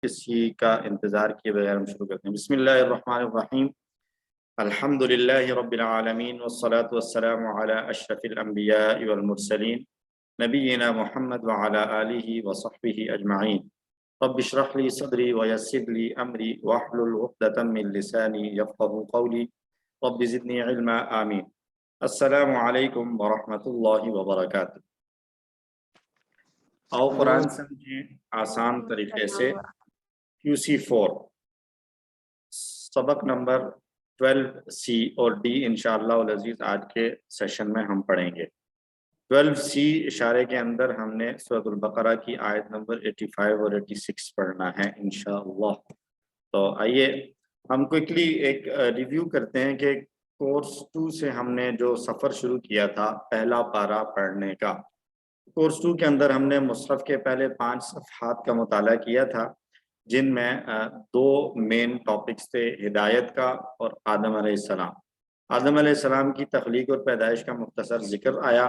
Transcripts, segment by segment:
کسی کا انتظار کیے بغیر ہم شروع کرتے ہیں۔ بسم اللہ الرحمن الرحیم، الحمدللہ رب العالمین والصلاة والسلام علی اشرف الانبیاء والمرسلین نبینا محمد وعلی آلہ وصحبہ اجمعین۔ رب اشرح لی صدری ویسر لی امری واحلل عقدۃ من لسانی یفقہوا قولی رب زدنی علما آمین۔ السلام علیکم ورحمۃ اللہ وبرکاتہ۔ آؤ قرآن سمجھیں آسان طریقے سے۔ QC4 سبق نمبر 12C اور D انشاءاللہ العزیز آج کے سیشن میں ہم پڑھیں گے۔ 12C اشارے کے اندر ہم نے سورۃ البقرہ کی آیت نمبر 85 اور 86 پڑھنا ہے انشاءاللہ۔ تو آئیے ہم کوئکلی ایک ریویو کرتے ہیں کہ کورس 2 سے ہم نے جو سفر شروع کیا تھا پہلا پارہ پڑھنے کا۔ کورس 2 کے اندر ہم نے مصحف کے پہلے 5 صفحات کا مطالعہ کیا تھا، جن میں 2 مین ٹاپکس تھے، ہدایت کا اور آدم علیہ السلام۔ آدم علیہ السلام کی تخلیق اور پیدائش کا مختصر ذکر آیا،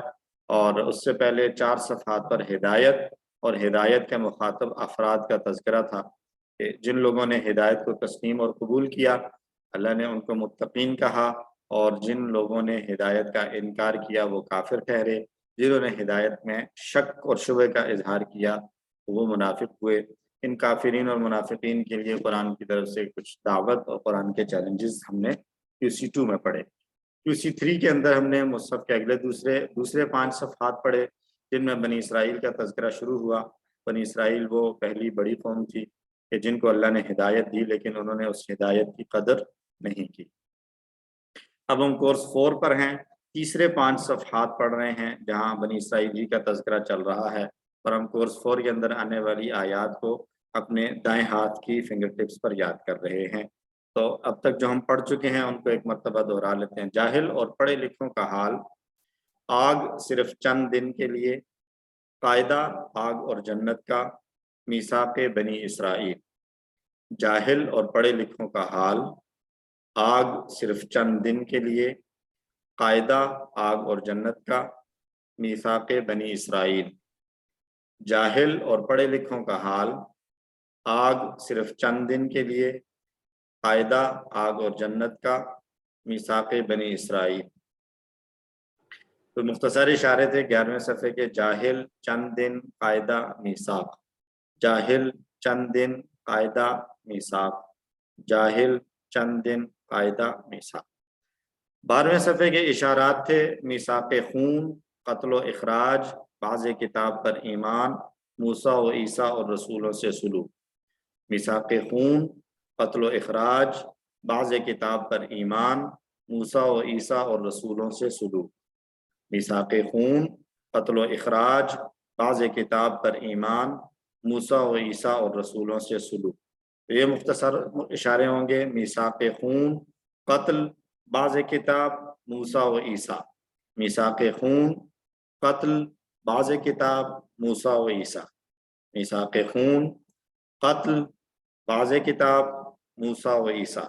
اور اس سے پہلے 4 صفحات پر ہدایت اور ہدایت کے مخاطب افراد کا تذکرہ تھا کہ جن لوگوں نے ہدایت کو تسلیم اور قبول کیا اللہ نے ان کو متقین کہا، اور جن لوگوں نے ہدایت کا انکار کیا وہ کافر ٹھہرے، جنہوں نے ہدایت میں شک اور شبہ کا اظہار کیا وہ منافق ہوئے۔ ان کافرین اور منافقین کے لیے قرآن کی طرف سے کچھ دعوت اور قرآن کے چیلنجز ہم نے QC2 میں پڑھے۔ QC3 کے اندر ہم نے مصحف کے اگلے دوسرے 5 صفحات پڑھے، جن میں بنی اسرائیل کا تذکرہ شروع ہوا۔ بنی اسرائیل وہ پہلی بڑی قوم تھی کہ جن کو اللہ نے ہدایت دی، لیکن انہوں نے اس ہدایت کی قدر نہیں کی۔ اب ہم کورس 4 پر ہیں، تیسرے 5 صفحات پڑھ رہے ہیں جہاں بنی اسرائیل جی کا تذکرہ چل رہا ہے، اور ہم کورس 4 کے اندر آنے والی آیات کو اپنے دائیں ہاتھ کی فنگر ٹپس پر یاد کر رہے ہیں۔ تو اب تک جو ہم پڑھ چکے ہیں ان کو ایک مرتبہ دہرا لیتے ہیں۔ جاہل اور پڑھے لکھوں کا حال، آگ صرف چند دن کے لیے، قاعدہ آگ اور جنت کا، میثاق بنی اسرائیل۔ جاہل اور پڑھے لکھوں کا حال، آگ صرف چند دن کے لیے، قاعدہ آگ اور جنت کا، میثاق بنی اسرائیل۔ جاہل اور پڑھے لکھوں کا حال، آگ صرف چند دن کے لیے، قاعدہ آگ اور جنت کا، میثاق بنی اسرائیل۔ تو مختصر اشارے تھے 11ویں صفحے کے، جاہل، چند دن، قاعدہ، میثاق۔ جاہل، چند دن، قاعدہ، میثاق۔ جاہل، چند دن، قاعدہ، میثاق۔ 12ویں صفحے کے اشارات تھے، میثاق خون، قتل و اخراج، بعض کتاب پر ایمان، موسیٰ و عیسیٰ اور رسولوں سے سلوک۔ میثاق خون، قتل و اخراج، بعض کتاب پر ایمان، موسیٰ و عیسیٰ اور رسولوں سے سلوک۔ میثاق خون، قتل و اخراج، بعض کتاب پر ایمان، موسیٰ و عیسیٰ اور رسولوں سے سلوک۔ یہ مختصر اشارے ہوں گے، میثاق خون، قتل، بعض کتاب، موسیٰ و عیسیٰ۔ میثاق خون، قتل، بعض کتاب، موسیٰ و عیسیٰ۔ میثاق خون، قتل، بعض کتاب، موسیٰ و عیسیٰ۔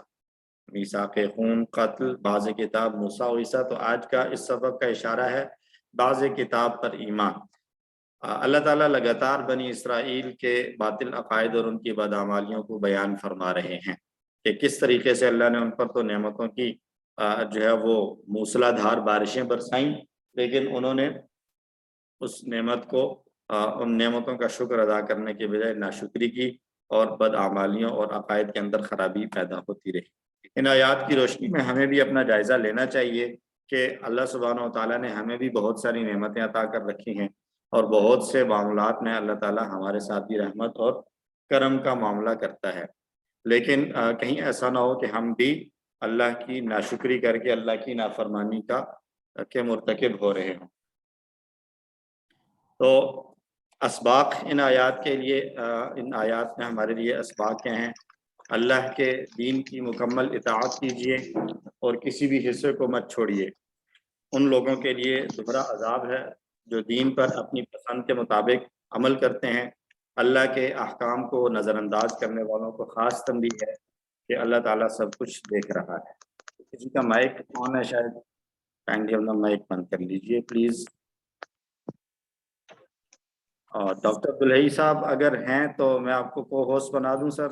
میثاق خون، قتل، بعض کتاب، موسیٰ و عیسیٰ۔ تو آج کا اس سبق کا اشارہ ہے بعض کتاب پر ایمان۔ اللہ تعالیٰ لگاتار بنی اسرائیل کے باطل عقائد اور ان کی بدعمالیوں کو بیان فرما رہے ہیں کہ کس طریقے سے اللہ نے ان پر تو نعمتوں کی جو ہے وہ موسلا دھار بارشیں برسائیں، لیکن انہوں نے اس نعمت کو ان نعمتوں کا شکر ادا کرنے کے بجائے ناشکری کی، اور بدعمالیوں اور عقائد کے اندر خرابی پیدا ہوتی رہی۔ ان آیات کی روشنی میں ہمیں بھی اپنا جائزہ لینا چاہیے کہ اللہ سبحانہ و تعالیٰ نے ہمیں بھی بہت ساری نعمتیں عطا کر رکھی ہیں، اور بہت سے معاملات میں اللہ تعالیٰ ہمارے ساتھ بھی رحمت اور کرم کا معاملہ کرتا ہے، لیکن کہیں ایسا نہ ہو کہ ہم بھی اللہ کی ناشکری کر کے اللہ کی نافرمانی کے مرتکب ہو رہے ہوں۔ تو اسباق ان آیات کے لیے، ان آیات میں ہمارے لیے اسباق کیا ہیں؟ اللہ کے دین کی مکمل اطاعت کیجیے اور کسی بھی حصے کو مت چھوڑیے۔ ان لوگوں کے لیے دوہرا عذاب ہے جو دین پر اپنی پسند کے مطابق عمل کرتے ہیں۔ اللہ کے احکام کو نظر انداز کرنے والوں کو خاص تنبیہ ہے کہ اللہ تعالیٰ سب کچھ دیکھ رہا ہے۔ کسی کا مائک آن ہے شاید، کائنڈلی اپنا مائک بند کر لیجیے پلیز۔ اور ڈاکٹر عبدالحی صاحب اگر ہیں تو میں آپ کو کو ہوسٹ بنا دوں سر؟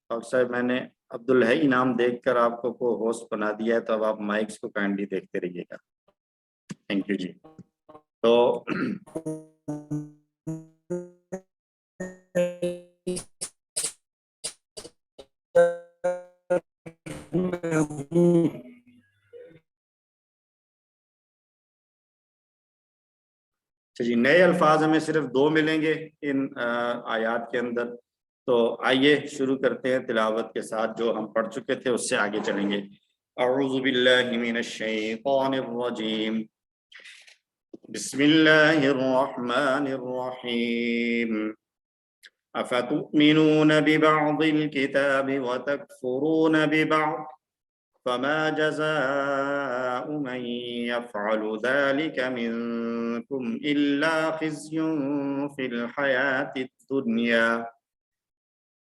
ڈاکٹر صاحب میں نے عبدالحی نام دیکھ کر آپ کو ہوسٹ بنا دیا ہے، تو اب آپ مائکس کو کائنڈلی دیکھتے رہیے گا. تھینک یو جی. تو جی نئے الفاظ ہمیں صرف 2 ملیں گے ان آیات کے اندر. تو آئیے شروع کرتے ہیں تلاوت کے ساتھ. جو ہم پڑھ چکے تھے اس سے آگے چلیں گے. اعوذ باللہ من الشیطان الرجیم. بسم اللہ الرحمن الرحیم. افتؤمنون ببعض الكتاب وتكفرون ببعض فما جزاء من يفعل ذلك منكم إلا خزي في الحياة الدنيا.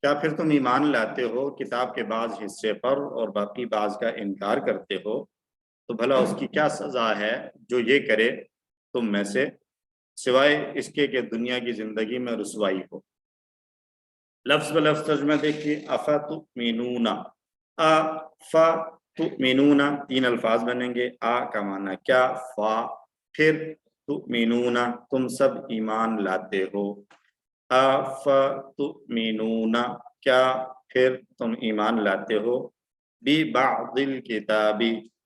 کیا پھر تم ایمان لاتے ہو کتاب کے بعض حصے پر اور باقی بعض کا انکار کرتے ہو، تو بھلا اس کی کیا سزا ہے جو یہ کرے تم میں سے، سوائے اس کے کہ دنیا کی زندگی میں رسوائی ہو. لفظ بلفظ ترجمہ دیکھیے. افتؤمنون، افتؤمنون 3 الفاظ بنیں گے. آ کا معنی کیا، فا پھر، تؤمنون تم سب ایمان لاتے ہو. افتؤمنون کیا پھر تم ایمان لاتے ہو. ببعض الکتاب،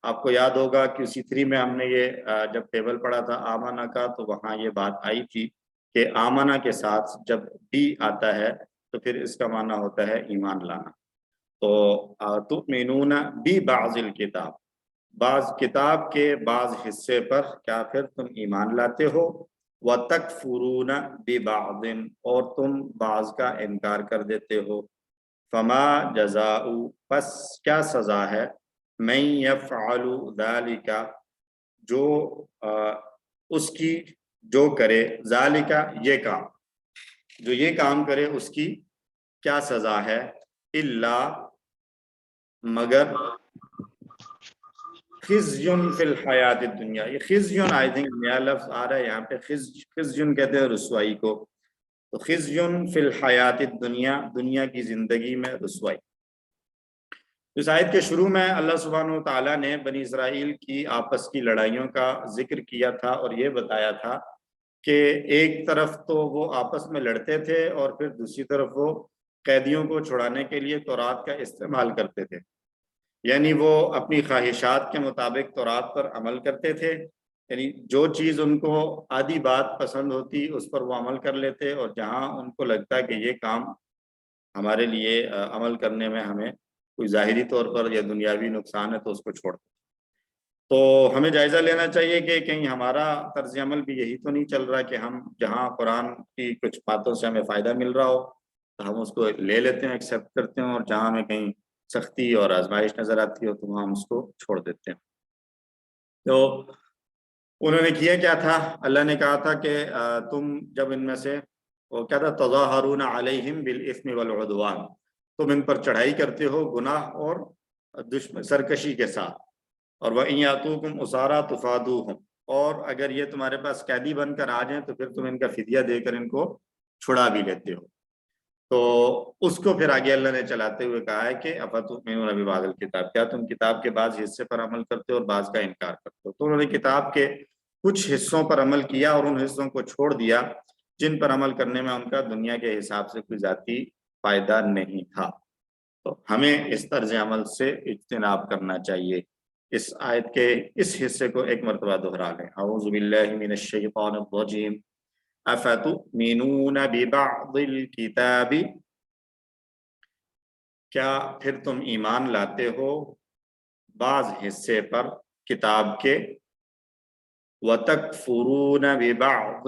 آپ کو یاد ہوگا کہ اسی 3 میں ہم نے یہ جب ٹیبل پڑھا تھا آمنہ کا، تو وہاں یہ بات آئی تھی کہ آمنہ کے ساتھ جب بی آتا ہے تو پھر اس کا معنی ہوتا ہے ایمان لانا. تو تؤمنون ببعض الکتاب، بعض کتاب کے بعض حصے پر کیا پھر تم ایمان لاتے ہو. وتکفرون ببعض، اور تم بعض کا انکار کر دیتے ہو. فما جزاء، پس کیا سزا ہے، من یفعل ذلک، جو اس کی جو کرے، ذالک یہ کام، جو یہ کام کرے اس کی کیا سزا ہے. الا مگر، خزیون فی الحیات الدنیا، یہ خزیون آئی تھنک نیا لفظ آ رہا ہے یہاں پہ. خزیون کہتے ہیں رسوائی کو. تو خزیون فی الحیات الدنیا، دنیا کی زندگی میں رسوائی. اس آیت کے شروع میں اللہ سبحانہ و تعالیٰ نے بنی اسرائیل کی آپس کی لڑائیوں کا ذکر کیا تھا اور یہ بتایا تھا کہ ایک طرف تو وہ آپس میں لڑتے تھے اور پھر دوسری طرف وہ قیدیوں کو چھڑانے کے لیے تورات کا استعمال کرتے تھے. یعنی وہ اپنی خواہشات کے مطابق تورات پر عمل کرتے تھے. یعنی جو چیز ان کو آدھی بات پسند ہوتی اس پر وہ عمل کر لیتے، اور جہاں ان کو لگتا کہ یہ کام ہمارے لیے عمل کرنے میں ہمیں کوئی ظاہری طور پر یا دنیاوی نقصان ہے تو اس کو چھوڑ دیں. تو ہمیں جائزہ لینا چاہیے کہ کہیں ہمارا طرز عمل بھی یہی تو نہیں چل رہا کہ ہم جہاں قرآن کی کچھ باتوں سے ہمیں فائدہ مل رہا ہو تو ہم اس کو لے لیتے ہیں، ایکسیپٹ کرتے ہیں، اور جہاں ہمیں کہیں سختی اور آزمائش نظر آتی ہو تو وہاں ہم اس کو چھوڑ دیتے ہیں. تو انہوں نے کیا کیا تھا، اللہ نے کہا تھا کہ تم جب ان میں سے، وہ کیا تھا، تظاہرون علیہم بالاثم والعدوان، تم ان پر چڑھائی کرتے ہو گناہ اور سرکشی کے ساتھ. اور وَإِن يَأْتُوكُمْ أُسَارَىٰ تُفَادُوهُمْ، اور اگر یہ تمہارے پاس قیدی بن کر آ جائیں تو پھر تم ان کا فدیہ دے کر ان کو چھڑا بھی لیتے ہو. تو اس کو پھر آگے اللہ نے چلاتے ہوئے کہا ہے کہ افتؤمنون ببعض الکتاب، کیا تم کتاب کے بعض حصے پر عمل کرتے ہو اور بعض کا انکار کرتے ہو. تو انہوں نے کتاب کے کچھ حصوں پر عمل کیا اور ان حصوں کو چھوڑ دیا جن پر عمل کرنے میں ان کا دنیا کے حساب سے کوئی ذاتی فائدہ نہیں تھا. تو ہمیں اس طرز عمل سے اجتناب کرنا چاہیے. اس آیت کے اس حصے کو ایک مرتبہ دہرا لیں. اعوذ باللہ من الشیطان الرجیم. افتؤمنون ببعض الکتاب، کیا پھر تم ایمان لاتے ہو بعض حصے پر کتاب کے. وتکفرون ببعض،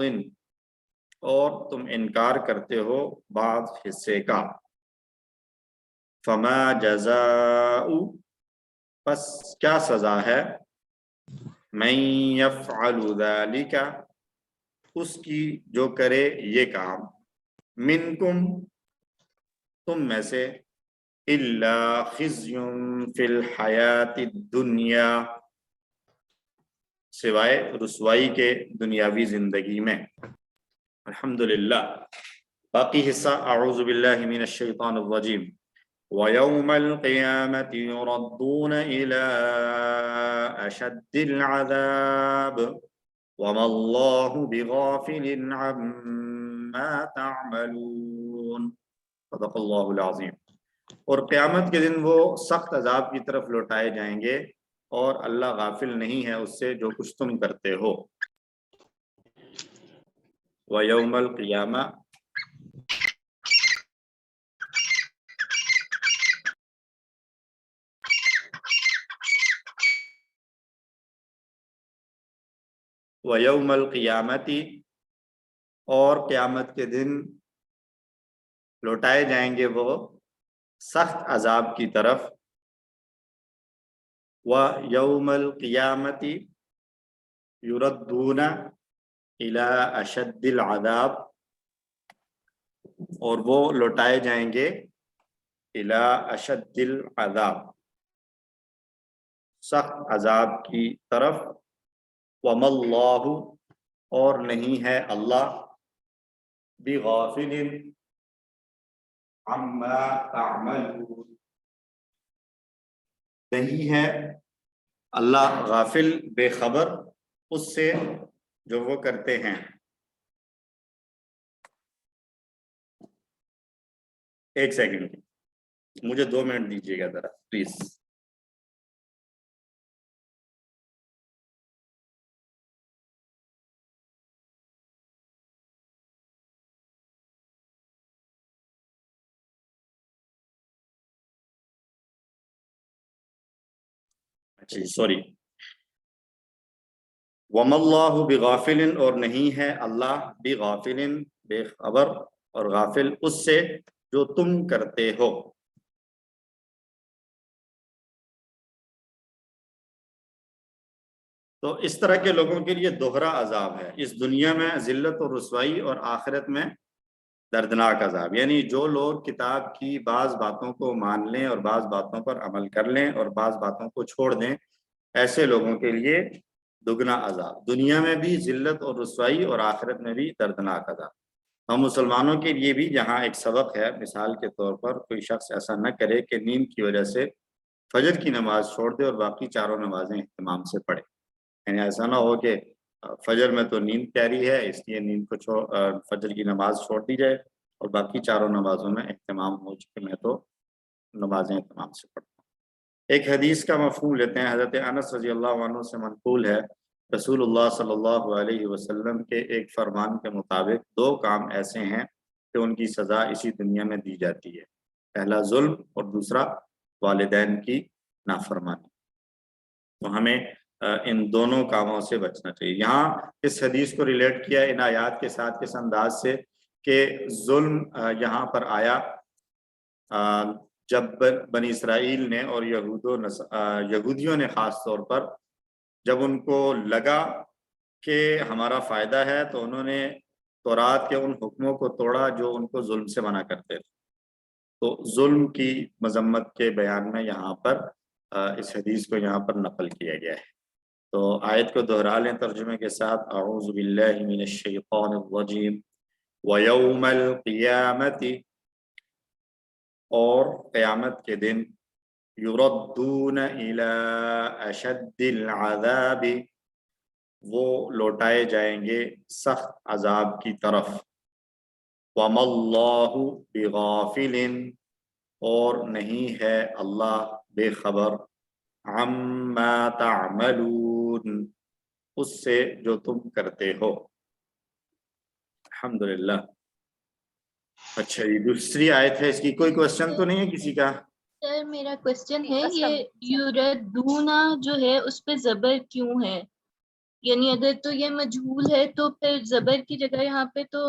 اور تم انکار کرتے ہو بعض حصے کا. فما جزاء، پس کیا سزا ہے، من یفعل ذلک، اس کی جو کرے یہ کام، منکم تم میں سے، الا خزی فی الحیات الدنیا، سوائے رسوائی کے دنیاوی زندگی میں. الحمدللہ. باقی حصہ اعوذ باللہ من الشیطان الرجیم. وَيَوْمَ الْقِيَامَةِ يُرَدُّونَ إِلَىٰ أَشَدِّ الْعَذَابِ وَمَا اللَّهُ بِغَافِلٍ عَمَّا تَعْمَلُونَ. صدق اللہ العظیم. اور قیامت کے دن وہ سخت عذاب کی طرف لوٹائے جائیں گے اور اللہ غافل نہیں ہے اس سے جو کچھ تم کرتے ہو. وَيَوْمَ الْقِيَامَةِ وَيَوْمَ الْقِيَامَةِ اور قیامت کے دن لوٹائے جائیں گے وہ سخت عذاب کی طرف. وَيَوْمَ الْقِيَامَةِ يُرَدُّونَ إِلَىٰ أَشَدِّ الْعَذَابِ اور وہ لوٹائے جائیں گے إِلَىٰ أَشَدِّ الْعَذَابِ سخت عذاب کی طرف. وَمَا اللَّهُ اور نہیں ہے اللہ بِغَافِلٍ عَمَّا تَعْمَلُونَ نہیں ہے اللہ غافل بے خبر اس سے جو وہ کرتے ہیں. ایک سیکنڈ مجھے 2 منٹ دیجیے گا ذرا پلیز. اچھا سوری. وَمَا اللَّهُ بِغَافِلٍ اور نہیں ہے اللہ بِغَافِلٍ بے خبر اور غافل اس سے جو تم کرتے ہو. تو اس طرح کے لوگوں کے لیے دوہرا عذاب ہے. اس دنیا میں ذلت اور رسوائی اور آخرت میں دردناک عذاب. یعنی جو لوگ کتاب کی بعض باتوں کو مان لیں اور بعض باتوں پر عمل کر لیں اور بعض باتوں کو چھوڑ دیں ایسے لوگوں کے لیے دگنا عذاب. دنیا میں بھی ذلت اور رسوائی اور آخرت میں بھی دردناک عذاب. ہم مسلمانوں کے لیے بھی جہاں ایک سبق ہے مثال کے طور پر کوئی شخص ایسا نہ کرے کہ نیند کی وجہ سے فجر کی نماز چھوڑ دے اور باقی چاروں نمازیں اہتمام سے پڑھے. یعنی ایسا نہ ہو کہ فجر میں تو نیند پیاری ہے اس لیے نیند کو فجر کی نماز چھوڑ دی جائے اور باقی چاروں نمازوں میں اہتمام ہو چکے میں تو نمازیں اہتمام سے پڑھتا ہوں. ایک حدیث کا مفہوم لیتے ہیں. حضرت انس رضی اللہ عنہ سے منقول ہے رسول اللہ صلی اللہ علیہ وسلم کے ایک فرمان کے مطابق 2 کام ایسے ہیں کہ ان کی سزا اسی دنیا میں دی جاتی ہے. پہلا ظلم اور دوسرا والدین کی نافرمانی. تو ہمیں ان دونوں کاموں سے بچنا چاہیے. یہاں اس حدیث کو ریلیٹ کیا ان آیات کے ساتھ کس انداز سے کہ ظلم یہاں پر آیا جب بنی اسرائیل نے اور یہودیوں نے خاص طور پر جب ان کو لگا کہ ہمارا فائدہ ہے تو انہوں نے تورات کے ان حکموں کو توڑا جو ان کو ظلم سے منع کرتے تھے. تو ظلم کی مذمت کے بیان میں یہاں پر اس حدیث کو یہاں پر نقل کیا گیا ہے. تو آیت کو دہرا لیں ترجمے کے ساتھ. اعوذ باللہ من الشیطان الرجیم. وَيَوْمَ الْقِيَامَةِ اور قیامت کے دن یُرَدُّونَ إِلَىٰ أَشَدِّ الْعَذَابِ وہ لوٹائے جائیں گے سخت عذاب کی طرف. وَمَا اللَّهُ بِغَافِلٍ اور نہیں ہے اللہ بے خبر عَمَّا تَعْمَلُونَ اس سے جو تم کرتے ہو. الحمدللہ. اچھا یہ دوسری آیت ہے اس کی کوئی کوشچن تو نہیں ہے کسی کا؟ سر میرا کوشچن ہے یہ یُرَدُّونَ جو ہے اس پہ زبر کیوں ہے؟ یعنی اگر تو یہ مجہول ہے تو پھر زبر کی جگہ یہاں پہ تو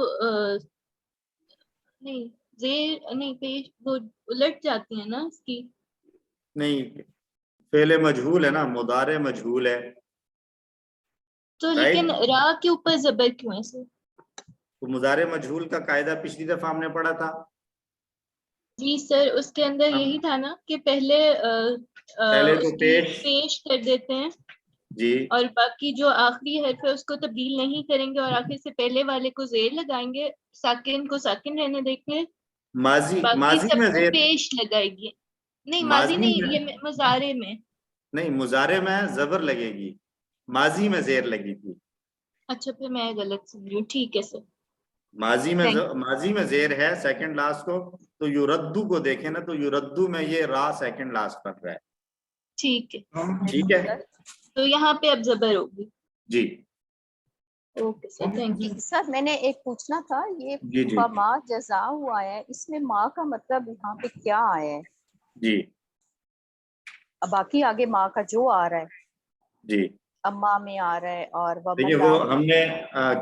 نہیں زیر نہیں پیش وہ الٹ جاتی ہیں نا اس کی. نہیں فعل مجہول ہے نا مضارع مجہول ہے تو لیکن را کے اوپر زبر کیوں ہے سر؟ تو مضارع مجہول کا قاعدہ پچھلی دفعہ ہم نے پڑھا تھا. جی سر اس کے اندر یہی تھا نا کہ پہلے پہلے اس تو کی پیش کر دیتے ہیں جی اور باقی جو آخری حرف ہے اس کو تبدیل نہیں کریں گے اور آخر سے پہلے والے کو زیر لگائیں گے, ساکن کو ساکن رہنے دیں گے, ماضی باقی ماضی سب میں کو زیر, پیش لگائے گی. نہیں ماضی ماضی نہیں, میں یہ مضارع میں. نہیں, مضارع میں زبر لگے گی, ماضی میں زیر لگی تھی. اچھا پھر میں غلط سمجھ رہی ہوں, ٹھیک ہے سر. ماضی میں زیر ہے سیکنڈ لاسٹ کو, تو یردو کو دیکھیں نا, تو یردو میں یہ را سیکنڈ لاسٹ پر رہا ہے. ٹھیک ہے, ٹھیک ہے تو یہاں پہ اب زبر ہوگی. جی. Okay sir, thank you. Sir میں نے ایک پوچھنا تھا, یہ جی جی فما جزا ہوا ہے, اس میں ماں کا مطلب یہاں پہ کیا آیا ہے؟ جی اب باقی آگے ماں کا جو آ رہا ہے, جی اما میں آ رہا ہے, اور دیکھیے وہ ہم نے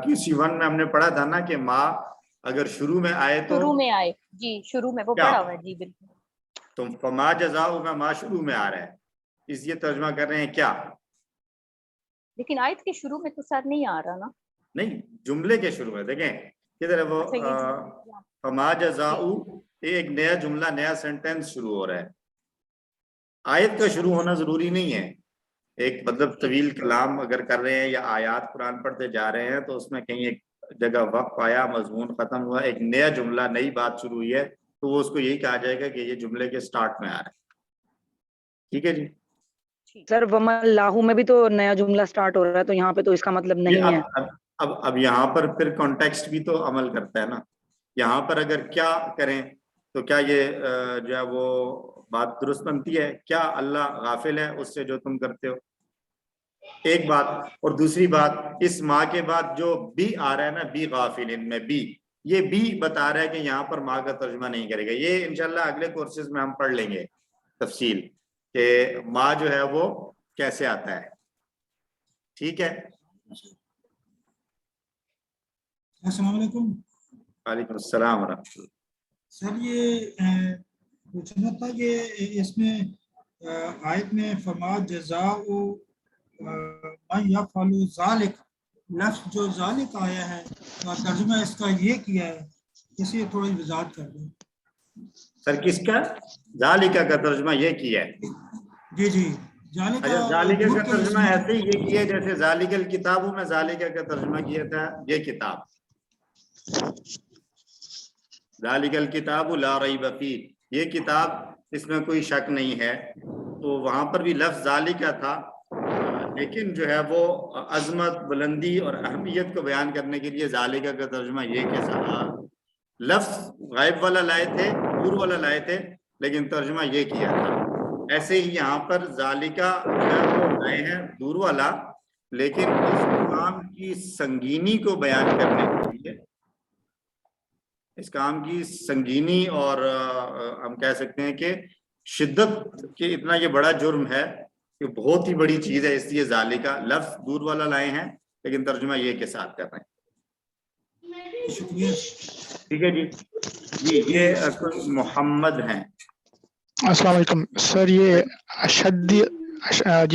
QC1 میں ہم نے پڑھا تھا نا کہ ماں اگر شروع میں آئے تو شروع میں آئے. جی شروع میں وہ کیا؟ پڑھا ہوا ہے. جی بالکل. تو فما جزاؤ میں ماں شروع میں آ رہا ہے, اس لیے ترجمہ کر رہے ہیں کیا. لیکن آیت کے شروع میں تو سر نہیں آ رہا نا. نہیں, جملے کے شروع میں دیکھیں کدھر ہے وہ, اچھا یہ فما جزاؤ, ایک نیا جملہ نیا سینٹینس شروع ہو رہا ہے. آیت کا شروع ہونا ضروری نہیں ہے. ایک مطلب طویل کلام اگر کر رہے ہیں یا آیات قرآن پڑھتے جا رہے ہیں تو اس میں کہیں ایک جگہ وقف آیا, مضمون ختم ہوا, ایک نیا جملہ نئی بات شروع ہوئی ہے, تو وہ اس کو یہی کہا جائے گا کہ یہ جملے کے سٹارٹ میں آ رہا ہے. ٹھیک ہے جی. سر وما اللہ میں بھی تو نیا جملہ سٹارٹ ہو رہا ہے, تو یہاں پہ تو اس کا مطلب نہیں ہے. اب یہاں پر پھر کانٹیکسٹ بھی تو عمل کرتا ہے نا. یہاں پر اگر کیا کریں تو کیا یہ جو ہے وہ بات درست بنتی ہے؟ کیا اللہ غافل ہے اس سے جو تم کرتے ہو؟ ایک بات. اور دوسری بات, اس ماں کے بعد جو بی آ رہا ہے نا, بی غافل, ان میں بی, یہ بھی بتا رہا ہے کہ یہاں پر ماں کا ترجمہ نہیں کرے گا. یہ انشاءاللہ اگلے کورسز میں ہم پڑھ لیں گے تفصیل کہ ماں جو ہے وہ کیسے آتا ہے. ٹھیک ہے. السلام علیکم. وعلیکم السلام ورحمۃ اللہ. سر یہ پوچھنا تھا کہ اس میں آیت میں فما جزاء من یفعل ذالک, لفظ جو ذالک آیا ہے اور ترجمہ اس کا یہ کیا ہے, اس لیے تھوڑی وضاحت کر دیں. سر کس کا ذالکہ کا ترجمہ یہ کیا ہے؟ جی جی, ذالک اچھا, ذالکہ کا ترجمہ ایسے ہی یہ کیا ہے جیسے ذالک الکتاب میں ذالکہ کا ترجمہ کیا تھا یہ کتاب, ذالک الکتاب لا ریب فیہ, یہ کتاب اس میں کوئی شک نہیں ہے. تو وہاں پر بھی لفظ ذالکہ تھا, لیکن جو ہے وہ عظمت, بلندی اور اہمیت کو بیان کرنے کے لیے ذالکہ کا ترجمہ یہ کہ لفظ غائب والا لائے تھے, دور والا لائے تھے, لیکن ترجمہ یہ کیا تھا. ایسے ہی یہاں پر ذالکہ جو ہے وہ لائے ہیں دور والا, لیکن اس کام کی سنگینی کو بیان کرنے کے لیے, اس کام کی سنگینی اور ہم کہہ سکتے ہیں کہ شدت کہ اتنا یہ بڑا جرم ہے کہ بہت ہی بڑی چیز ہے, اس لیے ذالکہ لفظ دور والا لائے ہیں لیکن ترجمہ یہ کے ساتھ کر رہے ہیں. شکریہ. ٹھیک ہے جی. جی یہ محمد ہیں. السلام علیکم سر, یہ اشد یہ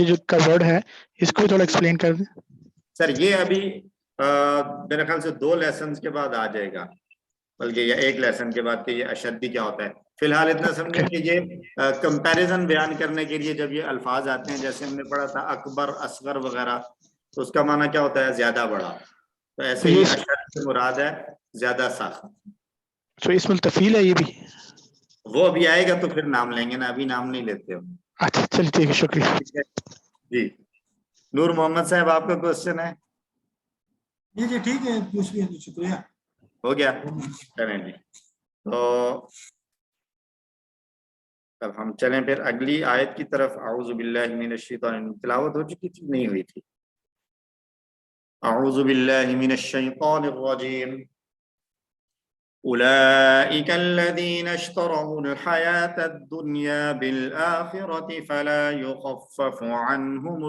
جو کا ورڈ ہے اس کو تھوڑا ایکسپلین کر دیں. سر یہ ابھی میرے خیال سے 2 لیسنز کے بعد آ جائے گا, بلکہ یا 1 لیسن کے بعد کہ یہ اشدی کیا ہوتا ہے. فی الحال اتنا سمجھیں کہ یہ کمپیریزن بیان کرنے کے لیے جب یہ الفاظ آتے ہیں, جیسے ہم نے پڑھا تھا اکبر, اصغر وغیرہ, تو اس کا معنی کیا ہوتا ہے؟ زیادہ بڑا. تو ایسے ہی اشد سے مراد ہے زیادہ سخت. تو اس میں تفیل ہے یہ بھی, وہ ابھی آئے گا تو پھر نام لیں گے نا, ابھی نام نہیں لیتے ہم. اچھا چلیے ٹھیک ہے, شکریہ. جی نور محمد صاحب آپ کا کوشچن ہے؟ جی جی ٹھیک ہے, پوچھ لیا, شکریہ. ہو گیا, کریں جی. تو اب ہم چلیں پھر اگلی آیت کی طرف. اعوذ باللہ من الشیطان, تلاوت ہو چکی تھی نہیں ہوئی تھی. اعوذ باللہ من الشیطان الرجیم. اولئک الذین اشتروا الحیاة الدنیا بالآخرة فلا یخفف عنهم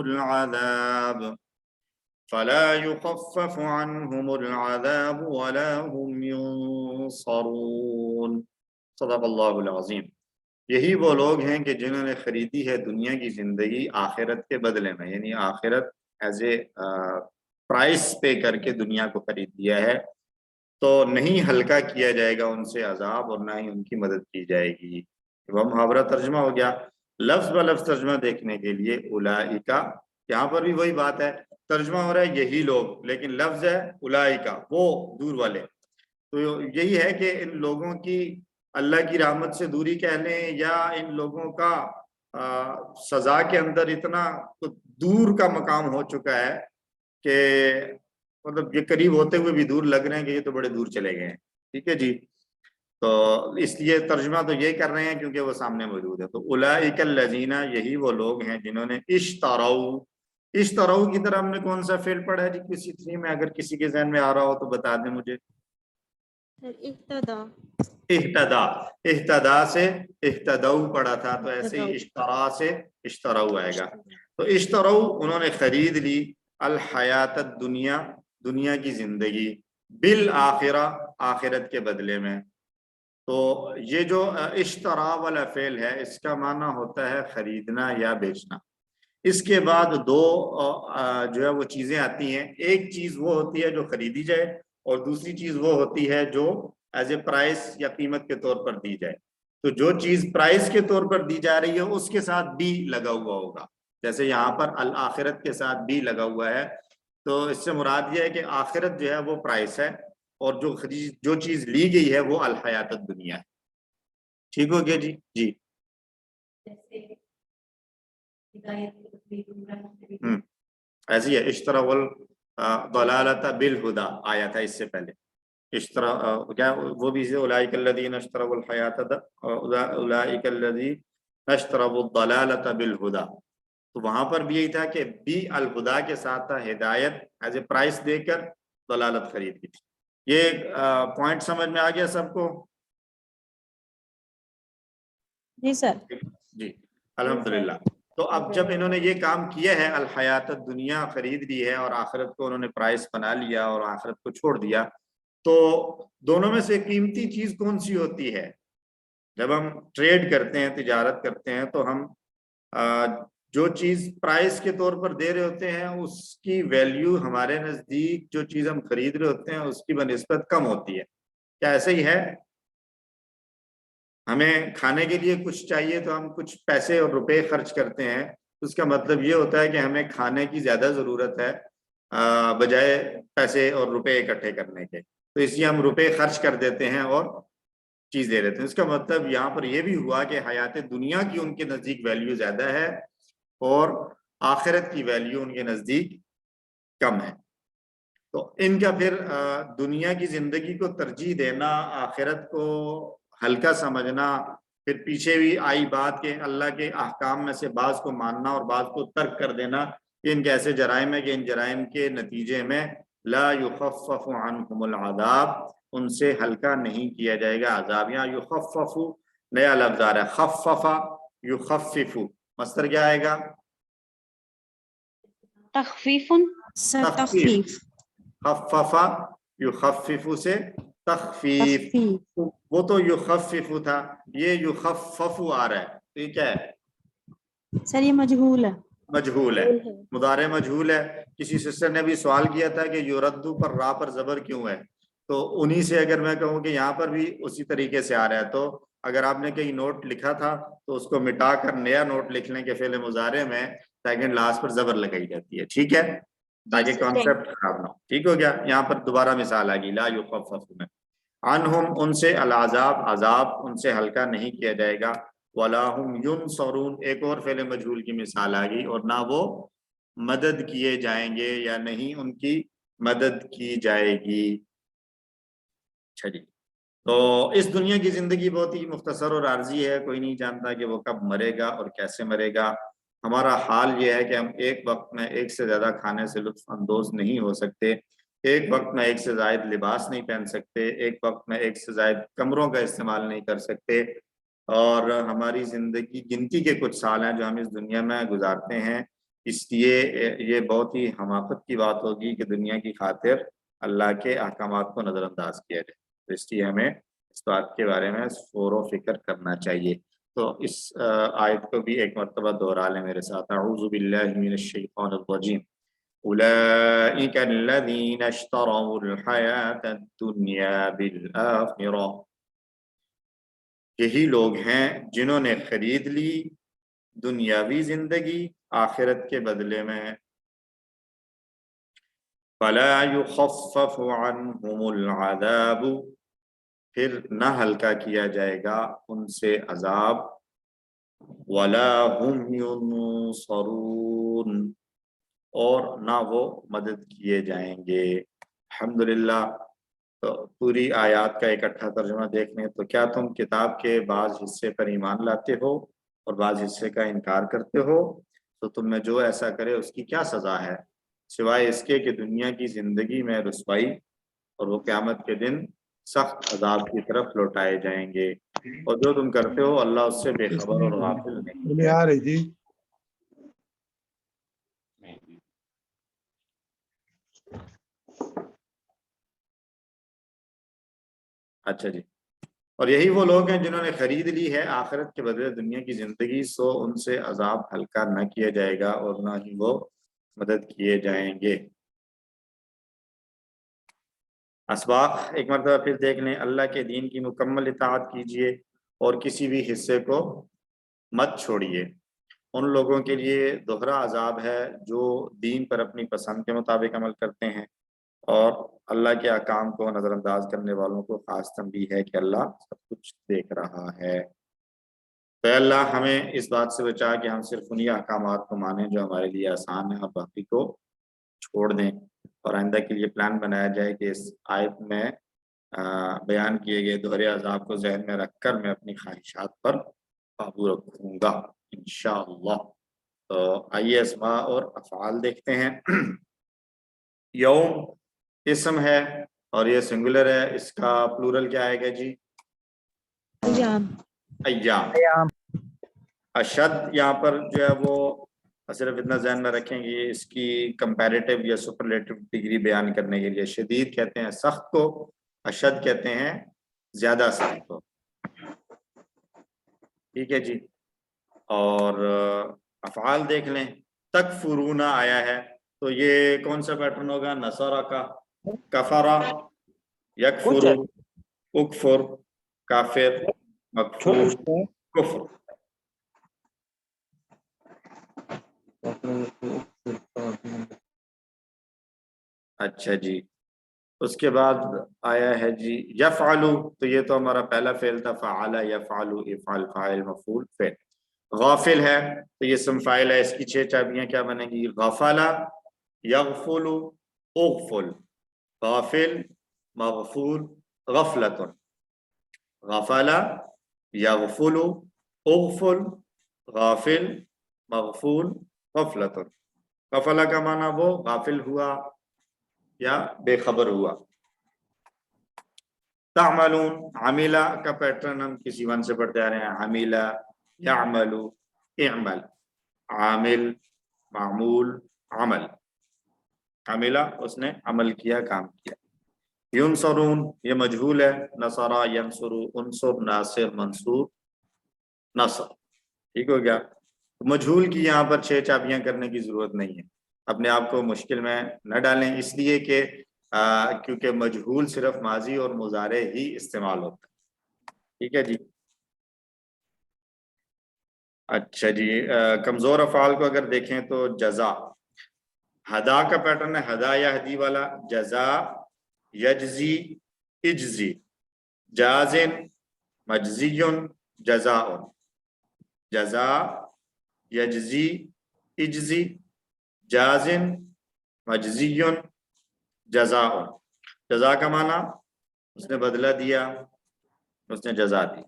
العذاب ولا هم ينصرون. صدق اللہ العظیم. یہی وہ لوگ ہیں کہ جنہوں نے خریدی ہے دنیا کی زندگی آخرت کے بدلے میں, یعنی آخرت ایز اے پرائس پے کر کے دنیا کو خرید لیا ہے, تو نہیں ہلکا کیا جائے گا ان سے عذاب اور نہ ہی ان کی مدد کی جائے گی. وہ محاورہ ترجمہ ہو گیا. لفظ ب لفظ ترجمہ دیکھنے کے لیے اولئک यहाँ पर भी वही बात है, तर्जुमा हो रहा है यही लोग, लेकिन लफ्ज है उलाइका, वो दूर वाले। तो यही है कि इन लोगों की अल्लाह की रहमत से दूरी कह लें, या इन लोगों का सजा के अंदर इतना तो दूर का मकाम हो चुका है कि मतलब ये करीब होते हुए भी दूर लग रहे हैं कि ये तो बड़े दूर चले गए हैं। ठीक है जी, तो इसलिए तर्जुमा तो ये कर रहे हैं क्योंकि वो सामने मौजूद है। तो उलाइकल लजीना, यही वो लोग हैं जिन्होंने इश्तराऊ, इश्तराऊ की तरह हमने कौन सा फेल पढ़ा है जी किसी थ्री में? अगर किसी के ज़हन में आ रहा हो तो बता दें मुझे। इह्तदा, इह्तदा, इह्तदा से इह्तदाऊ पढ़ा था, तो ऐसे ही इश्तरा से इश्तराऊ आएगा। तो इश्तराऊ, उन्होंने खरीद ली अल हयात दुनिया, दुनिया की जिंदगी, बिल आखिरा, आखिरत के बदले में। तो ये जो इश्तरा वाला फेल है, इसका माना होता है खरीदना या बेचना। इसके बाद दो जो है वो चीजें आती हैं, एक चीज वो होती है जो खरीदी जाए, और दूसरी चीज वो होती है जो एज ए प्राइस या कीमत के तौर पर दी जाए। तो जो चीज प्राइस के तौर पर दी जा रही है उसके साथ बी लगा हुआ होगा, जैसे यहाँ पर अल आखिरत के साथ बी लगा हुआ है। तो इससे मुराद ये है कि आखिरत जो है वो प्राइस है, और जो चीज ली गई है वो अल हयात दुनिया है। ठीक हो गया जी? जी ऐसी है। इश्तराउल दलालता बिल हुदा आया था इससे पहले। इश्तरा क्या वो भी से उलाइकल्लज़ीना इश्तराउल हयात उलाइकल्लज़ीना इश्तराउल दलालता बिल हुदा। तो वहां पर भी यही था कि बी अल हुदा के साथ था हिदायत एज ए प्राइस देकर दलालत खरीद की थी। ये पॉइंट समझ में आ गया सबको? जी सर। जी अल्हम्दुलिल्लाह। तो अब जब इन्होंने ये काम किया है, अल हयात दुनिया खरीद ली है और आखिरत को उन्होंने प्राइस बना लिया और आखिरत को छोड़ दिया, तो दोनों में से कीमती चीज कौन सी होती है? जब हम ट्रेड करते हैं, तिजारत करते हैं, तो हम जो चीज प्राइस के तौर पर दे रहे होते हैं उसकी वैल्यू हमारे नजदीक जो चीज हम खरीद रहे होते हैं उसकी बनिस्बत कम होती है। क्या ऐसे ही है? हमें खाने के लिए कुछ चाहिए तो हम कुछ पैसे और रुपए खर्च करते हैं, तो उसका मतलब ये होता है कि हमें खाने की ज्यादा जरूरत है बजाय पैसे और रुपए इकट्ठे करने के। तो इसलिए हम रुपए खर्च कर देते हैं और चीज दे देते हैं। इसका मतलब यहाँ पर यह भी हुआ कि हयात दुनिया की उनके नजदीक वैल्यू ज्यादा है और आखिरत की वैल्यू उनके नजदीक कम है। तो इनका फिर दुनिया की जिंदगी को तरजीह देना, आखिरत को हल्का समझना, फिर पीछे भी आई बात के अल्लाह के अहकाम में से बाज को मानना और बाज को तर्क कर देना, कि इनके ऐसे जराइम है कि इन जराइम के नतीजे में ला युखफ़फ़ु अन्हुमुल अज़ाब, उनसे हल्का नहीं किया जाएगा अजाब। यहाँ युखफ़फ़ु नया लफ्ज आ रहा है, खफ़फ़ा युखफ़िफ़ु, मस्तर क्या आएगा? तख़फ़ीफ़ुन, तख़फ़ीफ़, खफ़फ़ा युखफ़िफ़ु से तख़फ़ीफ़, वो तो युखफ़िफ़ु था, ये युखफ़फ़ु आ रहा है, तो ये क्या है? सर ये मजहूल है। मजहूल है, मुदारे मजहूल है। किसी सिस्टर ने भी सवाल किया था कि युरद्दु पर रा पर जबर क्यों है, तो उन्हीं से अगर मैं कहूँ कि यहाँ पर भी उसी तरीके से आ रहा है, तो अगर आपने कहीं नोट लिखा था तो उसको मिटा कर नया नोट लिख लें कि फेले मुजारे में सेकंड लास्ट पर जबर लगाई जाती है। ठीक है, ताकि कॉन्सेप्ट खराब ना हो। ठीक हो गया? यहाँ पर दोबारा मिसाल आ गई, ला युखफ़फ़ु में अनहुम, उनसे अलाज़ाब, अजाब उनसे हल्का नहीं किया जाएगा, वलाहुम युनसरून, एक और फेले मजहूल की मिसाल आ गई, और ना वो मदद किए जाएंगे या नहीं उनकी मदद की जाएगी। अच्छा जी, तो इस दुनिया की जिंदगी बहुत ही मुख्तसर और आर्जी है, कोई नहीं जानता कि वो कब मरेगा और कैसे मरेगा। हमारा हाल ये है कि हम एक वक्त में एक से ज्यादा खाने से लुत्फ अंदोज नहीं हो सकते, एक वक्त में एक से ज्यादा लिबास नहीं पहन सकते, एक वक्त में एक से ज्यादा कमरों का इस्तेमाल नहीं कर सकते, और हमारी जिंदगी गिनती के कुछ साल हैं जो हम इस दुनिया में गुजारते हैं। इसलिए ये बहुत ही हमाकत की बात होगी कि दुनिया की खातिर अल्लाह के अहकामात को नज़रअंदाज किया जाए। तो इसलिए हमें इस बात के बारे में फ़ौर फ़िक्र करना चाहिए। तो इस आयत को भी एक मरतबा दोहरा लें मेरे साथ। अऊज़ु बिल्लाहि मिनश शैतानिर रजीम, उलाइका अल्लज़ीना इश्तरौल हयातद दुनिया बिल आखिरा, यही लोग हैं जिन्होंने खरीद ली दुनियावी जिंदगी आखिरत के बदले में फला युखफ़फ़ु अन्हुमुल अज़ाब, फिर न हल्का किया जाएगा उनसे अजाब, वला हुम युनसरून, और ना वो मदद किए जाएंगे। अल्हम्दुलिल्लाह। तो पूरी आयत का इकट्ठा तर्जुमा देख लें तो क्या तुम किताब के बाज़ हिस्से पर ईमान लाते हो और बाज़ हिस्से का इनकार करते हो, तो तुम में जो ऐसा करे उसकी क्या सज़ा है, सिवाय इसके कि दुनिया की ज़िंदगी में रुसवाई और वो क़यामत के दिन सख्त अजाब की तरफ लौटाए जाएंगे। और जो तुम करते हो अल्लाह उससे बेखबर और गाफिल नहीं। बोले आ रही थी। अच्छा जी। और यही वो लोग हैं जिन्होंने खरीद ली है आखिरत के बदले दुनिया की जिंदगी, सो उनसे अजाब हल्का न किया जाएगा और ना ही वो मदद किए जाएंगे। असबाक एक मरतबा फिर देख लें, अल्लाह के दीन की मुकम्मल इताअत कीजिए और किसी भी हिस्से को मत छोड़िए। उन लोगों के लिए दोहरा अजाब है जो दीन पर अपनी पसंद के मुताबिक अमल करते हैं, और अल्लाह के अहकाम को नज़रअंदाज करने वालों को खास तंबीह है कि अल्लाह सब कुछ देख रहा है। तो अल्लाह हमें इस बात से बचा कि हम सिर्फ उन्हीं अहकामात को मानें जो हमारे लिए आसान है और बाकी को छोड़ दें, और आइंदा के लिए प्लान बनाया जाए कि इस आयत में बयान किए गए दोहरे अजाब को जहन में रखकर मैं अपनी ख्वाहिशात पर काबू रखूँगा इंशाअल्लाह। तो आइए अस्मा और अफ़आल देखते हैं। यौम इसम है और ये सिंगुलर है, इसका प्लूरल क्या आएगा जी? अय्याम। अशद यहाँ पर जो है वो सिर्फ इतना ध्यान में रखेंगे, इसकी कंपैरेटिव या सुपरलेटिव डिग्री बयान करने के लिए शदीद कहते हैं सख्त को, अशद कहते हैं ज्यादा सख्त को। ठीक है जी। और अफ़आल देख लें, तकफुरूना आया है तो ये कौन सा पैटर्न होगा? नसरा का। कफरा, यकफुरु, उकफुर, काफिर, मकफूर, कुफ्र। अच्छा जी। उसके बाद आया है जी यफ़अलु, तो ये तो हमारा पहला फेल था, फ़अला यफ़अलु, इफ़अल फ़ाइल मफ़ऊल फेल। गाफिल है तो ये इस्म फ़ाइल है, इसकी 6 चाबियां क्या बनेगी? गफला, यगफुलु, उगफुल, गाफिल, मगफूल, गफलतुन। गफला, यगफुलु, उगफुल, गाफिल, मगफूल, गफलतुन। गफला का माना वो गाफिल हुआ या बेखबर हुआ। तामलून, अमिला का पैटर्न हम किसी वन से पढ़ते आ रहे हैं, अमिला, यामलु, इअमल, आमिल, मामूल, अमल। अमिला उसने अमल किया, काम किया। युनसरून ये मजहूल है, नसरा, यनसुरु, उनसुर, नासिर, मंसूर, नसर। ठीक हो गया। मजहूल की यहाँ पर 6 चाबियां करने की जरूरत नहीं है, अपने आप को मुश्किल में न डालें, इसलिए कि क्योंकि मजहूल सिर्फ माजी और मुजारे ही इस्तेमाल होता है। ठीक है जी। अच्छा जी। कमजोर अफ़ाल को अगर देखें तो जजा, हदा का पैटर्न है, हदा या हदी वाला, जजा, यजजी, इजजी, जाजिन, मजजियुन, जजाउन। जजा, यजजी, इजजी, जाजिन, मजजियुन, जजाउन। जजा का माना उसने बदला दिया, उसने जजा दी।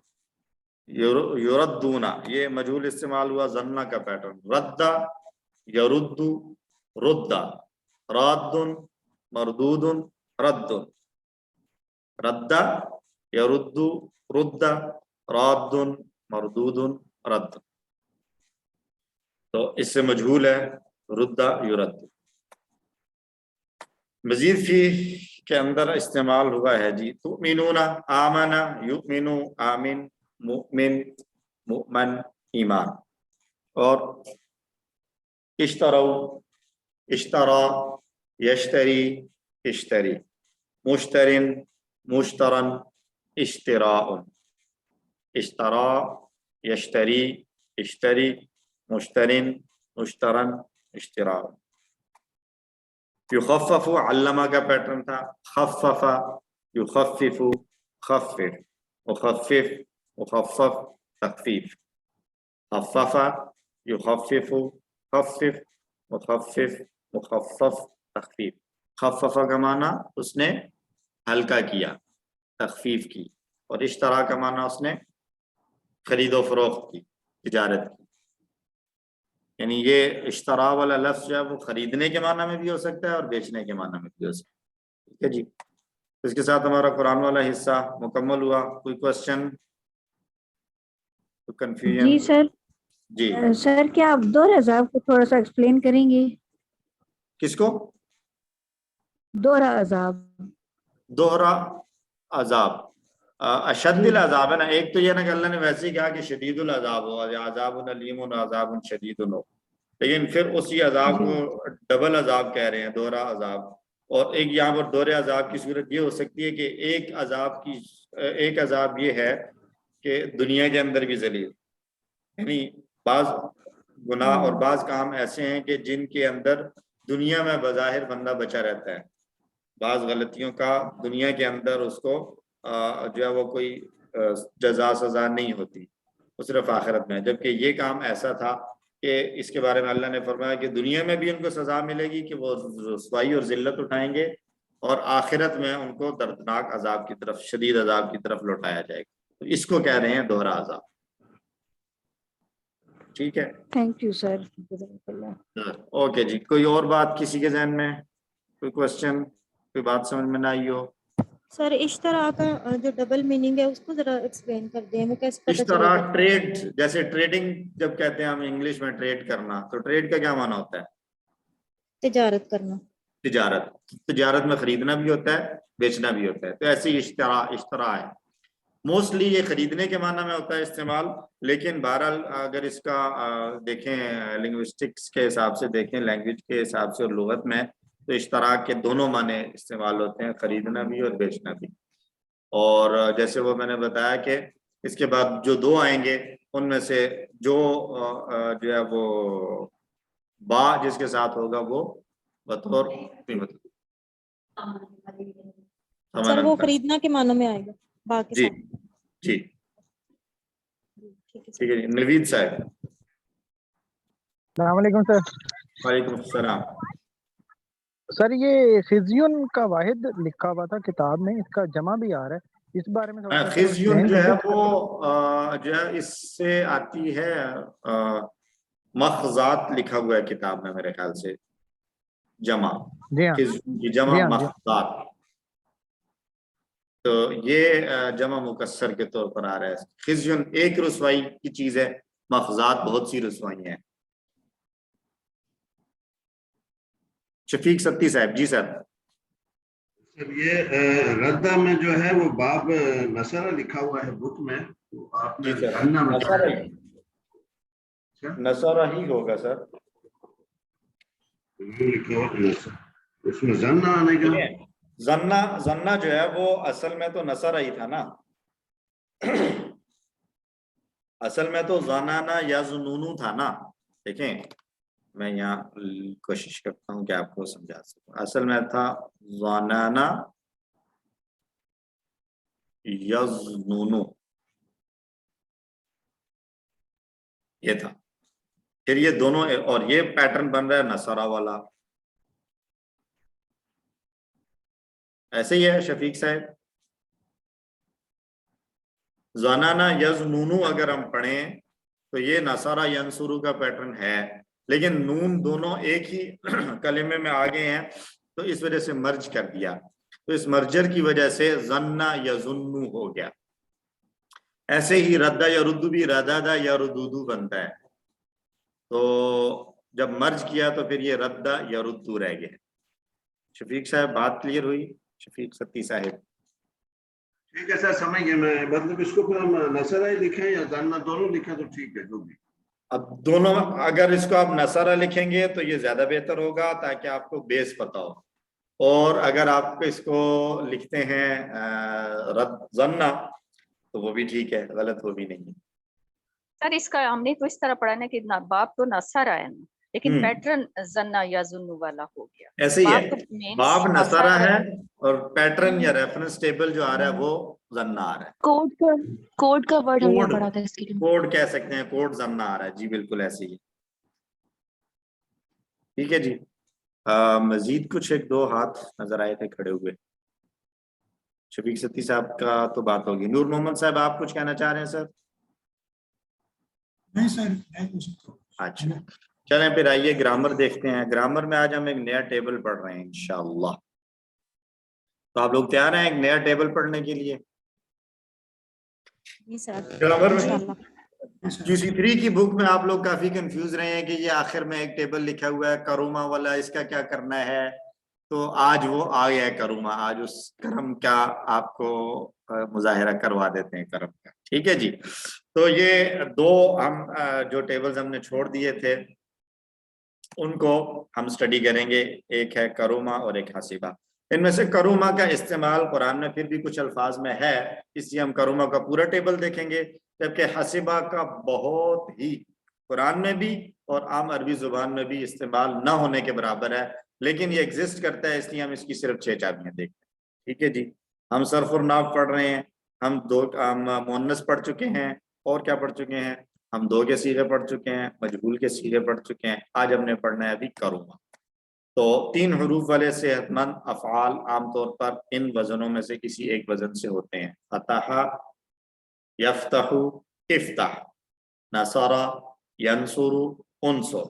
युरद्दूना ये मजहूल इस्तेमाल हुआ, जन्ना का पैटर्न, रद्दा, यरुद्दु, रुद्दा, राद्दुन, मरदूदुन, रद्दुन। रद्दा, यरुद्दु, रुद्दा, राद्दुन, मरदूदुन, रद्दुन। तो इससे मजहूल है रुद्दा, युरद्दु। मजीद फी के अंदर इस्तेमाल हुआ है जी तुमिनूना, आमना, युमिनु, आमिन, मुमिन, मुमन, ईमान। और इश्तरौ, इश्तरा, यश्तरी, इश्तरी, मुश्तरिन, मुश्तरन, इश्तराउन। इश्तरा, यश्तरी, इश्तरी, मुश्तरिन, मुश्तरन इश्तिराक। युखफ़फ़ु अल्लमा का पैटर्न था, खफ़फ़ा युखफ़िफ़ु खफ़िफ़, मुखफ़िफ़ मुखफ़फ़ तख़फ़ीफ़, खफ़फ़ा युखफ़िफ़ु खफ़िफ़ मुखफ़िफ़ मुखफ़फ़ तख़फ़ीफ़। खफ़फ़ा का माना उसने हल्का किया, तख़फ़ीफ़ की, और इश्तरा का माना उसने खरीदो फरोख्त की, तिजारत की। यानी ये इश्तरा वाला लफ्ज़ जो है वो खरीदने के माना में भी हो सकता है और बेचने के माना में भी हो सकता है। ठीक है जी, इसके साथ हमारा कुरान वाला हिस्सा मुकम्मल हुआ। कोई क्वेश्चन, कोई कंफ्यूजन? जी सर। जी, सर क्या आप दोहरा अज़ाब को थोड़ा सा एक्सप्लेन करेंगे? किसको? दोहरा अज़ाब। दोहरा अजाब, अशद्दिल अजाब है ना। एक तो ये ना कि अल्लाह ने वैसे ही कहा कि शदीदुल अजाब हो, अजाबुन अलीमुन अजाबुन शदीदुन हो, लेकिन फिर उसी अजाब को डबल अजाब कह रहे हैं, दोहरा अजाब। और एक यहाँ पर दोहरे अजाब की सूरत ये हो सकती है कि एक अजाब ये है कि दुनिया के अंदर भी जलील, यानी बाज गुनाह और बाज काम ऐसे हैं कि जिनके अंदर दुनिया में बज़ाहिर बंदा बचा रहता है, बाज गलतियों का दुनिया के अंदर उसको जो है वो कोई जजा सजा नहीं होती, वो सिर्फ आखिरत में है। जबकि ये काम ऐसा था कि इसके बारे में अल्लाह ने फरमाया कि दुनिया में भी उनको सजा मिलेगी कि वो रुसवाई और जिल्लत उठाएंगे, और आखिरत में उनको दर्दनाक अजाब की तरफ, शदीद अजाब की तरफ लौटाया जाएगा। तो इसको कह रहे हैं दोहरा अजाब। ठीक है, थैंक यू सर। ओके जी। कोई और बात किसी के जहन में, कोई क्वेश्चन, कोई बात समझ में ना आई हो? सर इश्तरा का जो डबल मीनिंग है उसको जरा एक्सप्लेन कर दें, हमें कैसे इस पता तरह चलेगा? ट्रेड, जैसे ट्रेडिंग जब कहते हैं हम इंग्लिश में ट्रेड करना, तो ट्रेड का क्या माना होता है? तिजारत करना। तिजारत। तिजारत में खरीदना भी होता है, बेचना भी होता है। तो ऐसे ही इश्तरा है, मोस्टली ये खरीदने के माना में होता है इस्तेमाल, लेकिन बहरहाल अगर इसका देखें लिंग्विस्टिक्स के हिसाब से, देखें लैंग्वेज के हिसाब से और लुगत में, तो इश्तरा के दोनों माने इस्तेमाल होते हैं, खरीदना भी और बेचना भी। और जैसे वो मैंने बताया कि इसके बाद जो दो आएंगे उनमें से जो है वो बा जिसके साथ होगा वो बतौर कीमत। सर वो खरीदना के मानों में आएगा बाकी जी साथ। जी, ठीक है ठीक है जी। नवीद साहब। अस्सलाम वालेकुम सर। वालेकुम सलाम। सर ये खिज़युन का वाहिद लिखा हुआ था किताब में, इसका जमा भी आ रहा है, इस बारे में थोड़ा सा खिज़युन एक्सप्लेन जो है करेंगे? वो जो है इससे आती है, मखजात लिखा हुआ है किताब में मेरे ख्याल से, जमा, जी हाँ, खिज़युन की जमा जी हाँ, जी हाँ। मखजात। तो ये जमा मुकस्सर के तौर पर आ रहा है। खिज़युन एक रुसवाई की चीज है, मखजात बहुत सी रुसवाई हैं। शफीक सत्ती साहब। जी सर। सर ये रद्दा में जो है वो बाब नसरा लिखा हुआ है बुक में, तो आपने जी सर, जानना नसरा ही, क्या नसरा ही होगा सर। लिखा हुआ नसरा, उसमें जानना आने का। जन्ना, जन्ना जो है वो असल में तो नसरा ही था ना। असल में तो ज़नाना या जुनूनू था ना। देखें, मैं यहाँ कोशिश करता हूँ कि आपको समझा सकूं। असल में था ज़नाना यज़नूनु, ये था। फिर ये दोनों, और ये पैटर्न बन रहा है नसरा वाला। ऐसे ही है शफीक साहब। ज़नाना यज़नूनु अगर हम पढ़ें तो ये नसरा यंसुरु का पैटर्न है, लेकिन नून दोनों एक ही कलिमे में आ गए हैं, तो इस वजह से मर्ज कर दिया। तो इस मर्जर की वजह से ज़न्ना यज़ुन्नु हो गया। ऐसे ही रद्दा या रुद्दू भी रदादा या रुदूदू बनता है। तो जब मर्ज किया तो फिर ये रद्दा या रुद्दू रह गया। शफीक साहब बात क्लियर हुई? शफीक सत्ती साहब। ठीक है सर, समझ गए मैं। मतलब इसको फिर हम नसरा ही लिखें या जानना, दोनों लिखें तो ठीक है, जो भी। अब दोनों, अगर इसको आप नसरा लिखेंगे तो ये ज्यादा बेहतर होगा ताकि आपको बेस पता हो, और अगर आप इसको लिखते हैं ज़न्ना तो वो भी ठीक है, गलत वो भी नहीं है। सर इसका हमने तो इस तरह पढ़ा ना कि बाप तो नसर है, लेकिन पैटर्न जन्ना या जुन्नु वाला हो गया। ऐसे ही है, बाब का main बाब नसरा है आसार- और पैटर्न या रेफरेंस टेबल जो आ रहा है वो जन्ना आ रहा है। कोड का वर्ड हमने कोड पढ़ा था इसके लिए। कोड कह सकते हैं, कोड जन्ना आ रहा है जी, बिल्कुल ऐसे ही। ठीक है जी। मजीद कुछ एक दो हाथ नजर आए थे खड़े हुए। शफीक सत्ती साहब का तो बात होगी। नूर मोहम्मद साहब आप कुछ कहना चाह रहे हैं सर? नहीं सर, मैं कुछ नहीं कहूँगा। अच्छा, चलें फिर आइए ग्रामर देखते हैं। ग्रामर में आज हम एक नया टेबल पढ़ रहे हैं इंशाअल्लाह। तो आप लोग तैयार हैं एक नया टेबल पढ़ने के लिए? जी सर, ग्रामर में इंशाल्लाह। QC3 की बुक में आप लोग काफी कंफ्यूज रहे हैं कि ये आखिर में एक टेबल लिखा हुआ है करूमा वाला, इसका क्या करना है। तो आज वो आ गया है करूमा, आज उस करम का आपको मुजाहिरा करवा देते हैं करम का। ठीक है जी। तो ये दो हम जो टेबल्स हमने छोड़ दिए थे उनको हम स्टडी करेंगे। एक है करूमा और एक हसीबा। इनमें से करूमा का इस्तेमाल कुरान में फिर भी कुछ अल्फाज में है, इसलिए हम करूमा का पूरा टेबल देखेंगे, जबकि हसीबा का बहुत ही कुरान में भी और आम अरबी जुबान में भी इस्तेमाल न होने के बराबर है, लेकिन ये एग्जिस्ट करता है, इसलिए हम इसकी सिर्फ 6 चाबियां देखते हैं। ठीक है जी। हम सर्फ और नाव पढ़ रहे हैं, हम मुअन्नस पढ़ चुके हैं, और क्या पढ़ चुके हैं, हम दो के सीगे पढ़ चुके हैं, मजहूल के सीगे पढ़ चुके हैं। आज हमने पढ़ना है अभी करूमा। तो 3 हरूफ वाले सेहतमंद अफ़आल आमतौर पर इन वजनों में से किसी एक वजन से होते हैं। फतहा, यफ्तहु, इफ्ताह, नसरा, यंसुरु, उनसुर,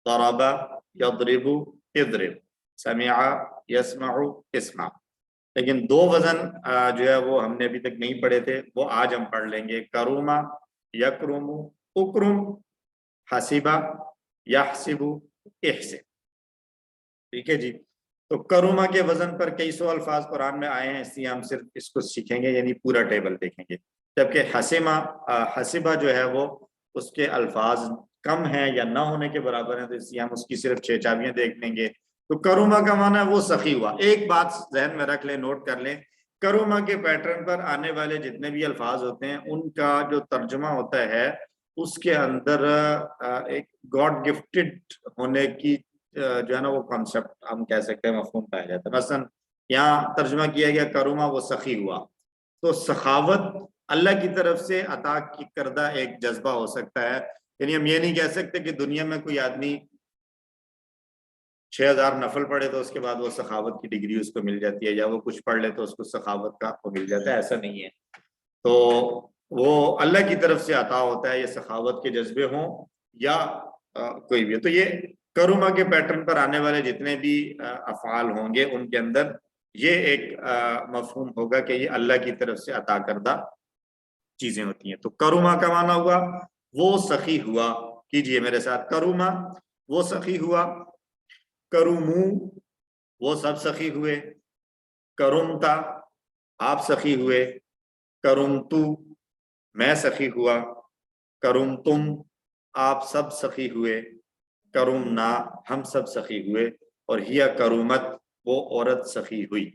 दरबा, यदरिबु, इदरिब, समिआ, यस्मउ, इस्मा। लेकिन 2 वजन जो है वो हमने अभी तक नहीं पढ़े थे, वो आज हम पढ़ लेंगे। करूमा, यकरुमु, उकरुम, हसीबा, यहसिबु, इहसिब। ठीक है जी। तो करूमा के वजन पर कई सौ अल्फाज कुरान में आए हैं, इसलिए हम सिर्फ इसको सीखेंगे, यानी पूरा टेबल देखेंगे। जबकि हसीबा जो है वो उसके अल्फाज कम हैं या ना होने के बराबर हैं, तो इसलिए हम उसकी सिर्फ 6 चाबियां देख लेंगे। तो करूमा का माना है वो सखी हुआ। एक बात जहन में रख लें, नोट कर लें, करूमा के पैटर्न पर आने वाले जितने भी अल्फाज होते हैं उनका जो तर्जुमा होता है उसके अंदर एक गॉड गिफ्टेड होने की जो है ना वो कॉन्सेप्ट हम कह सकते हैं, मफहूम पाया जाता है। मसलन यहाँ तर्जुमा किया गया करूमा वो सखी हुआ, तो सखावत अल्लाह की तरफ से अता की करदा एक जज्बा हो सकता है। यानी हम ये नहीं कह सकते कि दुनिया में कोई आदमी 6000 नफल पढ़े तो उसके बाद वो सखावत की डिग्री उसको मिल जाती है, या वो कुछ पढ़ ले तो उसको सखावत का वो मिल जाता है, ऐसा नहीं है। तो वो अल्लाह की तरफ से अता होता है, ये सखावत के जज्बे हों या कोई भी। तो ये करूमा के पैटर्न पर आने वाले जितने भी अफ़आल होंगे उनके अंदर ये एक मफहूम होगा कि ये अल्लाह की तरफ से अता करदा चीजें होती हैं। तो करूमा का माना हुआ वो सखी हुआ। कीजिए मेरे साथ, करूमा वो सखी हुआ, करूमू वो सब सखी हुए, करुमता आप सखी हुए, करुमतु मैं सखी हुआ, करुमतुम आप सब सखी हुए, करुमना हम सब सखी हुए, और हिया करूमत वो औरत सखी हुई।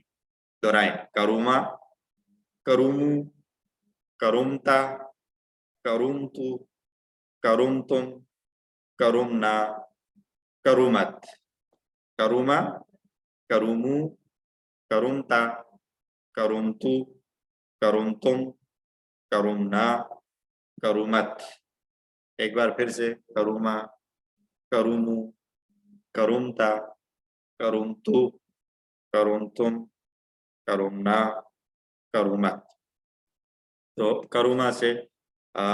दोहराएं, करूमा, करूमू, करुमता, करुमतु, करुमतुम, करुमना, करुमत। करूमा, करूमू, करुमता, करुमतु, करुमतुम, करुमना, करुमत। एक बार फिर से, करूमा, करूमू, करुमता, करुमतु, करुमतुम, करुमना, करुमत। तो करूमा से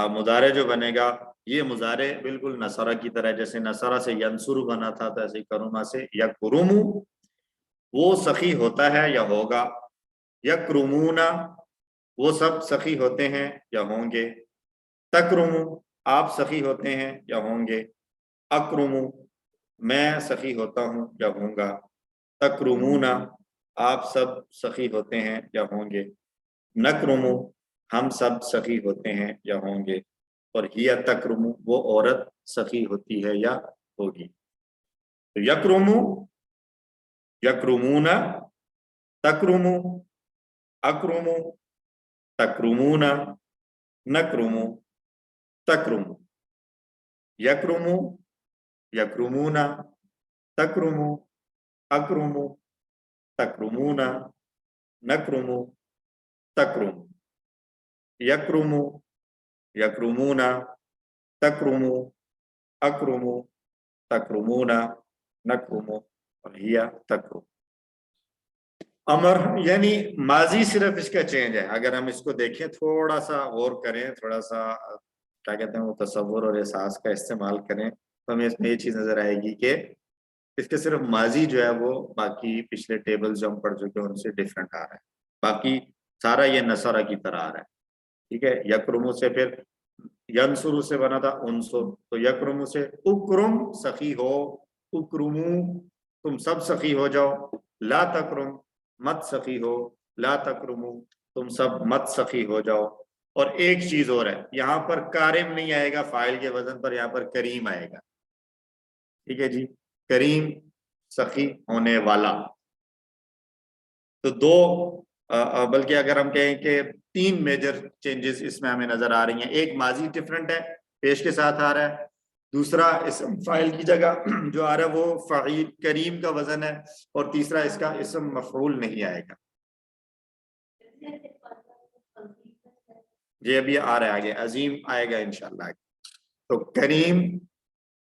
मुजारे जो बनेगा, ये मुजारे बिल्कुल नसरा की तरह, जैसे नसरा से यंसुरु बना था, तो ऐसे करूमा से यकरुमु वो सखी होता है या होगा, यकरुमुना वो सब सखी होते हैं या होंगे, तकरुमु आप सखी होते हैं या होंगे, अकरुमु मैं सखी होता हूँ या होऊंगा, तकरुमुना आप सब सखी होते हैं या होंगे, नकरुमु हम सब सखी होते हैं या होंगे, और हिया तकरुमु वो औरत सखी होती है या होगी। तो यकरुमु, यकरुमुना, तकरुमु, अकरुमु, तकरुमुना, नकरुमु, तकरुमु। यकरुमु, यकरुमूना, तकरुमु, अकरुमु, तकरुमूना, नकरुमु, तकरुमु, यकरुमु, यकरुमूना, तकरुमु, अकरुमु, तकरुमूना, नकरुमु, और हिया तकरुमु। अमर यानी माजी सिर्फ इसका चेंज है। अगर हम इसको देखें, थोड़ा सा गौर करें, थोड़ा सा क्या कहते हैं वो तसव्वुर और एहसास का इस्तेमाल करें, तो हमें इसमें ये चीज़ नजर आएगी कि इसके सिर्फ माजी जो है वो बाकी पिछले टेबल जो हम पढ़ चुके हैं उनसे डिफरेंट आ रहा है। बाकी सारा ये नसरा की तरह आ रहा है। ठीक है, यकरुमु से फिर यंसुरु से बना था उनसुर, तो यकरुमु से उकरुम सखी हो, उकरुमु तुम सब सखी हो जाओ, ला तकरुम मत सखी हो, ला तकरुमु तुम सब मत सखी हो जाओ। और एक चीज और है, यहाँ पर कारिम नहीं आएगा फाइल के वजन पर, यहाँ पर करीम आएगा। ठीक है जी, करीम सखी होने वाला। तो दो बल्कि अगर हम कहें कि 3 मेजर चेंजेस इसमें हमें नजर आ रही हैं। एक माजी डिफरेंट है, पेश के साथ आ रहा है। दूसरा इसम फाइल की जगह जो आ रहा है वो फ़ाइल करीम का वजन है। और तीसरा इसका इसम मफ़ऊल नहीं आएगा। ये अभी आ रहा है आगे, अजीम आएगा इंशाल्लाह। तो करीम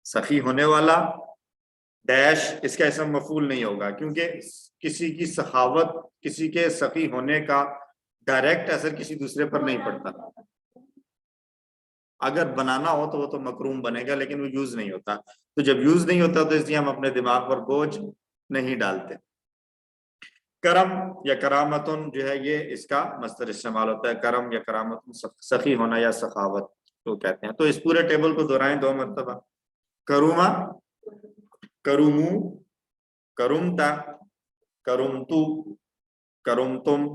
सखी होने वाला डैश, इसका इसम मफ़ऊल नहीं होगा, क्योंकि किसी की सखावत, किसी के सखी होने का डायरेक्ट असर किसी दूसरे पर नहीं पड़ता। अगर बनाना हो तो वो तो मकरूम बनेगा, लेकिन वो यूज नहीं होता। तो जब यूज नहीं होता तो इसलिए हम अपने दिमाग पर बोझ नहीं डालते। करम या करामतुन जो है ये इसका मस्तर इस्तेमाल होता है। करम या करामतुन सखी होना या सखावत तो कहते हैं। तो इस पूरे टेबल को दोहराएं 2 मरतबा। करुमा, करुमू, करुमता, करुमतु, करुमतुम,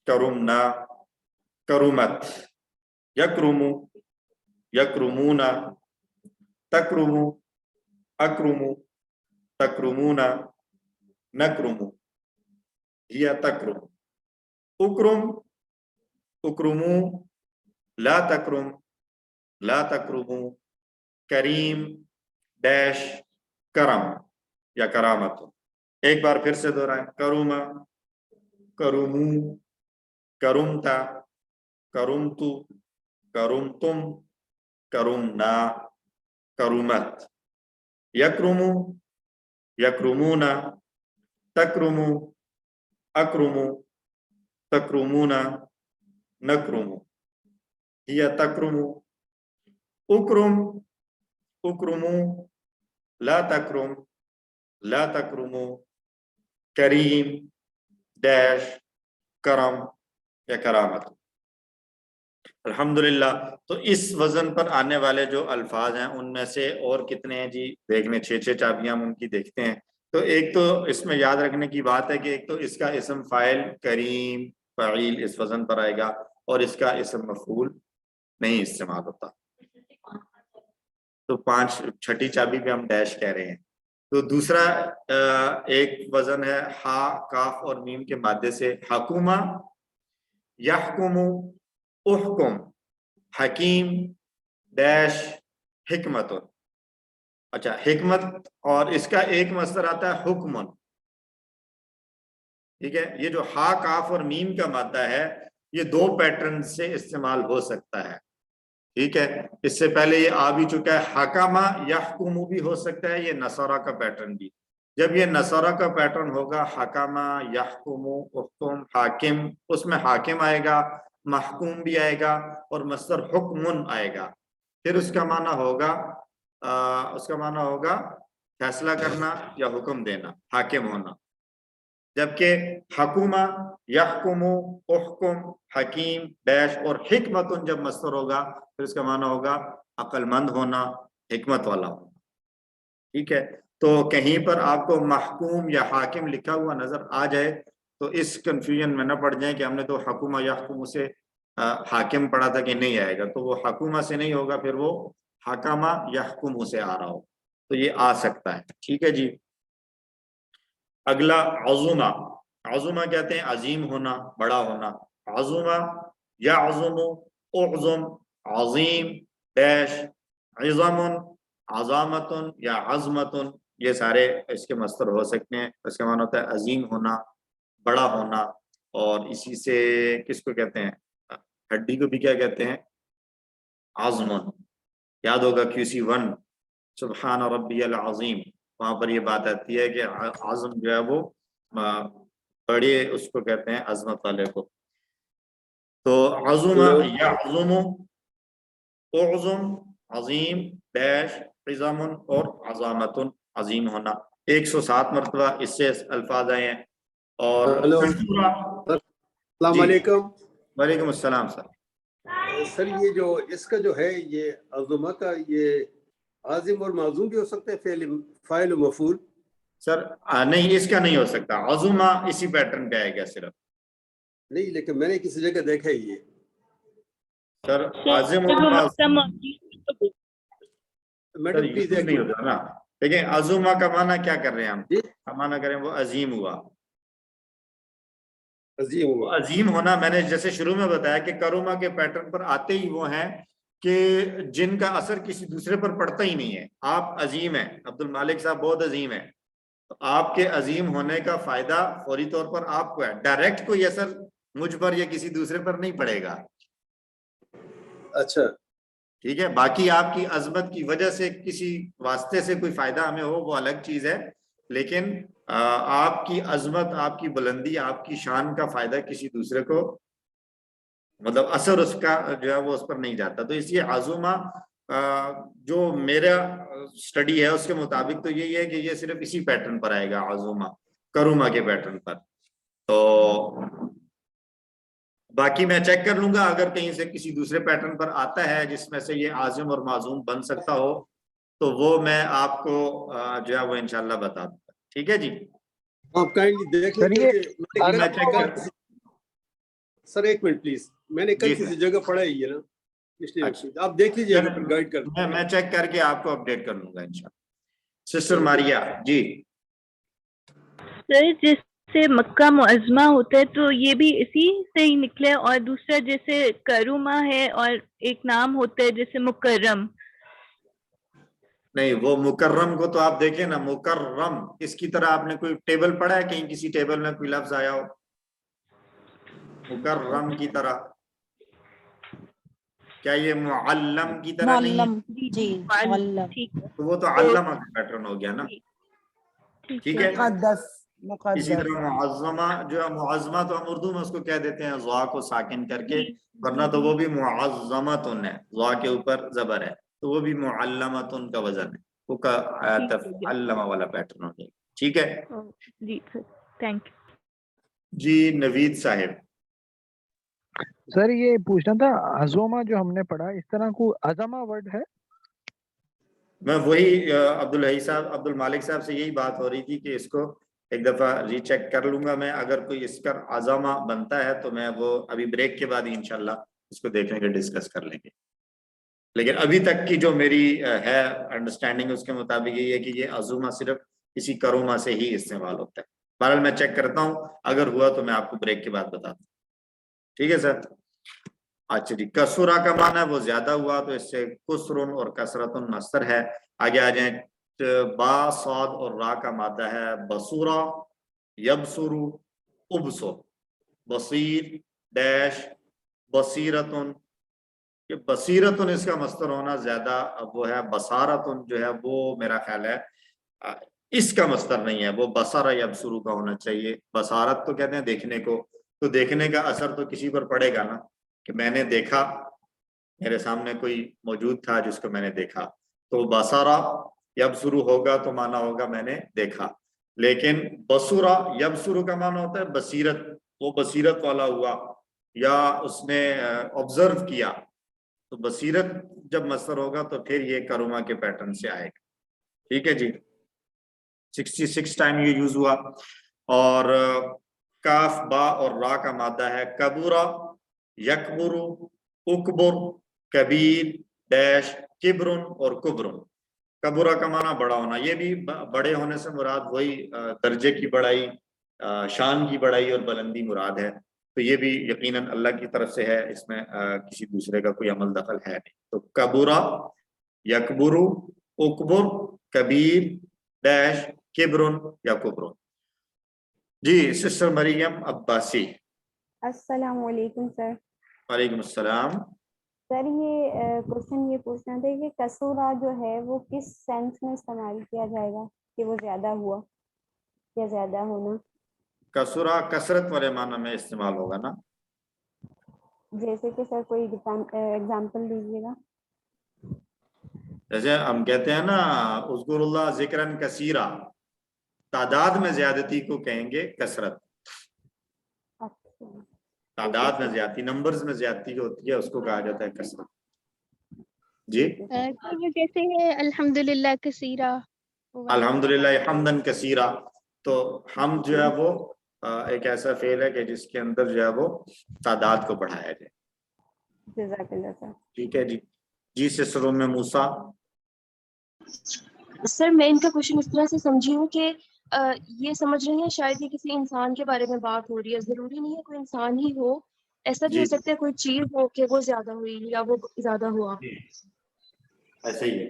करुमना, करुमत, यकरुमु, यकरुमूना, तकरुमु, अकरुमु, तकरुमूना, नकरुमु, हिया तकरुम, उकरुम, उकरुमु, ला तकरुम, ला तकरुमु, करीम डैश करम या करामत। एक बार फिर से दोहराएं। करुमा, करुमू, करुमता, करुमतु, करुमतुम, करुमना, करुमत, यकरुमु, यकरुमूना, तकरुमु, अकरुमु, तकरुमूना, नकरुमु, हिया तकरुमु, उकरुम, उकरुमु, ला तकरुम, ला तकरुमु, करीम डैश करम या करामत। अल्हम्दुलिल्लाह। तो इस वजन पर आने वाले जो अल्फाज हैं उनमें से और कितने हैं जी, देखने 6 चाबियां हम उनकी देखते हैं। तो एक तो इसमें याद रखने की बात है कि एक तो इसका इसम फाइल करीम फ़ाइल इस वजन पर आएगा और इसका इसम मफ़ऊल नहीं इस्तेमाल होता। तो 6ठी चाबी पे हम डैश कह रहे हैं। तो दूसरा एक वजन है हा काफ और मीम के मादे से, हकुमा, यहकुमु, उहकुम, हकीम डैश हिकमतुन। अच्छा, हिकमत, और इसका एक मस्दर आता है हुक्मन। ठीक है, ये जो हा काफ और मीम का मादा है ये 2 पैटर्न से इस्तेमाल हो सकता है। ठीक है, इससे पहले ये आ भी चुका है। हकामा यहकुमु भी हो सकता है, ये नसरा का पैटर्न भी। जब ये नसरा का पैटर्न होगा, हकामा यहकुमु उहकुम हाकिम, उसमें हाकिम आएगा, महकुम भी आएगा और मस्दर हुक्मुन आएगा। फिर उसका माना होगा फैसला करना या हुक्म देना, हाकिम होना। जबकि हकुमा, यहकुमु, उहकुम, हकीम डैश और हिकमतुन जब मस्दर होगा फिर इसका माना होगा अक्लमंद होना, हिकमत वाला होना। ठीक है, तो कहीं पर आपको महकुम या हाकिम लिखा हुआ नजर आ जाए तो इस कंफ्यूजन में न पड़ जाए कि हमने तो हकुमा यहकुमु से हाकिम पढ़ा था कि नहीं आएगा। तो वो हकुमा से नहीं होगा, फिर वो हकामा यहकुमु से आ रहा हो, तो ये आ सकता है। ठीक है जी। अगला अज़ुमा। अज़ुमा कहते हैं अजीम होना, बड़ा होना। अज़ुमा यअज़ुमु, उअज़ुम, अज़ीम डैश, इज़मुन, अज़ामतुन या अज़मतुन, ये सारे इसके मस्तर हो सकते हैं। इसका माना होता है अजीम होना, बड़ा होना। और इसी से किसको कहते हैं, हड्डी को भी क्या कहते हैं, आज़मन। याद होगा QC1 सुब्हान रब्बियल अज़ीम, वहाँ पर ये बात आती है कि आज़म जो है वो बड़े उसको कहते हैं, अजमत वाले को। तो अज़ुमा या अज़ुमु, उज़ुम, अज़ीम, डैश, इज़ामुन और अज़ामतुन, अज़ीम होना। 107 मरतबा इससे अल्फाज आए हैं। और हेलो, कसूरा, अस्सलाम वालेकुम। वालेकुम अस्सलाम सर। सर ये जो इसका जो है ये अज़ुमा का, ये आज़िम और माज़ूम भी हो सकता है, फ़ाइल और मफ़ूल? सर नहीं, इसका नहीं हो सकता। अज़ुमा इसी पैटर्न पे आएगा सिर्फ। नहीं, लेकिन मैंने किसी जगह देखा है ये। सर आज़िम और माज़ूम मैडम प्लीज नहीं होता ना। देखिए अज़ुमा का माना क्या कर रहे हैं हम, माना करें वो अजीम हुआ। अजीम हुआ, अजीम होना मैंने जैसे शुरू में बताया कि करुमा के पैटर्न पर आते ही वो हैं कि जिनका असर किसी दूसरे पर पड़ता ही नहीं है। आप अजीम हैं, अब्दुल मालिक साहब बहुत अजीम है, तो आपके अजीम होने का फायदा फौरी तौर पर आपको है, डायरेक्ट कोई असर मुझ पर या किसी दूसरे पर नहीं पड़ेगा। अच्छा ठीक है, बाकी आपकी अजमत की वजह से किसी वास्ते से कोई फायदा हमें हो वो अलग चीज है, लेकिन आपकी अजमत, आपकी बुलंदी, आपकी शान का फायदा किसी दूसरे को, मतलब असर उसका जो है वो उस पर नहीं जाता। तो इसलिए आज़ुमा जो मेरा स्टडी है उसके मुताबिक तो यही है कि ये सिर्फ इसी पैटर्न पर आएगा, आज़ुमा करुमा के पैटर्न पर। तो बाकी मैं चेक कर लूंगा, अगर कहीं से किसी दूसरे पैटर्न पर आता है जिसमें से ये आज़िम और माज़ूम बन सकता हो तो वो मैं आपको जो है वो इंशाल्लाह बता दूंगा। ठीक है जी, आप काइंडली देख लीजिए। मैं चेक कर। सर एक मिनट प्लीज, मैंने कल किसी जगह पढ़ा है ये ना, इसलिए आप देख लीजिए, फिर गाइड कर। मैं चेक करके आपको अपडेट कर लूंगा इंशाल्लाह। सिस्टर मारिया जी। सर जैसे मक्का मुअज़्ज़मा होता है तो ये भी इसी से ही निकले, और दूसरा जैसे करुमा है और एक नाम होता है जैसे मुकर्रम। नहीं, वो मुकर्रम को तो आप देखें ना, मुकर्रम इसकी तरह आपने कोई टेबल पढ़ा है कहीं, किसी टेबल में कोई लफ्ज आया हो मुकर्रम की तरह? क्या ये मुअल्लम की तरह नहीं है? जी मुअल्लम, तो वो तो अल्लमा का पैटर्न हो गया ना। ठीक है, इसी तरह मुअज़्ज़मा जो है, मुअज़्ज़मा तो हम उर्दू में उसको कह देते हैं ज़ा को साकिन करके, वरना तो वो भी मुअज़्ज़मतुन है, ज़ा के ऊपर जबर है, तो वो भी मुअल्लमतुन का वजन है, वो का अल्लमा वाला पैटर्न हो गया। ठीक है जी सर, थैंक यू जी। नवीद साहिब। सर ये पूछना था, अज़ोमा जो हमने पढ़ा, इस तरह को अज़मा वर्ड है? मैं वही अब्दुल मालिक साहब से यही बात हो रही थी कि इसको एक दफा रीचेक कर लूंगा मैं, अगर कोई इसका अज़मा बनता है तो मैं वो अभी ब्रेक के बाद इंशाल्लाह इसको देखेंगे, डिस्कस कर लेंगे। लेकिन अभी तक की जो मेरी है अंडरस्टैंडिंग उसके मुताबिक ये है कि ये अज़ुमा सिर्फ इसी करुमा से ही इस्तेमाल होता है। बहरहाल मैं चेक करता हूँ, अगर हुआ तो मैं आपको ब्रेक के बाद बताता हूँ। ठीक है सर। अच्छा जी, कसुरा का माना है वो ज्यादा हुआ, तो इससे कुसरुन और कसरतुन मस्तर है। आगे आ जाए, बा सौद और रा का मादा है बसूरा, यबसुरु, उबसो, बसीर डैश बसीरतुन। ये बसीरतुन इसका मस्तर होना ज्यादा वो है, बसारतुन जो है वो मेरा ख्याल है इसका मस्तर नहीं है, वो बसारा यबसुरु का होना चाहिए। बसारत तो कहते हैं देखने को, तो देखने का असर तो किसी पर पड़ेगा ना, कि मैंने देखा, मेरे सामने कोई मौजूद था जिसको मैंने देखा, तो बसारा यबसुरु होगा तो माना होगा मैंने देखा। लेकिन बसुरा यबसुरु का माना होता है बसीरत, वो बसीरत वाला हुआ या उसने ऑब्जर्व किया, तो बसीरत जब मस्तर होगा तो फिर ये करुमा के पैटर्न से आएगा। ठीक है जी, 66 टाइम ये यूज हुआ। और काफ बा और रा का मादा है कबूरा, यकबुरु, उकबुर, कबीर डैश किब्रुन और कुब्रुन। कबूरा का माना बड़ा होना, ये भी बड़े होने से मुराद वही दर्जे की बड़ाई, शान की बड़ाई और बुलंदी मुराद है। तो ये भी यकीनन अल्लाह की तरफ से है, इसमें किसी दूसरे का कोई अमल दखल है नहीं। तो कबूरा, यकबुरु, उकबुर, कबीर, डैश, किब्रुन या कुब्रुन। जी सिस्टर मरियम अब्बासी। अस्सलाम वालेकुम सर। वालेकुम अस्सलाम। सर ये क्वेश्चन ये पूछना था कि कसूरा जो है वो किस सेंस में इस्तेमाल किया जाएगा कि वो ज्यादा हुआ या ज्यादा होना? कसूरा कसरत वाले माना में इस्तेमाल होगा ना। जैसे कि सर कोई एग्जांपल दीजिएगा। जैसे हम कहते हैं ना उज़्कुरुल्लाह ज़िक्रन कसीरा, तादाद में ज्यादती को कहेंगे कसरत। तादाद में ज्यादती, नंबर्स में ज्यादती जो होती है उसको कहा जाता है कसरत। जी जैसे है अल्हम्दुलिल्लाह कसीरा, अल्हम्दुलिल्लाह हम्दन कसीरा, तो हम जो है वो एक ऐसा फेल है कि जिसके अंदर जो है वो तादाद को बढ़ाया जाए। जज़ाकल्लाह सर। ठीक है जी। जी सिस्टरों में मूसा। सर मैं इनका क्वेश्चन इस तरह से समझी हूँ कि ये समझ रही हैं शायद ये किसी इंसान के बारे में बात हो रही है, जरूरी नहीं है कोई इंसान ही हो, ऐसा भी हो सकता है कोई चीज हो कि वो ज्यादा हुई या वो ज्यादा हुआ। ऐसे ही है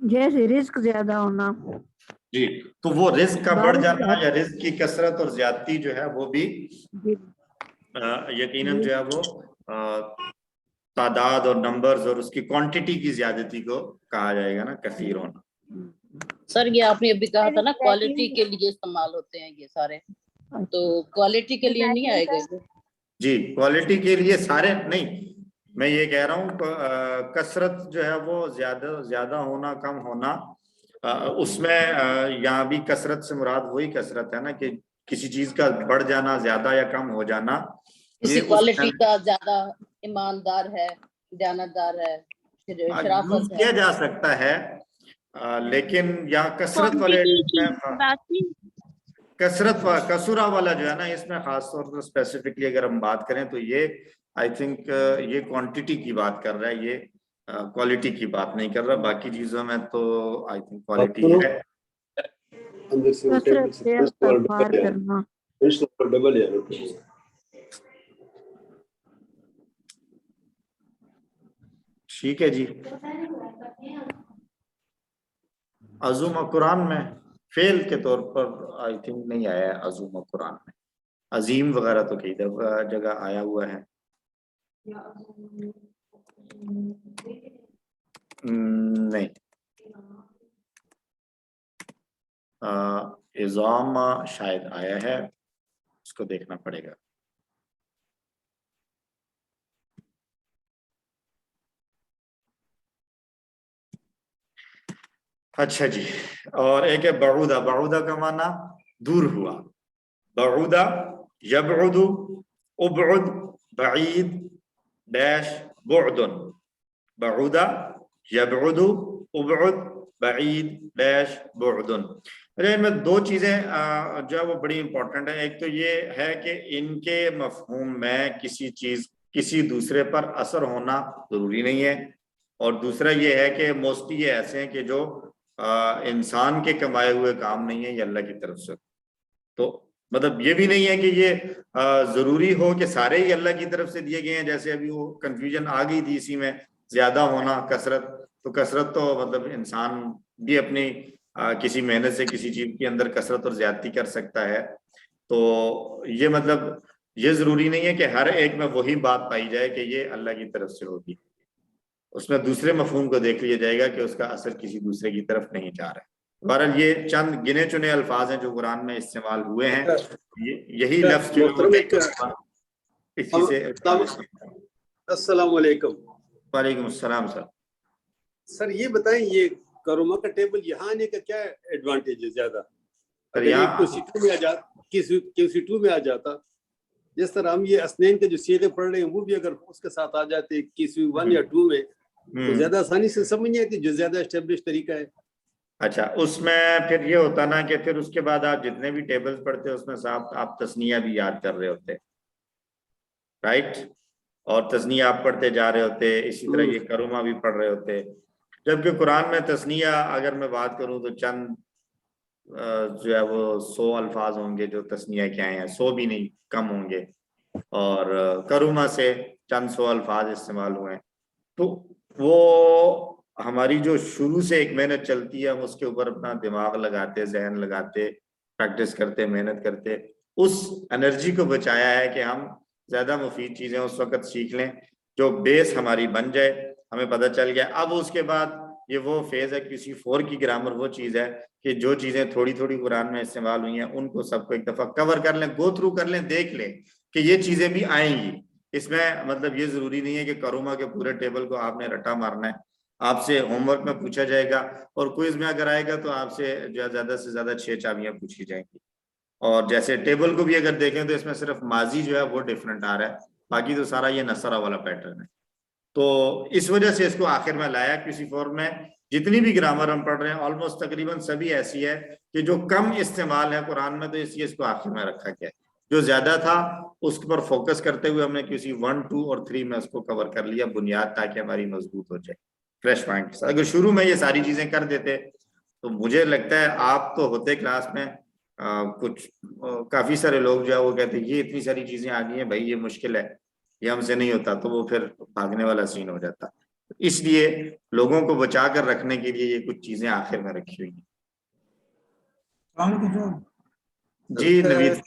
जैसे रिस्क ज्यादा होना। जी, तो वो रिस्क का बढ़ बारिश जाना या रिस्क की कसरत और ज्यादती जो है वो भी यकीनन जो है वो तादाद और नंबर्स और उसकी क्वांटिटी की ज्यादती को कहा जाएगा ना कसीर होना। सर ये आपने अभी कहा था ना क्वालिटी के लिए इस्तेमाल होते हैं ये सारे, तो क्वालिटी के लिए नहीं आएगा ये? जी क्वालिटी के लिए सारे नहीं, मैं ये कह रहा हूँ कसरत जो है वो ज्यादा होना कम होना, उसमें यहाँ भी कसरत से मुराद वही कसरत है ना कि किसी चीज का बढ़ जाना, ज्यादा या कम हो जाना। किसी क्वालिटी का ज्यादा ईमानदार है, दयानतदार है, शराफत है, किया जा सकता है, लेकिन यहाँ कसरत वाले कसूरा वाला जो है ना, इसमें खासतौर पर स्पेसिफिकली अगर हम बात करें तो ये आई थिंक ये क्वांटिटी की बात कर रहा है, ये क्वालिटी की बात नहीं कर रहा। बाकी चीजों में तो आई थिंक क्वालिटी है। ठीक है जी। अज़ूम कुरान में फेल के तौर पर आई थिंक नहीं आया है अज़ूम कुरान में, अजीम वगैरह तो कई जगह आया हुआ है। नहीं, इज़ाम शायद आया है, उसको देखना पड़ेगा। अच्छा जी, और एक है बऊदा। बऊदा का माना दूर हुआ। बऊदा यबउदु उबउद बईद डैश बुअदुन। बऊदा यबउदु उबउद बईद डैश बुअदुन। अरे इनमें दो चीजें जो है वो बड़ी इंपॉर्टेंट है। एक तो ये है कि इनके मफहूम में किसी चीज किसी दूसरे पर असर होना जरूरी नहीं है, और दूसरा ये है कि मोस्टली ये ऐसे हैं कि जो इंसान के कमाए हुए काम नहीं है, ये अल्लाह की तरफ से। तो मतलब ये भी नहीं है कि ये जरूरी हो कि सारे ही अल्लाह की तरफ से दिए गए हैं। जैसे अभी वो कंफ्यूजन आ गई थी इसी में, ज्यादा होना कसरत, तो कसरत तो मतलब इंसान भी अपनी किसी मेहनत से किसी चीज के अंदर कसरत और ज्यादती कर सकता है। तो ये मतलब ये जरूरी नहीं है कि हर एक में वही बात पाई जाए कि ये अल्लाह की तरफ से होगी। उसमें दूसरे मफहूम को देख लिया जाएगा कि उसका असर किसी दूसरे की तरफ नहीं जा रहा है। बहरहाल ये चंद गिने चुने अल्फाज हैं जो कुरान में इस्तेमाल हुए हैं। यही लफ्ज इसी से। अस्सलाम वालेकुम। वालेकुम अस्सलाम सर। सर ये बताएं, ये करुमा का टेबल यहाँ आने का क्या एडवांटेज है ज्यादा? अगर ये QC2 में आ जाता, QC2 में आ जाता, जिस तरह हम ये असनैन के जो सीधे पढ़ रहे हैं वो भी अगर उसके साथ आ जाते QC1 या 2 में, तो ज्यादा आसानी से समझ नहीं आती, जो ज्यादा एस्टेब्लिश तरीका है। अच्छा, उसमें फिर ये होता ना कि फिर उसके बाद आप जितने भी टेबल्स पढ़ते हो उसमें साहब आप तस्निया भी याद कर रहे होते, राइट, और तस्निया आप पढ़ते जा रहे होते, इसी तरह ये करुमा भी पढ़ रहे होते। जबकि कुरान में तस्निया अगर मैं बात करूं तो चंद जो है वो 100 अल्फाज होंगे जो तस्निया के आए हैं, 100 भी नहीं कम होंगे, और करुमा से चंद 100 अल्फाज इस्तेमाल हुए हैं। तो वो ہماری جو شروع سے ایک محنت چلتی ہے ہم اس کے اوپر اپنا دماغ لگاتے ذہن لگاتے پریکٹس کرتے محنت کرتے اس انرجی کو بچایا ہے کہ ہم زیادہ مفید چیزیں اس وقت سیکھ لیں جو بیس ہماری بن جائے ہمیں پتہ چل گیا. اب اس کے بعد یہ وہ فیز ہے کسی 4 کی گرامر وہ چیز ہے کہ جو چیزیں تھوڑی تھوڑی قرآن میں استعمال ہوئی ہیں ان کو سب کو ایک دفعہ کور کر لیں گو تھرو کر لیں دیکھ لیں کہ یہ چیزیں بھی آئیں گی. اس میں مطلب یہ ضروری نہیں ہے کہ کروما کے پورے ٹیبل کو آپ نے رٹا مارنا ہے. آپ سے ہوم ورک میں پوچھا جائے گا اور کوئز میں اگر آئے گا تو آپ سے زیادہ سے زیادہ 6 چابیاں پوچھی جائیں گی. اور جیسے ٹیبل کو بھی اگر دیکھیں تو اس میں صرف ماضی جو ہے وہ ڈیفرنٹ آ رہا ہے باقی تو سارا یہ نصرہ والا پیٹرن ہے. تو اس وجہ سے اس کو آخر میں لایا کسی فارم میں. جتنی بھی گرامر ہم پڑھ رہے ہیں آلموسٹ تقریباً سبھی ایسی ہے کہ جو کم استعمال ہے قرآن میں تو اس لیے اس کو آخر میں رکھا گیا ہے. جو زیادہ تھا اس پر فوکس کرتے ہوئے ہم نے کسی 1 2 اور 3 میں اس کو کور کر لیا بنیاد تاکہ ہماری مضبوط ہو جائے فریش مائنڈ کے ساتھ. اگر شروع میں یہ ساری چیزیں کر دیتے تو مجھے لگتا ہے آپ تو ہوتے کلاس میں کچھ کافی سارے لوگ جو ہے وہ کہتے ہیں یہ اتنی ساری چیزیں آ گئی ہیں بھائی یہ مشکل ہے یہ ہم سے نہیں ہوتا تو وہ پھر بھاگنے والا سین ہو جاتا. اس لیے لوگوں کو بچا کر رکھنے کے لیے یہ کچھ چیزیں آخر میں رکھی ہوئی ہیں. جی نوید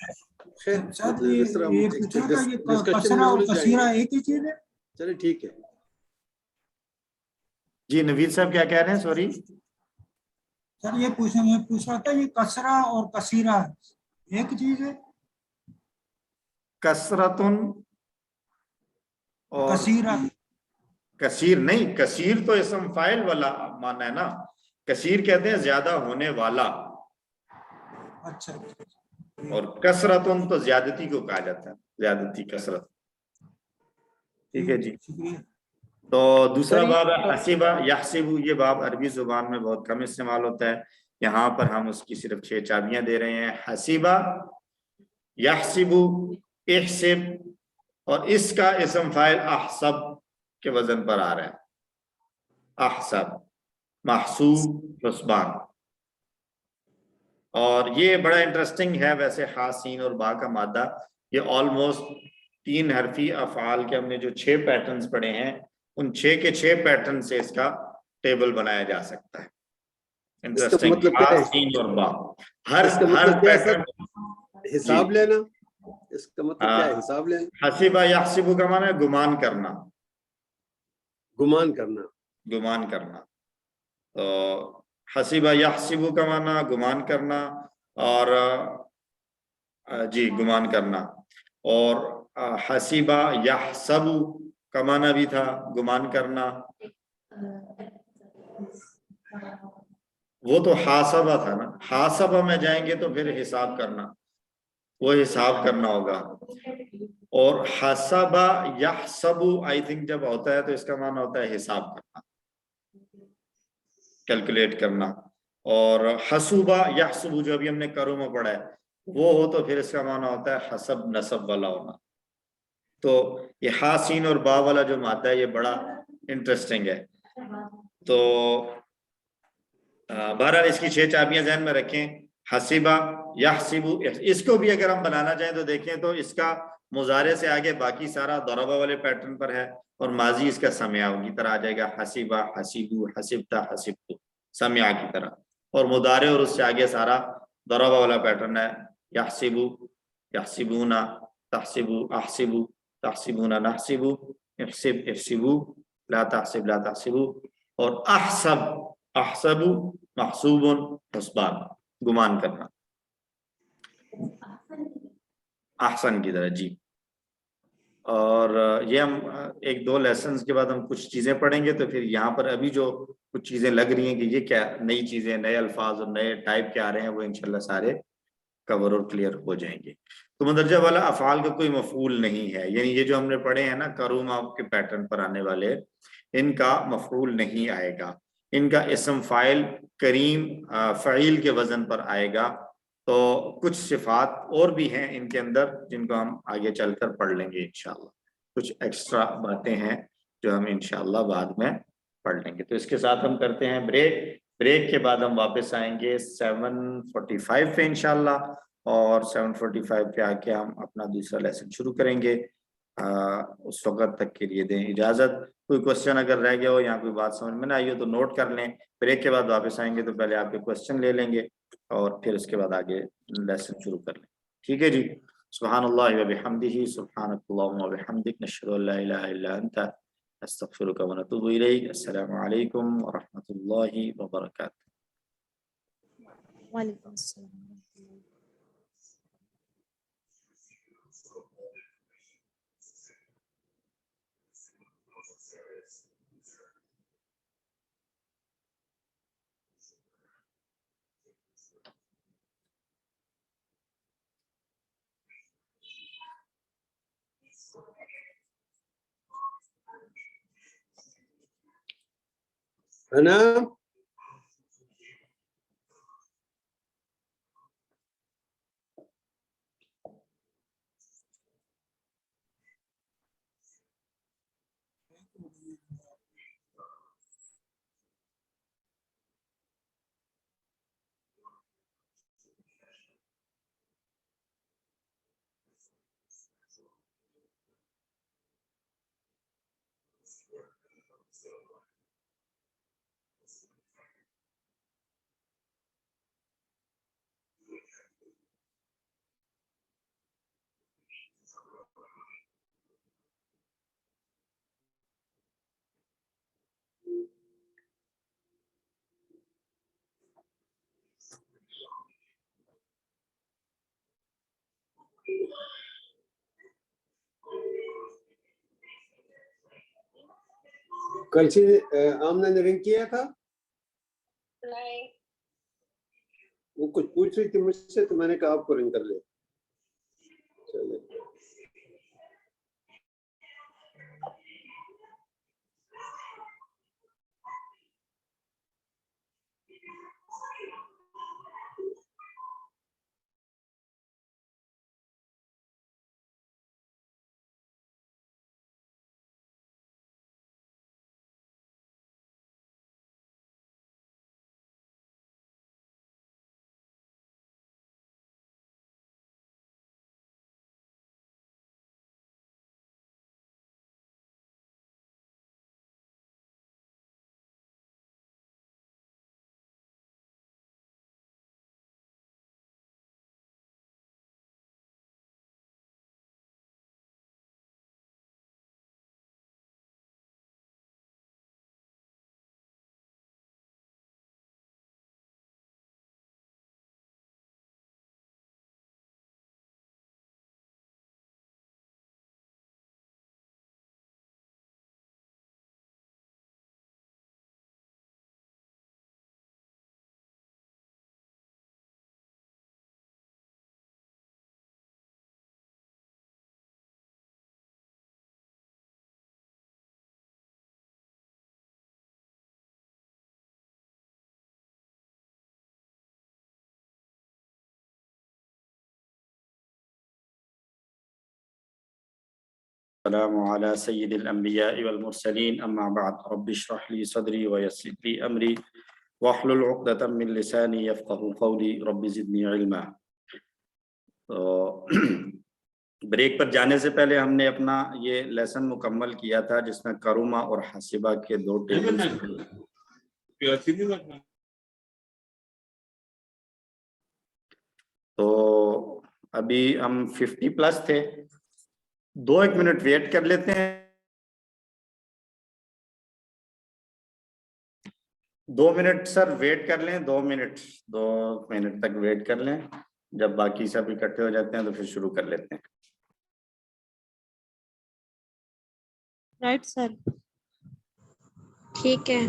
چلے ٹھیک ہے. جی نوید صاحب کیا کہہ رہے ہیں سوری سر یہ پوچھ رہا تھا یہ کسرہ اور کثیرہ ایک چیز ہے کثرتن اور کثیر نہیں کثیر تو اسم فاعل والا معنی ہے نا کثیر کہتے ہیں زیادہ ہونے والا. اچھا اور کثرتن تو زیادتی کو کہا جاتا ہے زیادتی کثرت. ٹھیک ہے جی. تو دوسرا باب ہے حسیبہ یحسبو. یہ باب عربی زبان میں بہت کم استعمال ہوتا ہے یہاں پر ہم اس کی صرف 6 چابیاں دے رہے ہیں. حسیبہ یحسبو احسب اور اس کا اسم فاعل احسب کے وزن پر آ رہا ہے. احسب محسوب حسبان. اور یہ بڑا انٹرسٹنگ ہے ویسے ہا سین اور با کا مادہ یہ آلموسٹ 3 حرفی افعال کے ہم نے جو 6 پیٹرنز پڑھے ہیں ان 6 کے 6 پیٹرن سے اس کا ٹیبل بنایا جا سکتا ہے. انٹرسٹنگ ہا سین اور با ہر پیٹرن حساب لینا اس کا مطلب کیا ہے حساب لینا. حسیبہ یحسبو کا معنی ہے گمان کرنا گمان کرنا گمان کرنا. تو حسیبہ یحسبو کا معنی گمان کرنا اور جی گمان کرنا اور حسیبہ یحسبو کا معنی بھی تھا گمان کرنا. وہ تو حاسبہ تھا نا حاسبہ میں جائیں گے تو پھر حساب کرنا وہ حساب کرنا ہوگا. اور حسبہ یحسبو آئی تھنک جب ہوتا ہے تو اس کا معنی ہوتا ہے حساب کرنا کیلکولیٹ کرنا. اور حسوبہ یحسبو جو ابھی ہم نے کرو میں پڑھا ہے وہ ہو تو پھر اس کا معنی ہوتا ہے حسب نسب والا ہونا. تو یہ ہا سین اور با والا جو مادہ ہے یہ بڑا انٹرسٹنگ ہے. تو بہرحال اس کی 6 چابیاں ذہن میں رکھیں. حسیبہ یحسبو اس کو بھی اگر ہم بنانا چاہیں تو دیکھیں تو اس کا مضارع سے آگے باقی سارا ضربہ والے پیٹرن پر ہے اور ماضی اس کا سمعہ کی طرح آ جائے گا حسیبہ حسیبو حسبتا حسبتو سمعہ کی طرح. اور مضارع اور اس سے آگے سارا ضربہ والا پیٹرن ہے. یحسبو یحسبونا تحسبو احسبو تحسبونا نحسبو احسب احسبو لا تحسب لا تحسبو اور احسب احسبو محسوب حسبان گمان کرنا احسن کی طرح جی. اور یہ ہم 1-2 لیسنز کے بعد ہم کچھ چیزیں پڑھیں گے تو پھر یہاں پر ابھی جو کچھ چیزیں لگ رہی ہیں کہ یہ کیا نئی چیزیں نئے الفاظ اور نئے ٹائپ کے آ رہے ہیں وہ انشاءاللہ سارے کور اور کلیئر ہو جائیں گے. تو مندرجہ والا افعال کا کوئی مفعول نہیں ہے یعنی یہ جو ہم نے پڑھے ہیں نا کروما کے پیٹرن پر آنے والے ان کا مفعول نہیں آئے گا. ان کا اسم فاعل کریم فعیل کے وزن پر آئے گا. تو کچھ صفات اور بھی ہیں ان کے اندر جن کو ہم آگے چل کر پڑھ لیں گے انشاءاللہ. کچھ ایکسٹرا باتیں ہیں جو ہم انشاءاللہ بعد میں پڑھ لیں گے. تو اس کے ساتھ ہم کرتے ہیں بریک کے بعد ہم واپس آئیں گے 7:45 پہ انشاءاللہ اور 7:45 پہ آ کے ہم اپنا دوسرا لیسن شروع کریں گے. اس وقت تک کے لیے دیں اجازت. کوئی کوشچن اگر رہ گیا ہو یا کوئی بات سمجھ میں نہ آئی ہو تو نوٹ کر لیں. بریک کے بعد واپس آئیں گے تو پہلے آپ کے کوشچن لے لیں گے اور پھر اس کے بعد آگے لیسن شروع کر لیں. ٹھیک ہے جی. سبحان اللہ و بحمدہ سبحانک اللہم و بحمدک نشہد ان لا الہ الا انت استغفرک و نتوب الیک. السلام علیکم ورحمۃ اللہ وبرکاتہ. وعلیکم السلام. انا کل سے آمنہ نے رنگ کیا تھا؟ نہیں. وہ کچھ پوچھ رہی تھی مجھ سے تو میں نے کہا آپ کو رنگ کر لے. چلے السلام على سيد الأنبياء والمرسلين أما بعد رب اشرح لي صدري ويسر لي أمري واحلل عقدة من لساني يفقهوا قولي رب زدني علما. تو بریک پر جانے سے پہلے ہم نے اپنا یہ لیسن مکمل کیا تھا جس میں کروما اور حاسبہ کے 2 ٹیبل. تو ابھی ہم 50+ تھے. 2-1 منٹ ویٹ کر لیتے ہیں. 2 منٹ سر ویٹ کر لیں. 2 منٹ تک ویٹ کر لیں. جب باقی سب اکٹھے ہو جاتے ہیں تو پھر شروع کر لیتے ہیں. Right sir. ٹھیک ہے.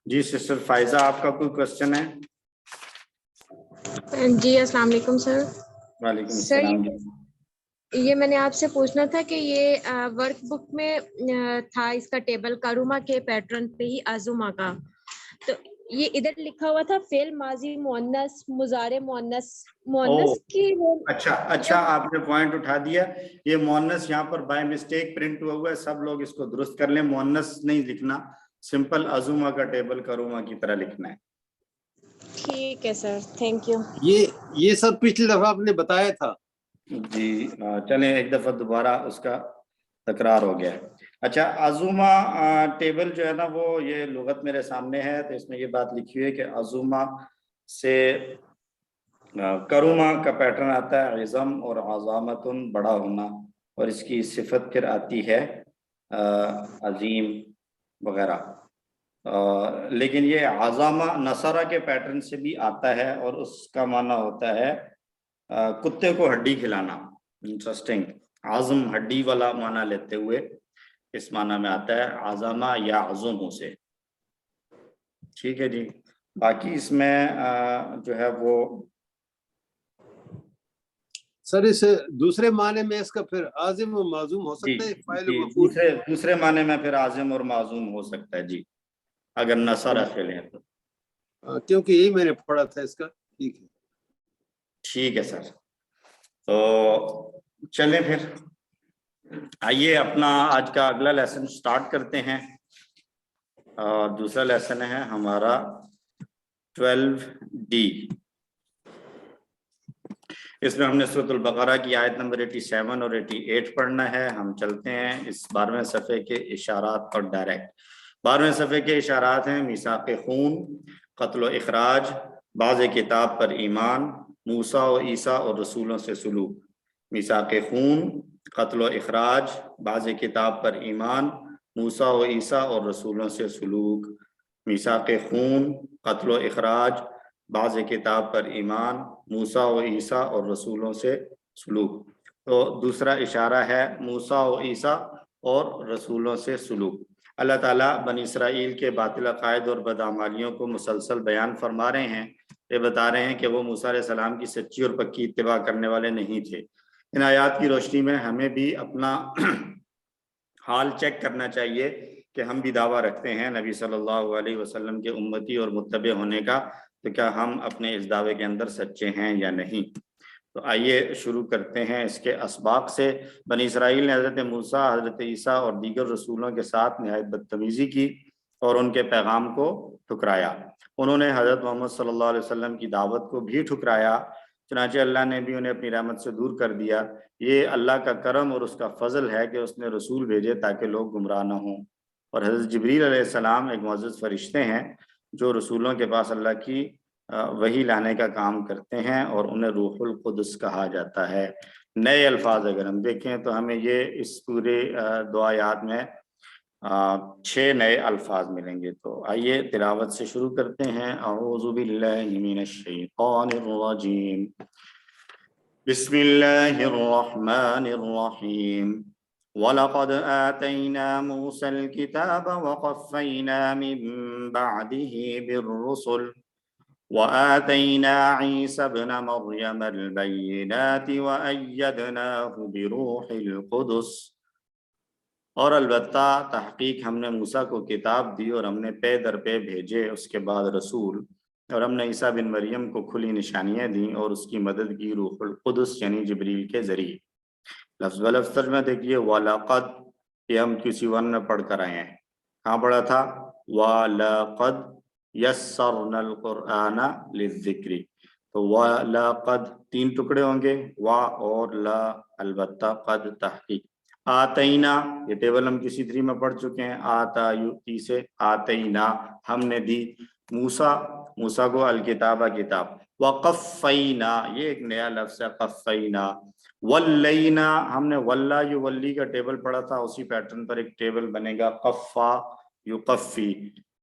جی سسٹر فائزہ آپ کا کوئی کوشچن ہے؟ جی السلام علیکم سر. वालेकुम सर अस्सलाम। ये मैंने आपसे पूछना था कि ये वर्क बुक में था इसका टेबल कारुमा के पैटर्न पे ही आजुमा का, तो ये इधर लिखा हुआ था फेल माजी मुअन्नस मुजारे मुअन्नस मुअन्नस की वो अच्छा आपने पॉइंट उठा दिया। ये मुअन्नस यहाँ पर बाय मिस्टेक प्रिंट हुआ है, सब लोग इसको दुरुस्त कर लें। मुअन्नस नहीं लिखना, सिंपल अजुमा का टेबल करुमा की तरह लिखना है। ठीक है सर, थैंक यू। ये सब पिछली दफा आपने बताया था जी। चलें एक दफा दोबारा उसका तकरार हो गया है। अच्छा, अजुमा टेबल जो है ना वो ये लुगत मेरे सामने है, तो इसमें ये बात लिखी हुई है कि अजुमा से करुमा का पैटर्न आता है इज़म और अज़ामतुन बड़ा होना, और इसकी सिफत फिर आती है अजीम वगैरह। लेकिन ये अज़ामा नसरा के पैटर्न से भी आता है और उसका माना होता है कुत्ते को हड्डी खिलाना। इंटरेस्टिंग, आज़म हड्डी वाला माना लेते हुए इस माना में आता है आज़ामा या अज़ुम से। ठीक है जी। बाकी इसमें जो है वो सर इस दूसरे माने में इसका फिर आजिम और माजूम हो सकता है, फाइल और मफूल दूसरे माने में फिर आजिम और माजूम हो सकता है जी, अगर नसरा फेले हैं तो। क्योंकि यही मैंने पढ़ा था इसका। ठीक है, ठीक है सर। तो चलें फिर आइए अपना आज का अगला लेसन स्टार्ट करते हैं। और दूसरा लेसन है हमारा 12D। इसमें हमने सूरह बकरा की आयत नंबर 87 और 88 पढ़ना है। हम चलते हैं इस 12वें सफ़े के इशारात पर डायरेक्ट। 12वें सफ़े के इशारात हैं मीसाक़ खून, क़त्ल व इखराज, बाज़ किताब पर ईमान, मूसा और ईसा और रसूलों से सुलूक। मीसाक़ खून, क़त्ल व इखराज, बाज़ किताब पर ईमान, मूसा व ईसा और रसूलों से सुलूक। मीसाक़ खून, क़त्ल व इखराज, बाज़ किताब पर ईमान, मूसा व ईसा और रसूलों से सुलूक। तो दूसरा इशारा है मूसा व ईसा और रसूलों से सुलूक। अल्लाह ताला बनी इसराइल के बातिल अक़ायद और बदअमालियों को मुसलसल बयान फरमा रहे हैं। ये बता रहे हैं कि वो मूसा अलैहिस्सलाम की सच्ची और पक्की इत्तिबा करने वाले नहीं थे। इन आयात की रोशनी में हमें भी अपना हाल चेक करना चाहिए कि हम भी दावा रखते हैं नबी सल्लल्लाहु अलैहि वसल्लम के उम्मती और मुत्तबे होने का, तो क्या हम अपने इस दावे के अंदर सच्चे हैं या नहीं। तो आइए शुरू करते हैं इसके असबाब से। बनी इसराइल ने हज़रत मूसा, हज़रत ईसा और दीगर रसूलों के साथ नहायत बदतमीज़ी की और उनके पैगाम को ठुकराया। उन्होंने हज़रत मोहम्मद सल्लल्लाहु अलैहि वसल्लम की दावत को भी ठुकराया, चुनांचे अल्लाह ने भी उन्हें अपनी रहमत से दूर कर दिया। ये अल्लाह का करम और उसका फजल है कि उसने रसूल भेजे ताकि लोग गुमराह न हों। और हज़रत जिब्रील अलैहिस्सलाम एक मुअज़्ज़ज़ फरिश्ते हैं जो रसूलों के पास अल्लाह की वही लाने का काम करते हैं और उन्हें रूहुल कुद्स कहा जाता है। नए अल्फाज अगर हम देखें तो हमें ये इस पूरे दो आयात में 6 नए अल्फाज मिलेंगे। तो आइए तिलावत से शुरू करते हैं। अऊज़ु बिल्लाहि मिनश शैतानिर रजीम। बिस्मिल्लाहिर रहमानिर रहीम। वलक़द आतैना मूसल किताब वक़फ़ैना मिन बअदिही बिर्रुसुल वआतैना ईसा इब्न मर्यमल बय्यिनाति वअय्यदनाहु बिरूहिल कुद्स। और अलबत्ता तहकीक हमने मूसा को किताब दी और हमने पे दर पे भेजे उसके बाद रसूल, और हमने ईसा बिन मरियम को खुली निशानियां दी और उसकी मदद की रूहुल कुद्स यानी जिब्रील के जरिए। लफ्ज़ ब लफ्ज़ तर्जुमा देखिए। वलक़द, ये हम किसी वन में पढ़ कर आए हैं। कहाँ पढ़ा था? वलक़द यस्सरनल क़ुरआना लिज़्ज़िक्रि। तो वलक़द 3 टुकड़े होंगे, वा और ला, अलबत्ता क़द तहकीक। आतैना, ये टेबल हम किसी 3 में पढ़ चुके हैं। आता युती से आतैना, हमने दी मूसा को अल किताबा किताब। वक़फ़ैना, ये एक नया लफ्ज़ है क़फ़ैना। वल्लैना, हमने वल्ला युवल्ली का टेबल पढ़ा था, उसी पैटर्न पर एक टेबल बनेगा क़फ़्फ़ा युक़फ़ी।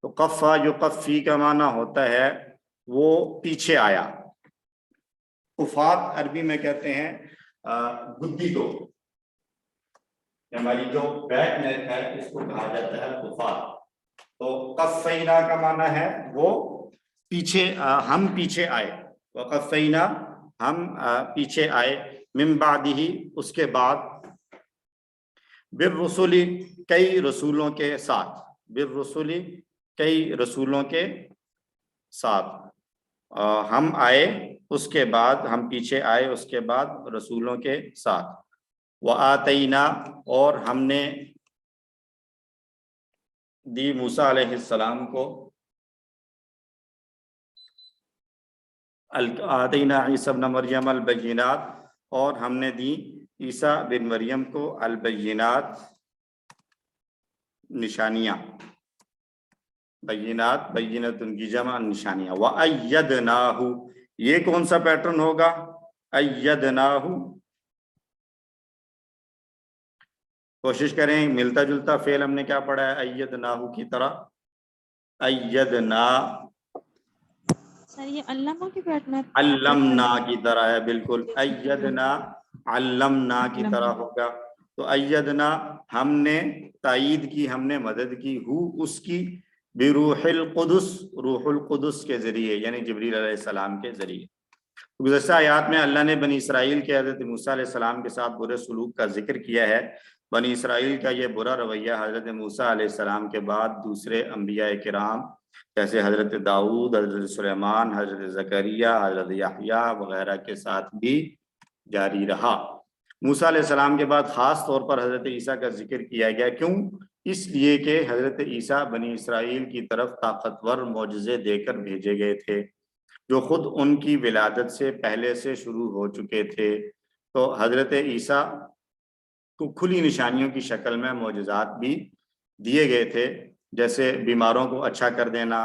तो क़फ़्फ़ा युक़फ़ी का माना होता है वो पीछे आया। कुफ़ात अरबी में कहते हैं गुद्दी को, हमारी जो बैक नेक है इसको कहा जाता है कुफ़ात। तो क़फ़्फ़ैना का माना है वो पीछे, हम पीछे आए। वक़फ़ैना ہم پیچھے آئے من بعدہ اس کے بعد بالرسل کئی رسولوں کے ساتھ، بالرسل کئی رسولوں کے ساتھ ہم آئے اس کے بعد، ہم پیچھے آئے اس کے بعد رسولوں کے ساتھ، وآتینا اور ہم نے دی موسیٰ علیہ السلام کو، آتینا عیسیٰ ابن مریم البینات اور ہم نے دی عیسیٰ بن مریم کو البینات نشانیاں، بینات بینت ان کی جمع نشانیاں، وَأَيَّدْنَاهُ یہ کون سا پیٹرن ہوگا؟ ایدناہ، کوشش کریں ملتا جلتا فعل ہم نے کیا پڑھا ہے ایدناہ کی طرح، ایدنا سر یہ علمہ کی پیٹرن علمنا کی طرح ہے، بالکل ایدنا علمنا کی طرح ہوگا۔ تو ایدنا ہم نے تائید کی، ہم نے مدد کی، ہو اس کی، بروح القدس روح القدس کے ذریعے یعنی جبریل علیہ السلام کے ذریعے۔ گزشتہ آیات میں اللہ نے بنی اسرائیل کے حضرت موسیٰ علیہ السلام کے ساتھ برے سلوک کا ذکر کیا ہے۔ بنی اسرائیل کا یہ برا رویہ حضرت موسیٰ علیہ السلام کے بعد دوسرے انبیاء کرام جیسے حضرت داؤد، حضرت سلیمان، حضرت زکریہ، حضرت یحییٰ وغیرہ کے ساتھ بھی جاری رہا۔ موسیٰ علیہ السلام کے بعد خاص طور پر حضرت عیسیٰ کا ذکر کیا گیا، کیوں؟ اس لیے کہ حضرت عیسیٰ بنی اسرائیل کی طرف طاقتور معجزے دے کر بھیجے گئے تھے جو خود ان کی ولادت سے پہلے سے شروع ہو چکے تھے۔ تو حضرت عیسیٰ کو کھلی نشانیوں کی شکل میں معجزات بھی دیے گئے تھے، جیسے بیماروں کو اچھا کر دینا،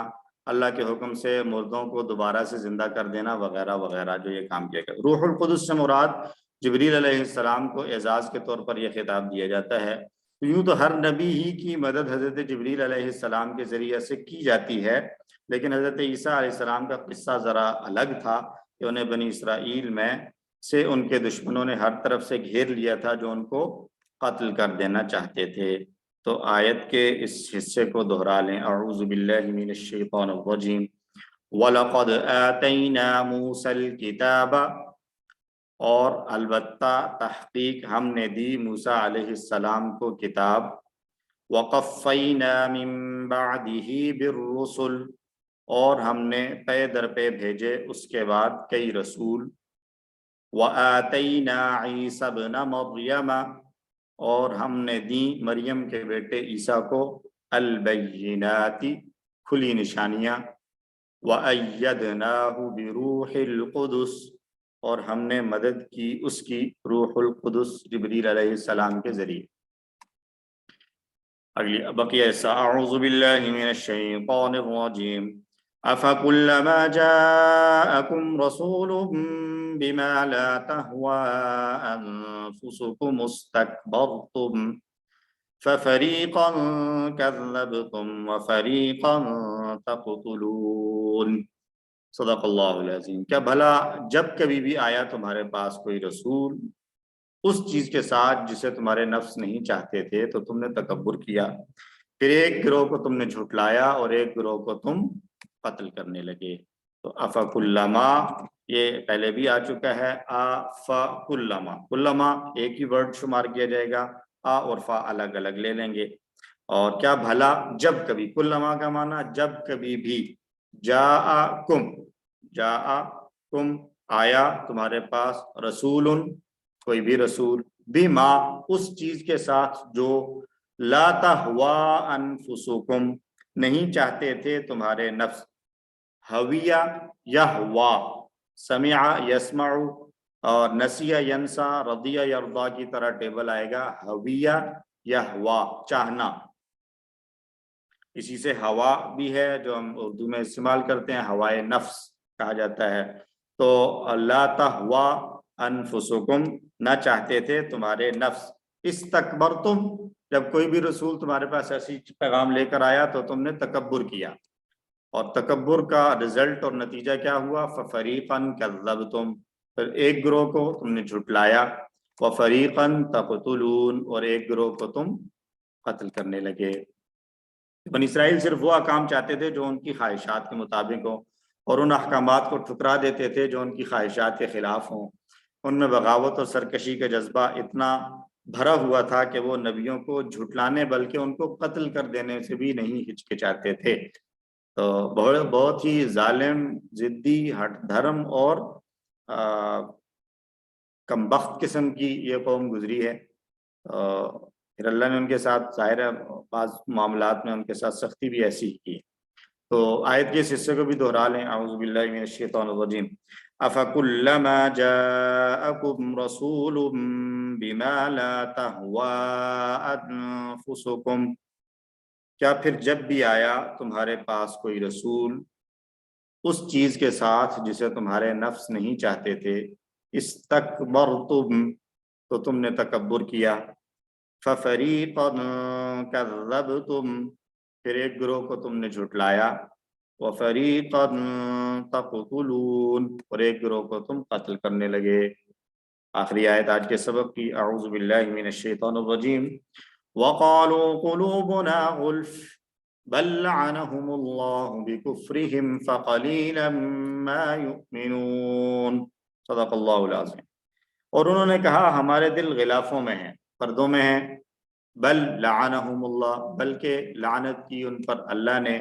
اللہ کے حکم سے مردوں کو دوبارہ سے زندہ کر دینا وغیرہ وغیرہ جو یہ کام کیا گیا۔ روح القدس سے مراد جبریل علیہ السلام کو اعزاز کے طور پر یہ خطاب دیا جاتا ہے۔ یوں تو ہر نبی ہی کی مدد حضرت جبریل علیہ السلام کے ذریعے سے کی جاتی ہے، لیکن حضرت عیسیٰ علیہ السلام کا قصہ ذرا الگ تھا کہ انہیں بنی اسرائیل میں سے ان کے دشمنوں نے ہر طرف سے گھیر لیا تھا جو ان کو قتل کر دینا چاہتے تھے۔ تو آیت کے اس حصے کو دہرا لیں، اعوذ باللہ من الشیطان الرجیم، وَلَقَدْ آتَيْنَا مُوسَى الْكِتَابَ اور البتہ تحقیق ہم نے دی موسیٰ علیہ السلام کو کتاب، وَقَفَّيْنَا مِن بَعْدِهِ بِالرُّسُلِ اور ہم نے پے در پہ بھیجے اس کے بعد کئی رسول، وَآتَيْنَا عِيسَى ابْنَ مَرْيَمَ اور ہم نے دی مریم کے بیٹے عیسیٰ کو البینات کھلی نشانیاں، وَأَيَّدْنَاهُ بِرُوحِ الْقُدُسِ اور ہم نے مدد کی اس کی روح القدس جبریل علیہ السلام کے ذریعے۔ اگلی بقیہ حصہ، اعوذ باللہ من الشیطان الرجیم، افکلما جاءکم رسول بما لا تہوى انفسکم استکبرتم ففریقا کذبتم وفریقا تقتلون۔ صدق اللہ العظیم۔ کیا بھلا جب کبھی بھی آیا تمہارے پاس کوئی رسول اس چیز کے ساتھ جسے تمہارے نفس نہیں چاہتے تھے تو تم نے تکبر کیا، پھر ایک گروہ کو تم نے جھٹلایا اور ایک گروہ کو تم قتل کرنے لگے۔ تو افکلما یہ پہلے بھی آ چکا ہے، افکلما، کلما ایک ہی ورڈ شمار کیا جائے گا، آ اور فا الگ الگ لے لیں گے۔ اور کیا بھلا جب کبھی، کلما کا معنی جب کبھی بھی، جاءکم جاءکم آیا تمہارے پاس، رسول کوئی بھی رسول، بما اس چیز کے ساتھ جو لا تہوا انفسکم نہیں چاہتے تھے تمہارے نفس، ہویہ یہوا، سمع یسمع اور نسیہ ینسا، رضیہ یرضا کی طرح ٹیبل آئے گا، ہویہ یہوا چاہنا، اسی سے ہوا بھی ہے جو ہم اردو میں استعمال کرتے ہیں، ہوائے نفس کہا جاتا ہے۔ تو لا تہوا انفسکم نہ چاہتے تھے تمہارے نفس، استکبرتم جب کوئی بھی رسول تمہارے پاس ایسی پیغام لے کر آیا تو تم نے تکبر کیا، اور تکبر کا رزلٹ اور نتیجہ کیا ہوا، ففریقا کذبتم پھر ایک گروہ کو تم نے جھٹلایا، وفریقا تقتلون اور ایک گروہ کو تم قتل کرنے لگے۔ بنی اسرائیل صرف وہ کام چاہتے تھے جو ان کی خواہشات کے مطابق ہو، اور ان احکامات کو ٹھکرا دیتے تھے جو ان کی خواہشات کے خلاف ہوں۔ ان میں بغاوت اور سرکشی کا جذبہ اتنا بھرا ہوا تھا کہ وہ نبیوں کو جھٹلانے بلکہ ان کو قتل کر دینے سے بھی نہیں ہچکچاتے تھے۔ تو بہت ہی ظالم، ضدی، ہٹ دھرم اور کم بخت قسم کی یہ قوم گزری ہے۔ پھر اللہ نے ان کے ساتھ ظاہر ہے بعض معاملات میں ان کے ساتھ سختی بھی ایسی ہی کی۔ تو آیت کے اس حصے کو بھی دہرا لیں۔ اعوذ باللہ من الشیطان الرجیم افکلما جاءکم رسول بما لا تہوی انفسکم، کیا پھر جب بھی آیا تمہارے پاس کوئی رسول اس چیز کے ساتھ جسے تمہارے نفس نہیں چاہتے تھے، استکبرتم تو تم نے تکبر کیا، ففریقا کذبتم پھر ایک گروہ کو تم نے جھٹلایا، وفریقا تقتلون اور ایک گروہ کو تم قتل کرنے لگے۔ آخری آیت آج کے سبق کی۔ اعوذ باللہ من الشیطان الرجیم وقالوا قلوبنا غلف بل لعنهم اللہ بکفرهم فقلیلا ما یؤمنون۔ صدق اللہ العظیم۔ اور انہوں نے کہا ہمارے دل غلافوں میں ہیں، پردوں میں ہیں، بل لعنهم اللہ بلکہ لعنت کی ان پر اللہ نے،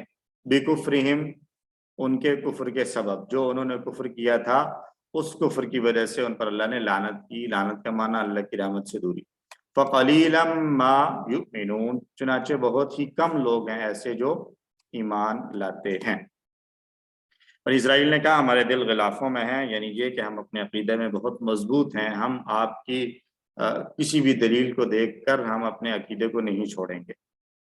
بکفرہم ان کے کفر کے سبب، جو انہوں نے کفر کیا تھا اس کفر کی وجہ سے ان پر اللہ نے لعنت کی۔ لعنت کا معنی اللہ کی رحمت سے دوری۔ فقلیلا ما یؤمنون چنانچہ بہت ہی کم لوگ ہیں ایسے جو ایمان لاتے ہیں۔ اور اسرائیل نے کہا ہمارے دل غلافوں میں ہیں، یعنی یہ کہ ہم اپنے عقیدے میں بہت مضبوط ہیں، ہم آپ کی کسی بھی دلیل کو دیکھ کر ہم اپنے عقیدے کو نہیں چھوڑیں گے،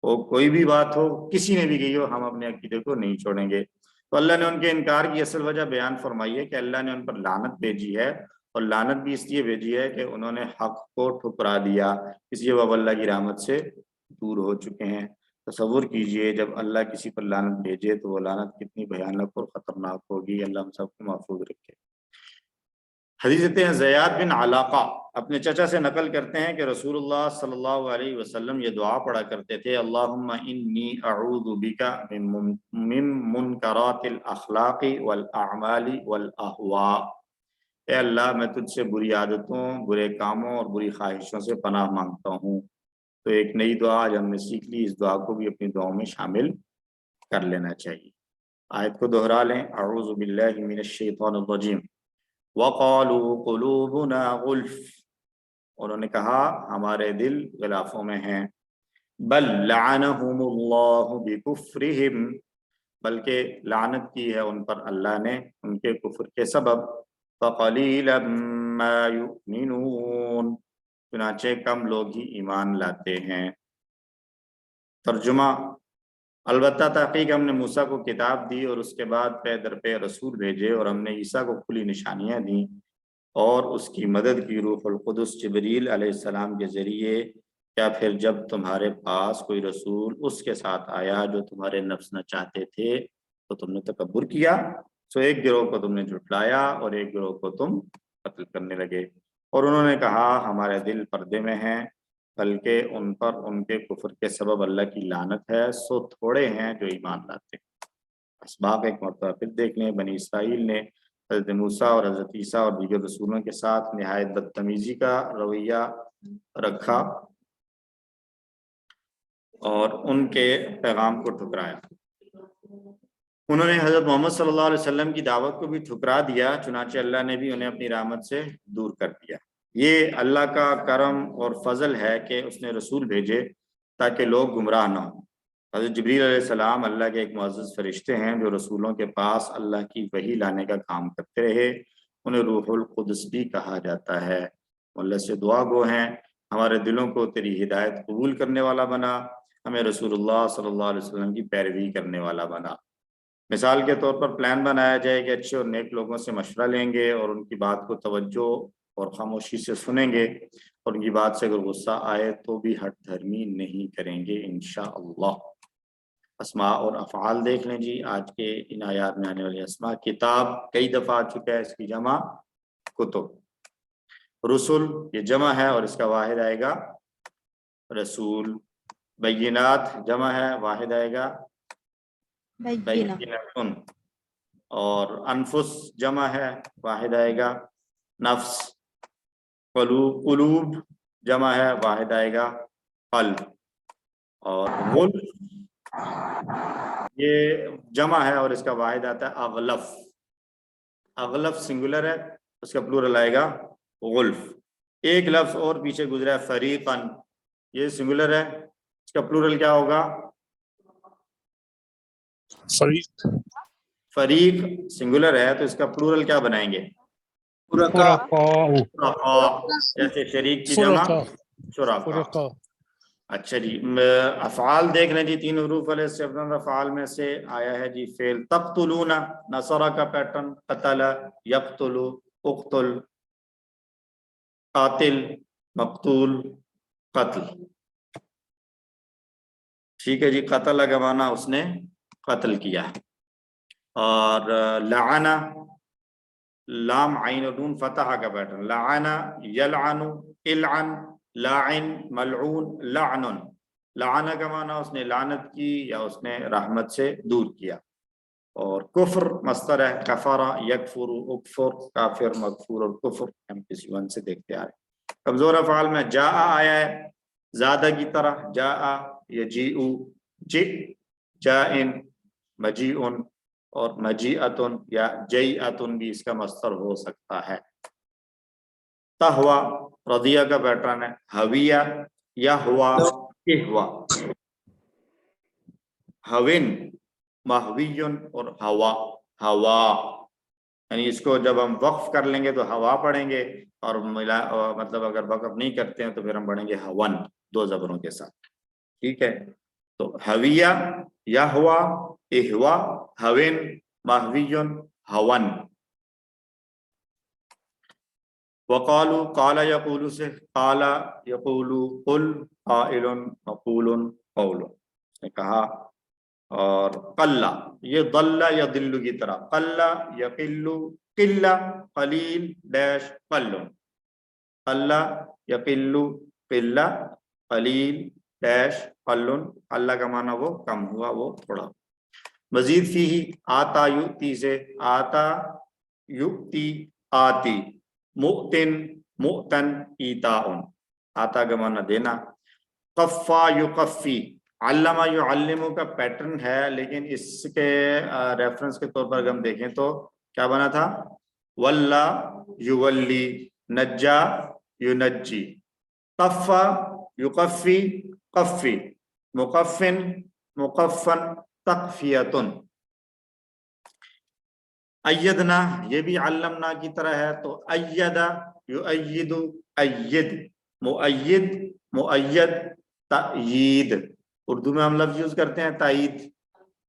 وہ کوئی بھی بات ہو، کسی نے بھی کہی ہو، ہم اپنے عقیدے کو نہیں چھوڑیں گے۔ تو اللہ نے ان کے انکار کی اصل وجہ بیان فرمائی ہے کہ اللہ نے ان پر لعنت بھیجی ہے، اور لعنت بھی اس لیے بھیجی ہے کہ انہوں نے حق کو ٹھکرا دیا، اس لیے وہ اللہ کی رحمت سے دور ہو چکے ہیں۔ تصور کیجئے جب اللہ کسی پر لعنت بھیجے تو وہ لعنت کتنی بھیانک اور خطرناک ہوگی۔ اللہ ہم سب کو محفوظ رکھے۔ حدیث زیاد بن علاقہ اپنے چچا سے نقل کرتے ہیں کہ رسول اللہ صلی اللہ علیہ وسلم یہ دعا پڑھا کرتے تھے، اللہم انی اعوذ بک من منکرات الاخلاق والاعمال والاہواء، اے اللہ میں تجھ سے بری عادتوں، برے کاموں اور بری خواہشوں سے پناہ مانگتا ہوں۔ تو ایک نئی دعا آج ہم نے سیکھ لی، اس دعا کو بھی اپنی دعاؤں میں شامل کر لینا چاہیے۔ آیت کو دہرا لیں۔ اعوذ باللہ من الشیطان الرجیم وقالوا قلوبنا غلف، انہوں نے کہا ہمارے دل غلافوں میں ہیں، بل لعنہم اللہ بکفرہم بلکہ لعنت کی ہے ان پر اللہ نے ان کے کفر کے سبب، فقلیلا ما یؤمنون چنانچہ کم لوگ ہی ایمان لاتے ہیں۔ ترجمہ: البتہ تحقیق ہم نے موسیٰ کو کتاب دی اور اس کے بعد پے در پے رسول بھیجے، اور ہم نے عیسیٰ کو کھلی نشانیاں دیں اور اس کی مدد کی روح القدس جبریل علیہ السلام کے ذریعے، کیا پھر جب تمہارے پاس کوئی رسول اس کے ساتھ آیا جو تمہارے نفس نہ چاہتے تھے تو تم نے تکبر کیا؟ سو ایک گروہ کو تم نے جھٹلایا اور ایک گروہ کو تم قتل کرنے لگے۔ اور انہوں نے کہا ہمارے دل پردے میں ہیں، بلکہ ان پر ان کے کفر کے سبب اللہ کی لعنت ہے، سو تھوڑے ہیں جو ایمان لاتے ہیں۔ اسباق ایک مرتبہ پھر دیکھ لیں۔ بنی اسرائیل نے حضرت موسیٰ اور حضرت عیسیٰ اور دیگر رسولوں کے ساتھ نہایت بدتمیزی کا رویہ رکھا اور ان کے پیغام کو ٹھکرایا۔ انہوں نے حضرت محمد صلی اللہ علیہ وسلم کی دعوت کو بھی ٹھکرا دیا، چنانچہ اللہ نے بھی انہیں اپنی رحمت سے دور کر دیا۔ یہ اللہ کا کرم اور فضل ہے کہ اس نے رسول بھیجے تاکہ لوگ گمراہ نہ ہوں۔ حضرت جبریل علیہ السلام اللہ کے ایک معزز فرشتے ہیں جو رسولوں کے پاس اللہ کی وحی لانے کا کام کرتے رہے، انہیں روح القدس بھی کہا جاتا ہے۔ اللہ سے دعا گو ہیں ہمارے دلوں کو تیری ہدایت قبول کرنے والا بنا، ہمیں رسول اللہ صلی اللہ علیہ وسلم کی پیروی کرنے والا بنا۔ مثال کے طور پر پلان بنایا جائے کہ اچھے اور نیک لوگوں سے مشورہ لیں گے اور ان کی بات کو توجہ اور خاموشی سے سنیں گے، اور ان کی بات سے اگر غصہ آئے تو بھی ہٹ دھرمی نہیں کریں گے انشاءاللہ۔ اسماء اور افعال دیکھ لیں جی۔ آج کے ان آیات میں آنے والی اسماء، کتاب کئی دفعہ آ چکا ہے، اس کی جمع کتب، رسول یہ جمع ہے اور اس کا واحد آئے گا رسول، بینات جمع ہے، واحد آئے گا بیناتن، اور انفس جمع ہے واحد آئے گا نفس، قلوب جمع ہے واحد آئے گا قلب، اور غلف یہ جمع ہے اور اس کا واحد آتا ہے اغلف، اغلف سنگولر ہے اس کا پلورل آئے گا غلف۔ ایک لفظ اور پیچھے گزرا ہے فریقن، یہ سنگولر ہے اس کا پلورل کیا ہوگا؟ فریق، فریق سنگولر ہے تو اس کا پلورل کیا بنائیں گے؟ جیسے شریک کی جمع شرکاء۔ اچھا جی، افعال دیکھ لیں جی، 3 حروف والے استفہام افعال میں سے آیا ہے جی فعل تقتلون، نصرہ کا پیٹرن قتل، یقتل، اقتل، قاتل، مقتول، قتل، ٹھیک ہے جی، قتل کا معنی اس نے قتل کیا۔ اور لعن، لام عین و نون فتح کا پیٹرن، لعن یلعن، العن، لاعن، ملعون، لعن، لعن کا معنی اس نے لعنت کی یا اس نے رحمت سے دور کیا۔ اور کفر مصدر ہے کفر، یکفر، اکفر، کافر، مغفور، اور کفر MPC1 سے دیکھتے آ رہے۔ کمزور افعال میں جاء آیا ہے زیادہ کی طرح، جاء، یجیء، جئ، جائن، مجیء، اور مجیعتن یا جیعتن بھی اس کا مصدر ہو سکتا ہے۔ تہوا رضیہ کا پیٹرن ہے ہویہ، یہوا، اہوا، ہوین، مہویون، اور ہوا، ہوا، یعنی اس کو جب ہم وقف کر لیں گے تو ہوا پڑھیں گے، اور مطلب اگر وقف نہیں کرتے ہیں تو پھر ہم پڑھیں گے ہون 2 زبروں کے ساتھ، ٹھیک ہے۔ تو ہویہ، یہوا، اہوا، ہوین، مہویون، ہون۔ وقالو، قال یقول سے قال یقول، قل، قائل، مقول، قول، اس نے کہا۔ اور قل، یہ ضل یضل کی طرح، قل یقل، قل، قلیل ڈیش قل، قل یقل، قل، قلیل ڈیش قل، اللہ کا معنی وہ کم ہوا، وہ تھوڑا۔ مزید فیہ آتا یؤتی سے آتا یؤتی آتی، مؤتن مؤتن ایتاء، آتا کا معنی دینا۔ قفا یقفی، علمہ یعلم کا پیٹرن ہے، لیکن اس کے ریفرنس کے طور پر اگر ہم دیکھیں تو کیا بنا تھا؟ ولا یولی، نجا ینجی، قفا یقفی، قفی، مقفن، مقفن، تقفیتن۔ ایدنا، یہ بھی علمنا کی طرح ہے، تو اید، یؤید، اید، مؤید، مؤید، تأیید۔ اردو میں ہم لفظ یوز کرتے ہیں تائید،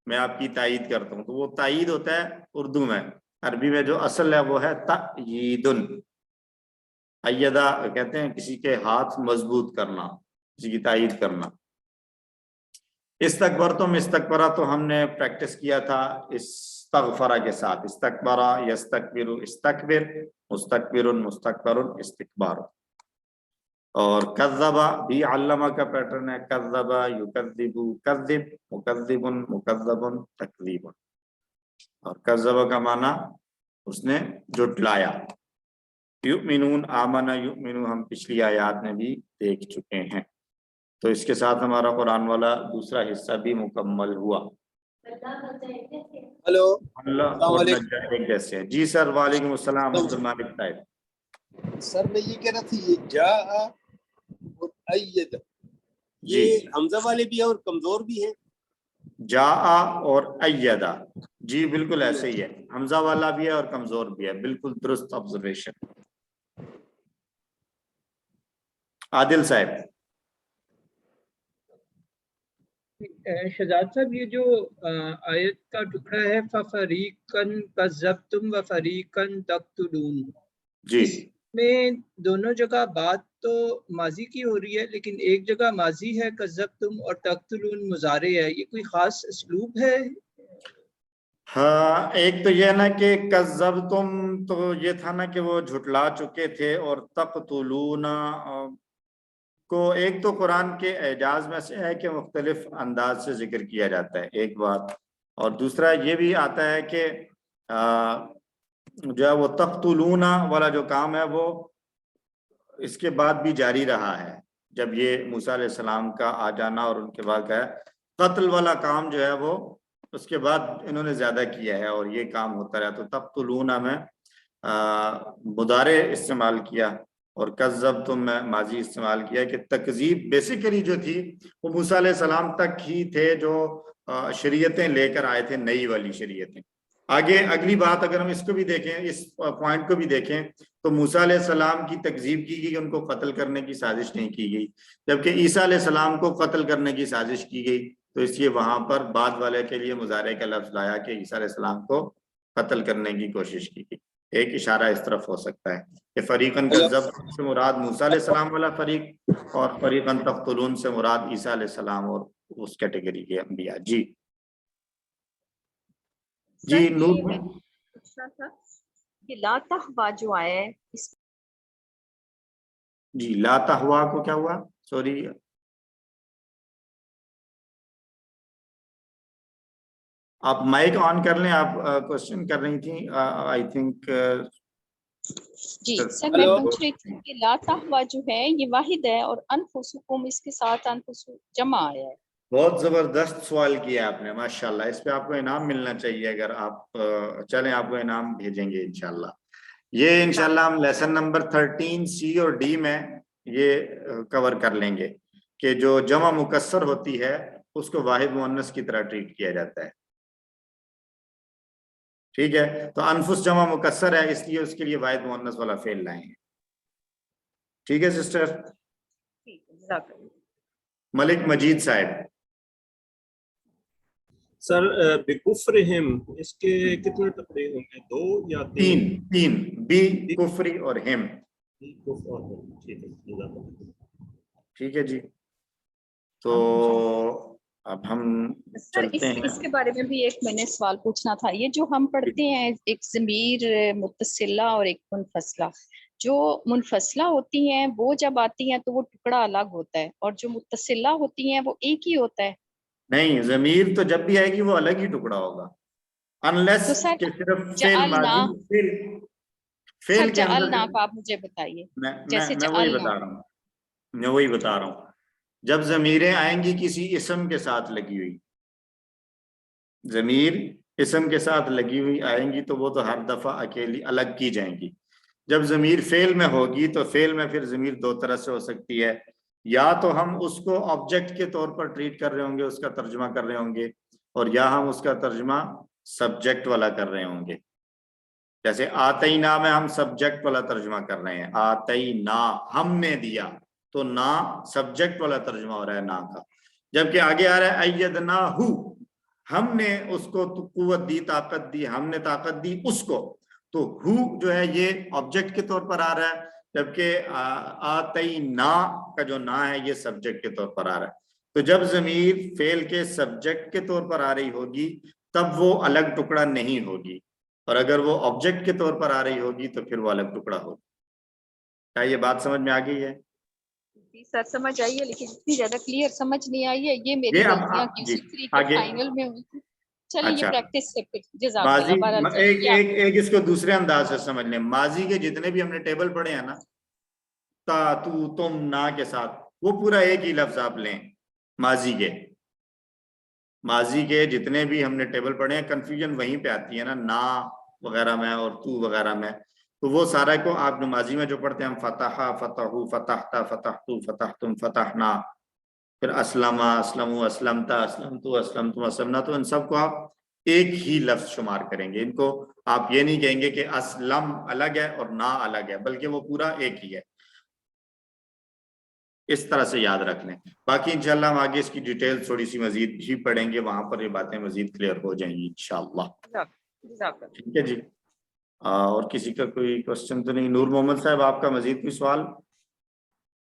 میں آپ کی تائید کرتا ہوں، تو وہ تائید ہوتا ہے اردو میں، عربی میں جو اصل ہے وہ ہے تأییدن۔ ایدہ کہتے ہیں کسی کے ہاتھ مضبوط کرنا، کسی کی تائید کرنا۔ استکبرتم، استکبرہ تو ہم نے پریکٹس کیا تھا استغفرہ کے ساتھ، استکبرہ، یستکبر، استکبر، مستکبر، مستکبر، استکبار۔ اور کذبہ بھی علمہ کا پیٹرن ہے، کذبہ یکذب، کذب، مکذب، مکذب، تکذیب۔ اور کذبہ کا معنی اس نے جھٹلایا۔ یؤمنون، آمن یؤمن ہم پچھلی آیات میں بھی دیکھ چکے ہیں۔ تو اس کے ساتھ ہمارا قرآن والا دوسرا حصہ بھی مکمل ہوا۔ ہلو، اللہ ایک جیسے ہے جی سر، وعلیکم السلام عبد المالک صاحب۔ سر میں یہ کہہ رہا تھا یہ جا اور اید، یہ حمزہ والے بھی ہیں اور کمزور بھی ہیں؟ جا اور ایدہ، جی بالکل ایسے ہی ہے، حمزہ والا بھی ہے اور کمزور بھی ہے، بالکل درست آبزرویشن۔ عادل صاحب۔ شہزاد صاحب، یہ جو آیت کا ٹکڑا ہے فَفَرِيقًا كَذَّبْتُمْ وَفَرِيقًا تَقْتُلُونَ، جی، اس میں دونوں جگہ بات تو ماضی کی ہو رہی ہے، لیکن ایک جگہ ماضی ہے کذبتم اور تقتلون مضارع ہے، یہ کوئی خاص اسلوب ہے؟ ہاں، ایک تو یہ نا کہ کذبتم تو یہ تھا نا کہ وہ جھٹلا چکے تھے، اور تقتلون کو ایک تو قرآن کے اعجاز میں سے ہے کہ مختلف انداز سے ذکر کیا جاتا ہے، ایک بات، اور دوسرا یہ بھی آتا ہے کہ जो है वो तख्तुलूना वाला जो काम है वो इसके बाद भी जारी रहा है। जब ये मूसा अलैहिस्सलाम का आ जाना और उनके बाद का कत्ल वाला काम जो है वो उसके बाद इन्होंने ज्यादा किया है और ये काम होता रहा। तो तख्तुलूना में मुदारे इस्तेमाल किया और कज़्ज़ब तुम में माजी इस्तेमाल किया कि तकजीब बेसिकली जो थी वो मूसा अलैहिस्सलाम तक ही थे जो शरीयतें लेकर आए थे, नई वाली शरीयतें। आगे अगली बात अगर हम इसको भी देखें, इस पॉइंट को भी देखें तो मूसा अलैहिस्सलाम की तकजीब की गई, उनको कत्ल करने की साजिश नहीं की गई, जबकि ईसा अलैहिस्सलाम को कत्ल करने की साजिश की गई। तो इसलिए वहां पर बाद वाले के लिए मुजारे का लफ्ज लाया कि ईसा अलैहिस्सलाम को कत्ल करने की कोशिश की गई। एक इशारा इस तरफ हो सकता है कि फरीकन कज़्ज़ब से मुराद मूसा अलैहिस्सलाम वाला फरीक और फरीकन तख्तुलून से मुराद ईसा अलैहिस्सलाम और उस कैटेगरी के अंबिया। जी जी नूर पूछना था कि ला तहवा जो आया है इस जी ला तहवा को क्या हुआ? सॉरी आप माइक ऑन कर लें। आप क्वेश्चन कर रही थी आई थिंक। जी सर मैं पूछ रही थी कि ला तहवा जो है ये वाहिद है और अनफुसुकुम इसके साथ अनफुसु जमा आया है। बहुत जबरदस्त सवाल किया आपने, माशाल्लाह। इस पे आपको इनाम मिलना चाहिए। अगर आप चलें आपको इनाम भेजेंगे इंशाल्लाह। ये इंशाल्लाह हम लेसन नंबर 13 सी और डी में ये कवर कर लेंगे कि जो जमा मुकस्सर होती है उसको वाहिद मुअन्नस की तरह ट्रीट किया जाता है। ठीक है, तो अनफुस जमा मुकस्सर है इसलिए उसके लिए वाहिद मुअन्नस वाला फेल लाए हैं। ठीक है सिस्टर। मलिक मजीद साहब। सर बिकुफ्रिहिम इसके कितने टुकड़े होंगे? 2 या 3? तीन बी कुफरी और हिम। ठीक है जी। तो अब हम चलते हैं। इसके बारे में भी एक मैंने सवाल पूछना था। ये जो हम पढ़ते हैं एक ज़मीर मुत्तसिला और एक मुनफसला, जो मुनफसला होती हैं वो जब आती हैं तो वो टुकड़ा अलग होता है और जो मुत्तसिला होती हैं वो एक ही होता है। नहीं, ज़मीर तो जब भी आएगी वो अलग ही टुकड़ा होगा, अनलेस तो सर कि सिर्फ फेल के अंदर आप मुझे बताइए। मैं वही बता रहा हूँ। जब ज़मीरें आएंगी किसी इसम के साथ लगी हुई, ज़मीर इसम के साथ लगी हुई आएंगी तो वो तो हर दफा अकेली अलग की जाएंगी। जब ज़मीर फेल में होगी तो फेल में फिर ज़मीर 2 तरह से हो सकती है। या तो हम उसको ऑब्जेक्ट के तौर पर ट्रीट कर रहे होंगे, उसका तर्जुमा कर रहे होंगे, और या हम उसका तर्जुमा सब्जेक्ट वाला कर रहे होंगे। जैसे आतईना में हम सब्जेक्ट वाला तर्जुमा कर रहे हैं, आतईना हमने दिया, तो ना सब्जेक्ट वाला तर्जुमा हो रहा है ना का। जबकि आगे आ रहा है अय्यदना हु, हमने उसको कुव्वत दी, ताकत दी, हमने ताकत दी उसको, तो हु जो है ये ऑब्जेक्ट के तौर पर आ रहा है, जबकि आतईना का जो ना है ये सब्जेक्ट के तौर पर आ रहा है। तो जब ज़मीर फेल के सब्जेक्ट के तौर पर आ रही होगी तब वो अलग टुकड़ा नहीं होगी, और अगर वो ऑब्जेक्ट के तौर पर आ रही होगी तो फिर वो अलग टुकड़ा होगी। क्या ये बात समझ में आ गई है? सर समझ आई है, लेकिन इतनी ज्यादा क्लियर समझ नहीं आई है। ये मेरी गलतियां की फाइनल में हुई थी। चलिए अच्छा, ये प्रैक्टिस से फिर माजी एक इसको दूसरे अंदाज से समझ लें। माजी के जितने भी हमने टेबल पढ़े हैं ना, ता तू तुम ना के साथ, वो पूरा एक ही लफ्ज आप लें। माजी के जितने भी हमने टेबल पढ़े हैं, कंफ्यूजन वहीं पे आती है ना वगैरह में और तू वगैरह में। तो वो सारा को आप नमाजी में जो पढ़ते हैं हम, फतहा फतहू फतहता फतहतू फतहतुम फतहना, फिर असलमा असलमू असलमता असलमतु असलमतुम असलमना, तो इन सब को आप एक ही लफ्ज शुमार करेंगे। इनको आप ये नहीं कहेंगे कि असलम अलग है और ना अलग है, बल्कि वो पूरा एक ही है। इस तरह से याद रख लें। बाकी इंशाल्लाह हम आगे इसकी डिटेल थोड़ी सी मजीद भी पढ़ेंगे, वहां पर ये बातें मजीद क्लियर हो जाएंगी इंशाल्लाह। ठीक है जी। और किसी का कोई क्वेश्चन तो नहीं? नूर मोहम्मद साहब आपका मजीद कोई सवाल?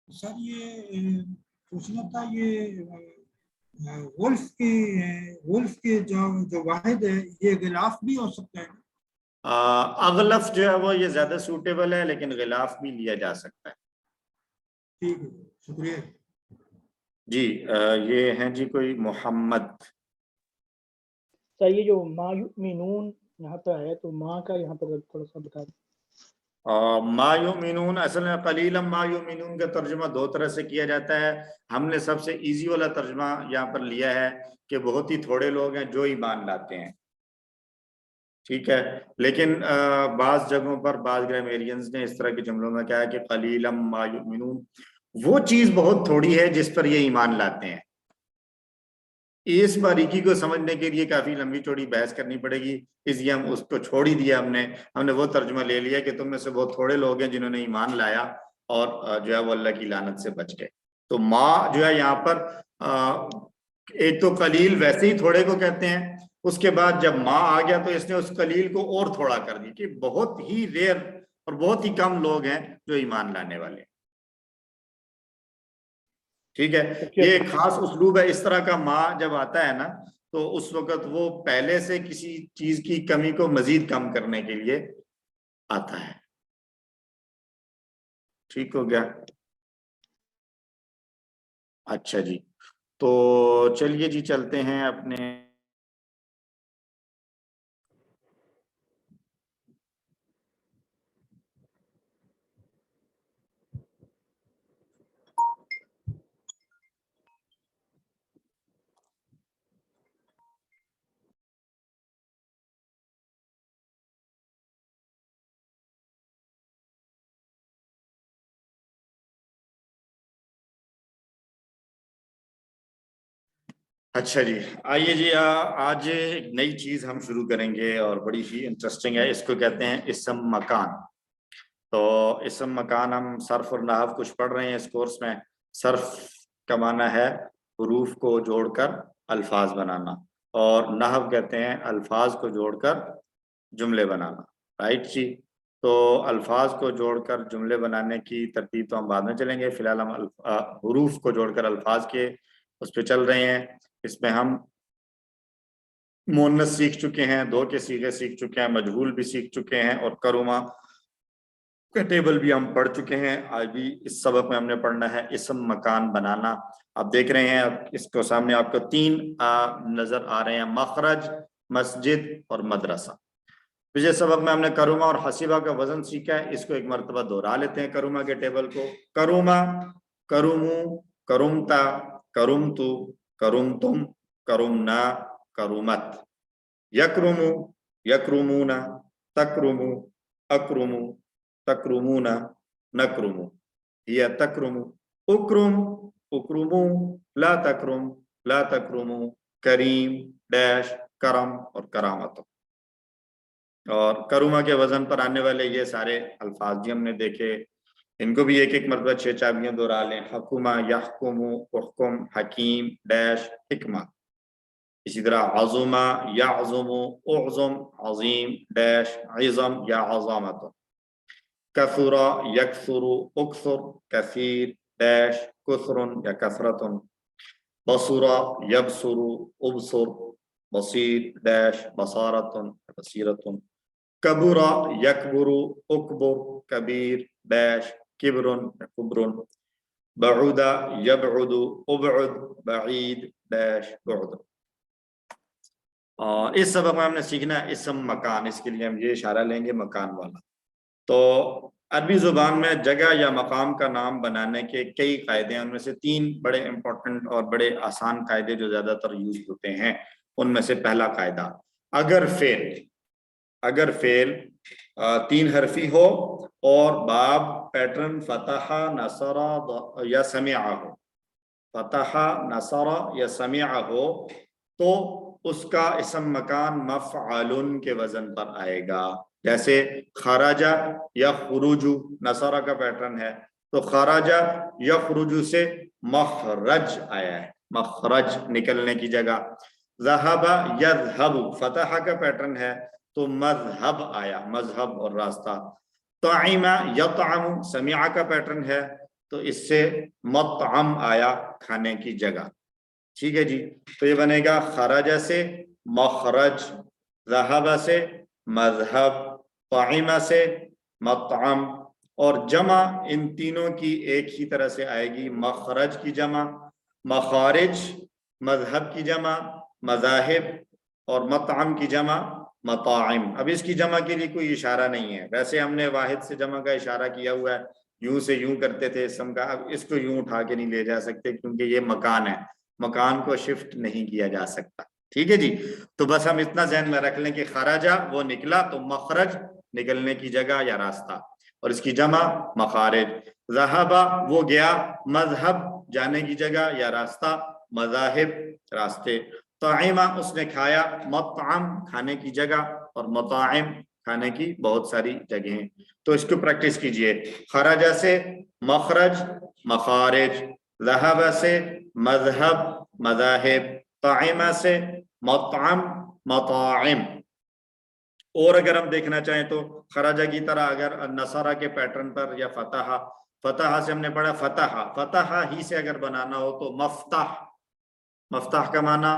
सर ये पूछना था, ये वुल्फ के जो वाहिद है ये गिलाफ भी हो सकता है? अगलफ जो है वो ये ज्यादा सूटेबल है, लेकिन गिलाफ भी लिया जा सकता है। ठीक है, शुक्रिया जी। ये हैं जी कोई मोहम्मद। सर ये जो मायुमिनून यहाँ पे है तो माँ का यहाँ पर थोड़ा सा बता दें। मा युमिनून, असल में कलीलम मा युमिनून का तर्जुमा दो तरह से किया जाता है। हमने सबसे इजी वाला तर्जुमा यहाँ पर लिया है कि बहुत ही थोड़े लोग हैं जो ईमान लाते हैं, ठीक है। लेकिन बाज जगहों पर बाज ग्रामेरियंस ने इस तरह के जुमलों में कहा है कि कलीलम मा युमिनून, वो चीज बहुत थोड़ी है जिस पर ये ईमान लाते हैं। इस बारीकी को समझने के लिए काफी लंबी चौड़ी बहस करनी पड़ेगी, इसलिए हम उसको छोड़ ही दिया। हमने वो तर्जुमा ले लिया कि तुम में से बहुत थोड़े लोग हैं जिन्होंने ईमान लाया और जो है वो अल्लाह की लानत से बच गए। तो माँ जो है यहाँ पर एक तो कलील वैसे ही थोड़े को कहते हैं, उसके बाद जब माँ आ गया तो इसने उस कलील को और थोड़ा कर दिया कि बहुत ही रेयर और बहुत ही कम लोग हैं जो ईमान लाने वाले, ठीक है। ये खास उसलूब है। इस तरह का माँ जब आता है ना तो उस वक्त वो पहले से किसी चीज की कमी को मजीद कम करने के लिए आता है। ठीक हो गया? अच्छा जी, तो चलिए जी चलते हैं अपने अच्छा जी, आइए जी आज एक नई चीज हम शुरू करेंगे और बड़ी ही इंटरेस्टिंग है। इसको कहते हैं इसम मकान। तो इसम मकान हम सर्फ और नहव कुछ पढ़ रहे हैं इस कोर्स में। सर्फ का माना है हुरूफ को जोड़कर अल्फाज बनाना, और नहव कहते हैं अल्फाज को जोड़कर जुमले बनाना, राइट जी। तो अल्फाज को जोड़कर जुमले बनाने की तरतीब तो हम बाद में चलेंगे, फिलहाल हम हुरूफ को जोड़कर अल्फाज के उस पर चल रहे हैं। इसमें हम मुन्नस सीख चुके हैं, दो के सीगे सीख चुके हैं, मजहूल भी सीख चुके हैं, और करुमा का टेबल भी हम पढ़ चुके हैं। आज भी इस सबक में हमने पढ़ना है इसम मकान बनाना। आप देख रहे हैं अब इसको सामने आपको तीन नजर आ रहे हैं, मखरज, मस्जिद और मदरसा। पिछले सबक में हमने करुमा और हसीबा का वजन सीखा है। इसको एक मरतबा दोहरा लेते हैं करुमा के टेबल को। करुमा, करुमू, करुमता, करुमतु, करुमतुम, करुमना, करुमत। यकरुमु, यकरुमूना, तकरुमु, अकरुमु, तकरुमूना, नकरुमु, हिया तकरुमु, उकरुम, उकरुमु, ला तकरुम, ला तकरुमु, करीम, डैश, करम और करामत। और करुमा के वजन पर आने वाले ये सारे अल्फाज भी हमने देखे, इनको भी एक एक मरतबा 6 चाबियां दोहरा लें। हकुमा, यहकुमु, उहकुम, हकीम, डैश, हिकमा। इसी तरह अज़ुमा, याज़ुमु, उज़ुम, अज़ीम, डैश, इज़म या अज़ामत। कसूरा, यकसुरु, उक्सुर, कसीर, डैश, कुसरुन या कसरतुन। बसुरा, यबसुरु, उबसुर, बसीर, डैश, बसारतुन, बसीरतुन। कबुरा, यकबुरु, उकबुर, कबीर, डैश, किबरुन, कुबरुन। बउदा, यबउदु, उबउद, बईद, डैश, बुअद। और इस सबक में हमने सीखना है इसम मकान। इसके लिए हम ये इशारा लेंगे मकान वाला। तो अरबी जुबान में जगह या मकाम का नाम बनाने के कई कायदे हैं, उनमें से 3 बड़े इंपॉर्टेंट और बड़े आसान कायदे जो ज्यादातर यूज होते हैं, उनमें से पहला कायदा, अगर फेल 3 हरफी हो और बाब पैटर्न फतहा, नसरा या समिआ हो, फतहा, नसरा या समिआ हो, तो उसका इसम मकान मफ़अलुन के वजन पर आएगा। जैसे खराजा या खुरुजु नसरा का पैटर्न है, तो खराजा या खुरुजु से मखरज आया है, मखरज निकलने की जगह। ज़हबा यज़हबु फतहा का पैटर्न है, तो मज़हब आया, मजहब और रास्ता। ताइमा यतअमु समिआ का पैटर्न है, तो इससे मतअम आया, खाने की जगह। ठीक है जी, तो ये बनेगा खराजा से मखरज, ज़हबा से मजहब, ताइमा से मतअम। और जमा इन तीनों की एक ही तरह से आएगी, मखरज की जमा, मखारिज, मजहब की जमा, मजाहिब, और मतअम की जमा, मताइम। अब इसकी जमा के लिए कोई इशारा नहीं है, वैसे हमने वाहिद से जमा का इशारा किया हुआ है, यूं से यूं करते थे इसम का, अब इसको यूं उठा के नहीं ले जा सकते क्योंकि ये मकान है, मकान को शिफ्ट नहीं किया जा सकता। ठीक है जी, तो बस हम इतना ज़हन में रख लें कि खराजा वो निकला, तो मखरज निकलने की जगह या रास्ता, और इसकी जमा मखारिज। ज़हबा वो गया, मजहब जाने की जगह या रास्ता, मज़ाहिब रास्ते। ताइमा उसने खाया, मताम खाने की जगह, और मताइम खाने की बहुत सारी जगहें। तो इसको प्रैक्टिस कीजिए। खराजा से मखरज मखारिज, ज़हबा से मजहब मज़ाहिब, ताइमा से मताम मताइम। और अगर हम देखना चाहें तो खराजा की तरह अगर नसारा के पैटर्न पर, या फतहा, फतहा से हमने पढ़ा फतहा, फतहा ही से अगर बनाना हो तो मफ्ताह, मफ्ताह का माना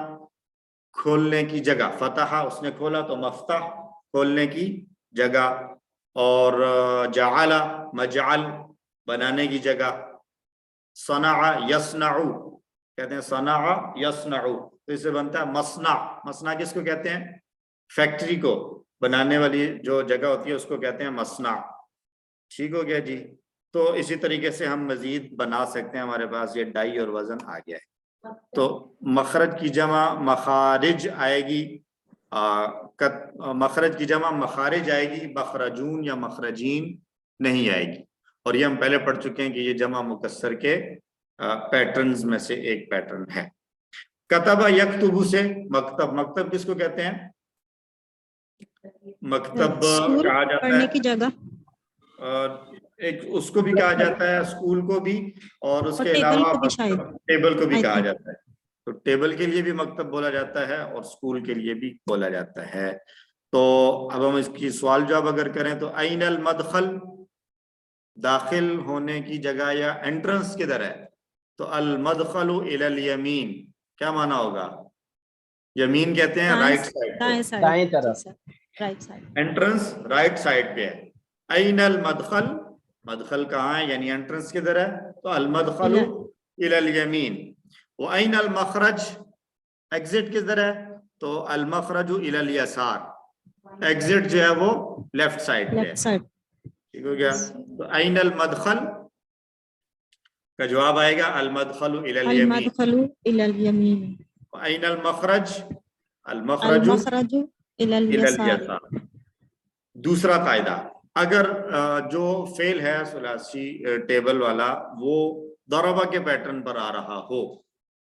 खोलने की जगह, फतहा उसने खोला तो मफ्ताह खोलने की जगह, और जआला मजअल बनाने की जगह, सनाअ यस्नउ कहते हैं, सनाअ यस्नउ, तो इससे बनता है मसना। मसना किसको कहते हैं? फैक्ट्री को बनाने वाली जो जगह होती है उसको कहते हैं मसना। ठीक हो गया जी। तो इसी तरीके से हम मजीद बना सकते हैं, हमारे पास ये डाई और वजन आ गया है। तो मखरज की जमा मखारिज आएगी, मखरज की जमा मखारिज आएगी, मखरजून या मखरजीन नहीं आएगी। और ये हम पहले पढ़ चुके हैं कि ये जमा मुकस्सर के पैटर्न्स में से एक पैटर्न है। कतबा यक्तुबु से मकतब, मकतब किसको कहते हैं? मकतब कहा जाता पढ़ने है की जगह, एक उसको भी कहा जाता है, स्कूल को भी, और उसके अलावा टेबल को भी कहा जाता है। तो टेबल के लिए भी मकतब बोला जाता है और स्कूल के लिए भी बोला जाता है। तो अब हम इसकी सवाल जवाब अगर करें तो ऐनल मदखल, दाखिल होने की जगह या एंट्रेंस किधर है? तो अल मदखलु इलल यमीन, क्या माना होगा? यमीन कहते हैं राइट साइड, दाएं तरफ, right side, entrance right side पे है। ऐनल मदखल, मदखल कहाँ है यानी एंट्रेंस किधर है? तो अल मदखलु इलल यमीन। व ऐनल मखरज, एग्जिट किधर है? तो अल मखरजु इलल यसार, एग्जिट जो है वो लेफ्ट साइड पे है। ठीक हो गया। तो ऐनल मदखल का जवाब आएगा अल मदखलु इलल यमीन। ऐनल मखरज, अल मखरजु इलल यसार। दूसरा कायदा, अगर जो फेल है सुलासी टेबल वाला वो दरबा के पैटर्न पर आ रहा हो,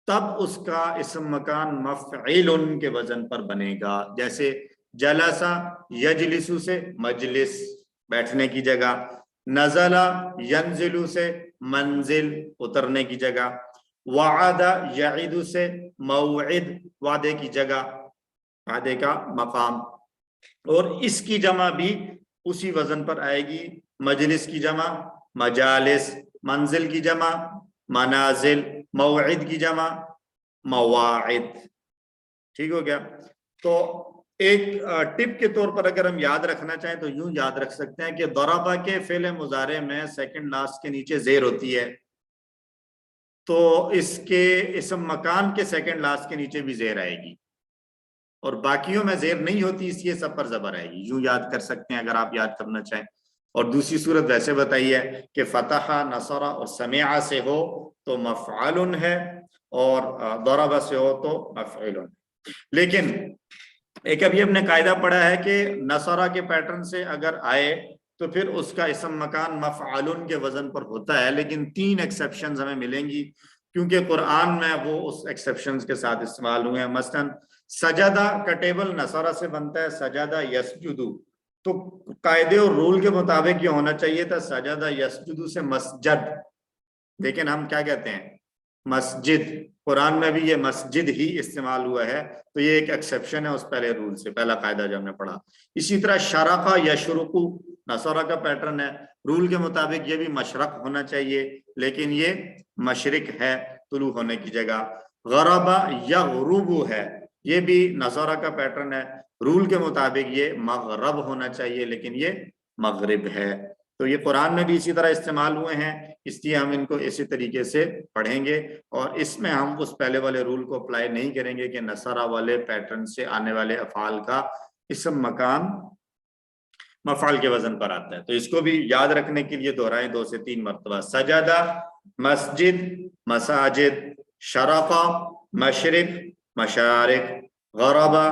तब उसका इस्म मकान मफ़इलुन के वजन पर बनेगा। जैसे जलसा यजलिसु से मजलिस, बैठने की जगह, नज़ला यंजिलु से मंजिल, उतरने की जगह, वादा यईदु से मौइद, वादे की जगह, वादे का मकाम। और इसकी जमा भी उसी वजन पर आएगी। मजलिस की जमा मजालिस, मंजिल की जमा मनाजिल, मौइद की जमा मवाइद। ठीक हो गया। तो एक टिप के तौर पर अगर हम याद रखना चाहें तो यूं याद रख सकते हैं कि दरबा के फेल मुजारे में सेकंड लास्ट के नीचे जेर होती है, तो इसके इस्म मकान के सेकंड लास्ट के नीचे भी जेर आएगी, और बाकियों में जेर नहीं होती, इसलिए सब पर जबर आएगी। यूं याद कर सकते हैं अगर आप याद करना चाहें। और दूसरी सूरत वैसे बताई है कि फतहा, नसरा और समिआ से हो तो मफ़अलुन है, और दरबा से हो तो मफ़इलुन। लेकिन एक अभी हमने कायदा पढ़ा है कि नसरा के पैटर्न से अगर आए तो फिर उसका इस्म मकान मफ़अलुन के वजन पर होता है, लेकिन 3 एक्सेप्शंस हमें मिलेंगी क्योंकि कुरान में वो उस एक्सेप्शंस के साथ इस्तेमाल हुए हैं। मसलन सजदा का टेबल नसरा से बनता है सजदा यस्जुदु, तो कायदे और रूल के मुताबिक ये होना चाहिए था सजदा यस्जुदु से मस्जिद, लेकिन हम क्या कहते हैं? मस्जिद। कुरान में भी ये मस्जिद ही इस्तेमाल हुआ है, तो ये एक एक्सेप्शन है उस पहले रूल से, पहला कायदा जो हमने पढ़ा। इसी तरह शरक़ा यशरुक़ु नसरा का पैटर्न है, रूल के मुताबिक ये भी मशरक होना चाहिए, लेकिन ये मशरिक है तुलू होने की जगह। गरबा यग़रुबु है, ये भी नसरा का पैटर्न है, रूल के मुताबिक ये मगरब होना चाहिए, लेकिन ये मगरिब है। तो ये कुरान में भी इसी तरह इस्तेमाल हुए हैं, इसलिए हम इनको इसी तरीके से पढ़ेंगे, और इसमें हम उस पहले वाले रूल को अप्लाई नहीं करेंगे कि नसरा वाले पैटर्न से आने वाले अफ़ाल का اسم مکان مفعل کے وزن پر آتا ہے. تو اس کو بھی یاد رکھنے کے لیے دہرائیں 2 سے 3 مرتبہ. سجدہ مسجد مساجد، شرقہ مشرق مشارق، غربہ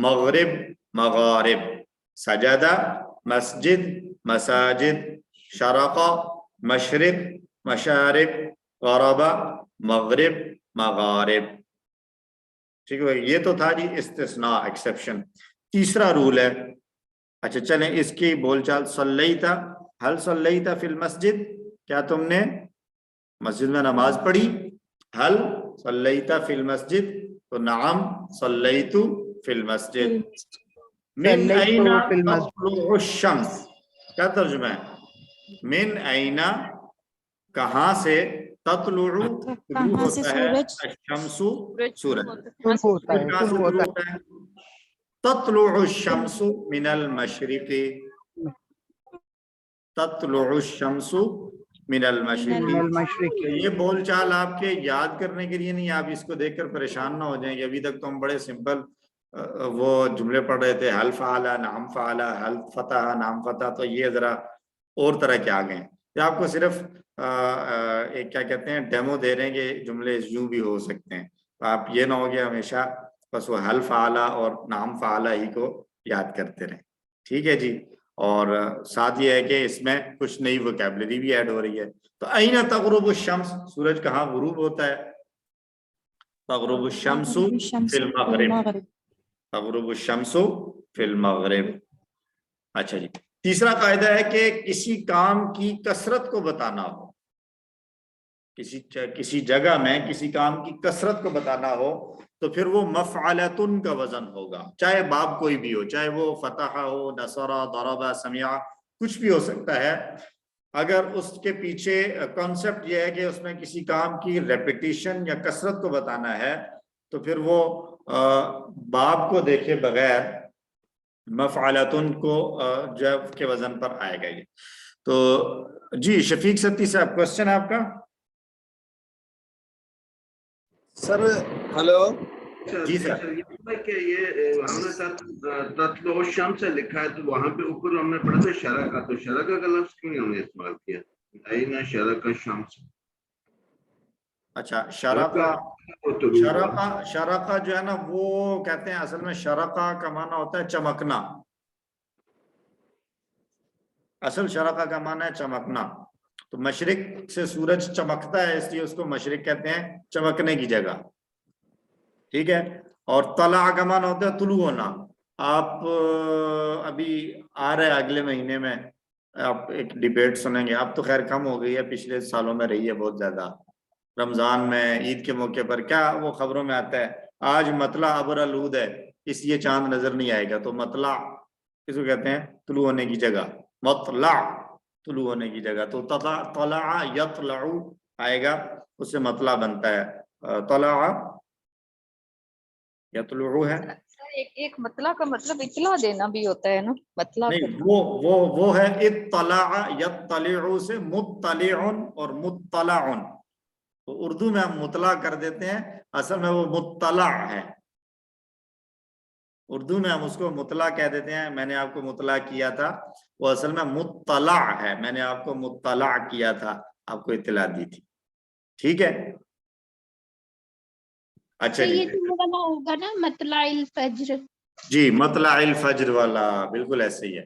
مغرب مغارب. سجدہ مسجد مساجد، شرقہ مشرق مشارق، غربہ مغرب مغارب. ٹھیک ہے، یہ تو تھا جی استثناء ایکسیپشن. تیسرا رول ہے، اچھا چلیں اس کی بول چال. صلیتا، حل صلیتا فی المسجد، کیا تم نے مسجد میں نماز پڑھی؟ حل صلیتا فی المسجد، تو نعم صلیت فی المسجد. من این تطلع الشمس، کیا ترجمہ ہے؟ من این، کہاں سے، تطلع طلوع ہوتا ہے، الشمس سورج کہاں سے طلوع ہوتا ہے؟ تطلع الشمس من المشرق، تطلع الشمس من المشرق. یہ بول چال آپ کے یاد کرنے کے لیے نہیں، آپ اس کو دیکھ کر پریشان نہ ہو جائیں کہ ابھی تک تو ہم بڑے سمپل وہ جملے پڑھ رہے تھے، حل فعل نعم فعل، حل فتح نعم فتح، تو یہ ذرا اور طرح کے آ گئے ہیں. یہ آپ کو صرف ایک کیا کہتے ہیں ڈیمو دے رہے ہیں کہ جملے یوں بھی ہو سکتے ہیں. تو آپ یہ نہ ہو گیا ہمیشہ بس وہ حل فعل اور نعم فعل ہی کو یاد کرتے رہیں. ٹھیک ہے جی. اور ساتھ یہ ہے کہ اس میں کچھ نئی ووکیبلری بھی ایڈ ہو رہی ہے. تو این تغرب الشمس، سورج کہاں غروب ہوتا ہے؟ تغرب الشمس فی المغرب، تغرب الشمس فی المغرب. اچھا جی. تیسرا قاعدہ ہے کہ کسی کام کی کثرت کو بتانا ہو، کسی جگہ میں کسی کام کی کثرت کو بتانا ہو تو پھر وہ مفعلتن کا وزن ہوگا، چاہے باب کوئی بھی ہو، چاہے وہ فتح ہو، نصر، ضرب، سمع، کچھ بھی ہو سکتا ہے. اگر اس کے پیچھے کانسیپٹ یہ ہے کہ اس میں کسی کام کی ریپیٹیشن یا کثرت کو بتانا ہے تو پھر وہ باب کو دیکھے بغیر مفعلتن کو جب کے وزن پر آئے گا. یہ تو جی شفیق ستی صاحب کوشچن ہے آپ کا؟ سر ہلو جی سر. کہ یہ ہم نے سر تطلع الشمس سے لکھا ہے تو وہاں پہ اوپر ہم نے پڑھا تھا شرقہ، تو شرقہ کا لفظ کیوں نہیں ہم نے استعمال کیا؟ این شرقہ الشمس. اچھا شرقہ جو ہے نا وہ کہتے ہیں اصل میں شرقہ کا معنی ہوتا ہے چمکنا. اصل شرقہ کا معنی ہے چمکنا. تو مشرق سے سورج چمکتا ہے اس لیے اس کو مشرق کہتے ہیں، چمکنے کی جگہ. ٹھیک ہے. اور طلع کا معنی ہوتا ہے طلوع ہونا. آپ ابھی آ رہے اگلے مہینے میں آپ ایک ڈیبیٹ سنیں گے، آپ تو خیر کم ہو گئی ہے، پچھلے سالوں میں رہی ہے بہت زیادہ. رمضان میں عید کے موقع پر کیا وہ خبروں میں آتا ہے آج مطلع ابر الود ہے اس لیے چاند نظر نہیں آئے گا. تو مطلع کس کو کہتے ہیں؟ طلوع ہونے کی جگہ. مطلع طلوع ہونے کی جگہ. تو طلع یطلع آئے گا، اس سے مطلع بنتا ہے. طلع یطلع ہے. ایک مطلع کا مطلب اطلاع دینا بھی ہوتا ہے نا، مطلع نہیں وہ ہے اطلع یطلع سے مطلع اور مطلع. تو اردو میں ہم مطلع کر دیتے ہیں، اصل میں وہ مطلع ہے. اردو میں ہم اس کو مطلع کہہ دیتے ہیں. میں نے آپ کو مطلع کیا تھا، وہ اصل میں مطلع ہے. میں نے آپ کو مطلع کیا تھا، آپ کو اطلاع دی تھی. ٹھیک ہے. اچھا یہ تو والا ہوگا نا مطلع الفجر. جی مطلع الفجر والا بالکل ایسے ہی ہے.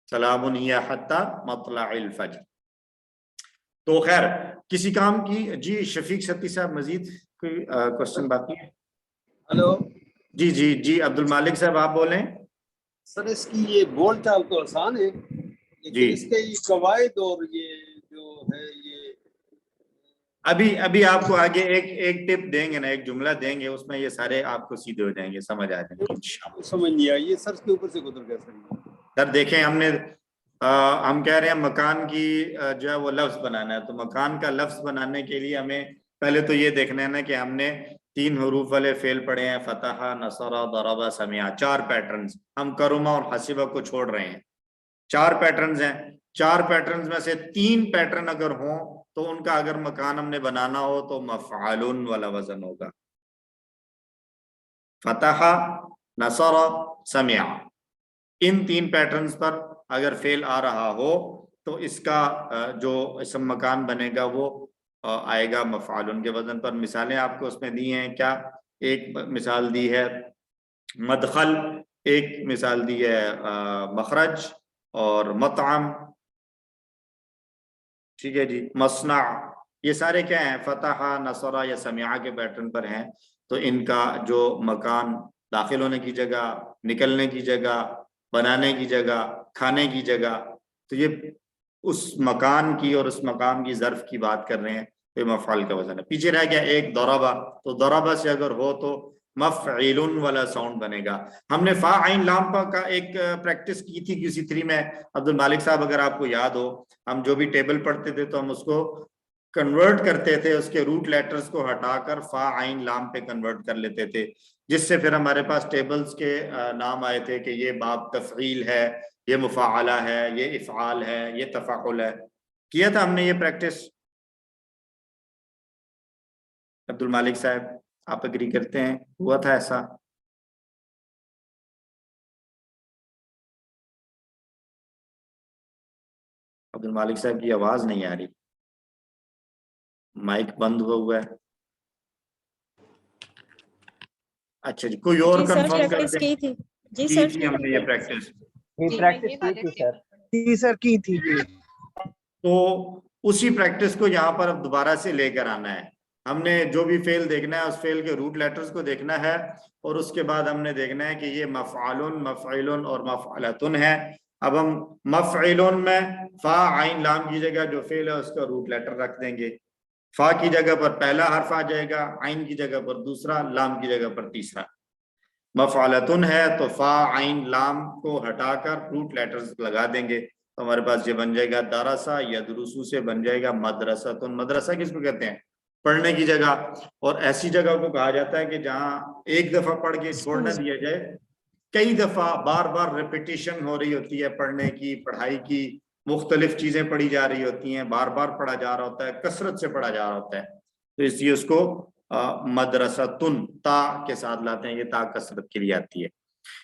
سلام ہی حتی مطلع الفجر. تو خیر کسی کام کی. جی شفیق ستی صاحب مزید کوئی کوشچن باقی ہے؟ ہلو جی جی جی عبد المالک صاحب آپ بولیں. سر اس کی یہ بول چال تو آسان ہے لیکن اس کے یہ قواعد اور یہ جو ہے یہ ابھی آپ کو آگے ایک ٹپ دیں گے نا، ایک جملہ دیں گے، اس میں یہ سارے آپ کو سیدھے ہو جائیں گے، سمجھ آ جائیں گے. سمجھ نہیں آئی یہ سر کے اوپر سے گزر گیا سر دیکھیں ہم کہہ رہے ہیں مکان کی جو ہے وہ لفظ بنانا ہے. تو مکان کا لفظ بنانے کے لیے ہمیں پہلے تو یہ دیکھنا ہے نا کہ ہم نے 3 حروف والے فعل پڑھے ہیں، فتح، نصر، ضرب، سمع. 4 پیٹرنز. ہم کرما اور حسبہ کو چھوڑ رہے ہیں. 4 پیٹرنز ہیں. 4 پیٹرنز میں سے 3 پیٹرن اگر ہوں تو ان کا اگر مکان ہم نے بنانا ہو تو مفعول والا وزن ہوگا. فتح، نصر، سمع. ان 3 پیٹرنز پر اگر فعل آ رہا ہو تو اس کا جو اسم مکان بنے گا وہ آئے گا مفعول کے وزن پر. مثالیں آپ کو اس میں دی ہیں کیا؟ ایک مثال دی ہے مدخل، ایک مثال دی ہے مخرج اور مطعم، ٹھیک ہے جی، مصنع. یہ سارے کیا ہیں؟ فتح، نصرہ یا سمعہ کے پیٹرن پر ہیں. تو ان کا جو مکان، داخل ہونے کی جگہ، نکلنے کی جگہ، بنانے کی جگہ، کھانے کی جگہ، تو یہ اس مکان کی اور اس مقام کی ظرف کی بات کر رہے ہیں. تو یہ مفعول کا وزن ہے. پیچھے رہ گیا ایک ضربہ، تو ضربہ سے اگر ہو تو مفعیل والا ساؤنڈ بنے گا. ہم نے فا عین لام کا ایک پریکٹس کی تھی QC3 میں. عبد المالک صاحب اگر آپ کو یاد ہو، ہم جو بھی ٹیبل پڑھتے تھے تو ہم اس کو کنورٹ کرتے تھے، اس کے روٹ لیٹرز کو ہٹا کر فا عین لام پہ کنورٹ کر لیتے تھے، جس سے پھر ہمارے پاس ٹیبلز کے نام آئے تھے کہ یہ باب تفعیل ہے، یہ مفاعلہ ہے، یہ افعال ہے، یہ تفاعل ہے. کیا تھا ہم نے یہ پریکٹس؟ عبد المالک صاحب آپ اگری کرتے ہیں ہوا تھا ایسا؟ عبد المالک صاحب کی آواز نہیں آ رہی، مائک بند ہوا ہے. اچھا جی، کوئی اور کنفرم کرتے ہیں؟ جی سر کی ہم نے یہ پریکٹس کی تھی. تو اسی پریکٹس کو یہاں پر اب دوبارہ سے لے کر آنا ہے. ہم نے جو بھی فعل دیکھنا ہے اس فعل کے روٹ لیٹرز کو دیکھنا ہے، اور اس کے بعد ہم نے دیکھنا ہے کہ یہ مفعول، مفعیل اور مفعلتن ہے. اب ہم مفعیل میں فا عین لام کی جگہ جو فعل ہے اس کا روٹ لیٹر رکھ دیں گے. فا کی جگہ پر پہلا حرف آ جائے گا، عین کی جگہ پر دوسرا، لام کی جگہ پر تیسرا. مفعلتن ہے تو فا عین لام کو ہٹا کر روٹ لیٹرز لگا دیں گے، تو ہمارے پاس یہ بن جائے گا درسا، یدرسو سے بن جائے گا مدرستن. مدرسہ کس کو کہتے ہیں؟ پڑھنے کی جگہ. اور ایسی جگہ کو کہا جاتا ہے کہ جہاں ایک دفعہ پڑھ کے چھوڑ نہ دیا جائے، کئی دفعہ بار بار ریپیٹیشن ہو رہی ہوتی ہے پڑھنے کی، پڑھائی کی، مختلف چیزیں پڑھی جا رہی ہوتی ہیں، بار بار پڑھا جا رہا ہوتا ہے، کثرت سے پڑھا جا رہا ہوتا ہے، تو اس لیے اس کو مدرستن تا کے ساتھ لاتے ہیں. یہ تا کثرت کے لیے آتی ہے.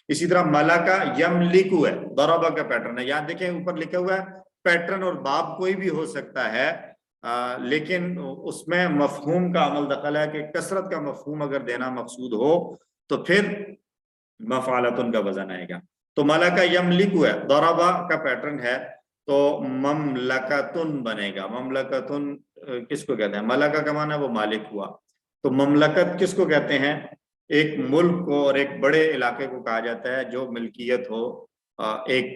اسی طرح ملکہ یملکو ہے، ضربہ کا پیٹرن ہے. یہاں دیکھیں اوپر لکھا ہوا ہے پیٹرن اور باب کوئی بھی ہو سکتا ہے، لیکن اس میں مفہوم کا عمل دخل ہے کہ کثرت کا مفہوم اگر دینا مقصود ہو تو پھر مفعلتن کا وزن آئے گا. تو ملکہ یملکو ہے، ضربہ کا پیٹرن ہے، تو مملکتن بنے گا. مملکتن کس کو کہتے ہیں؟ ملکہ کا معنی ہے وہ مالک ہوا. تو مملکت کس کو کہتے ہیں؟ ایک ملک کو اور ایک بڑے علاقے کو کہا جاتا ہے جو ملکیت ہو ایک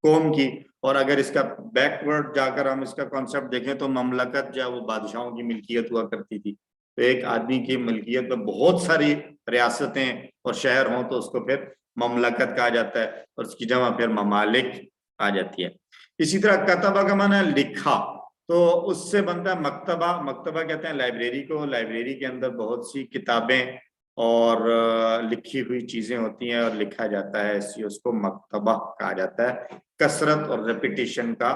قوم کی. اور اگر اس کا بیکورڈ جا کر ہم اس کا کانسیپٹ دیکھیں تو مملکت جو ہے وہ بادشاہوں کی ملکیت ہوا کرتی تھی. تو ایک آدمی کی ملکیت میں بہت ساری ریاستیں اور شہر ہوں تو اس کو پھر مملکت کہا جاتا ہے، اور اس کی جمع پھر ممالک آ جاتی ہے. اسی طرح کتبہ کا معنی ہے لکھا، تو اس سے بنتا ہے مکتبہ. مکتبہ کہتے ہیں لائبریری کو. لائبریری کے اندر بہت سی کتابیں اور لکھی ہوئی چیزیں ہوتی ہیں اور لکھا جاتا ہے، اس لیے اس کو مکتبہ کہا جاتا ہے. کثرت اور ریپیٹیشن کا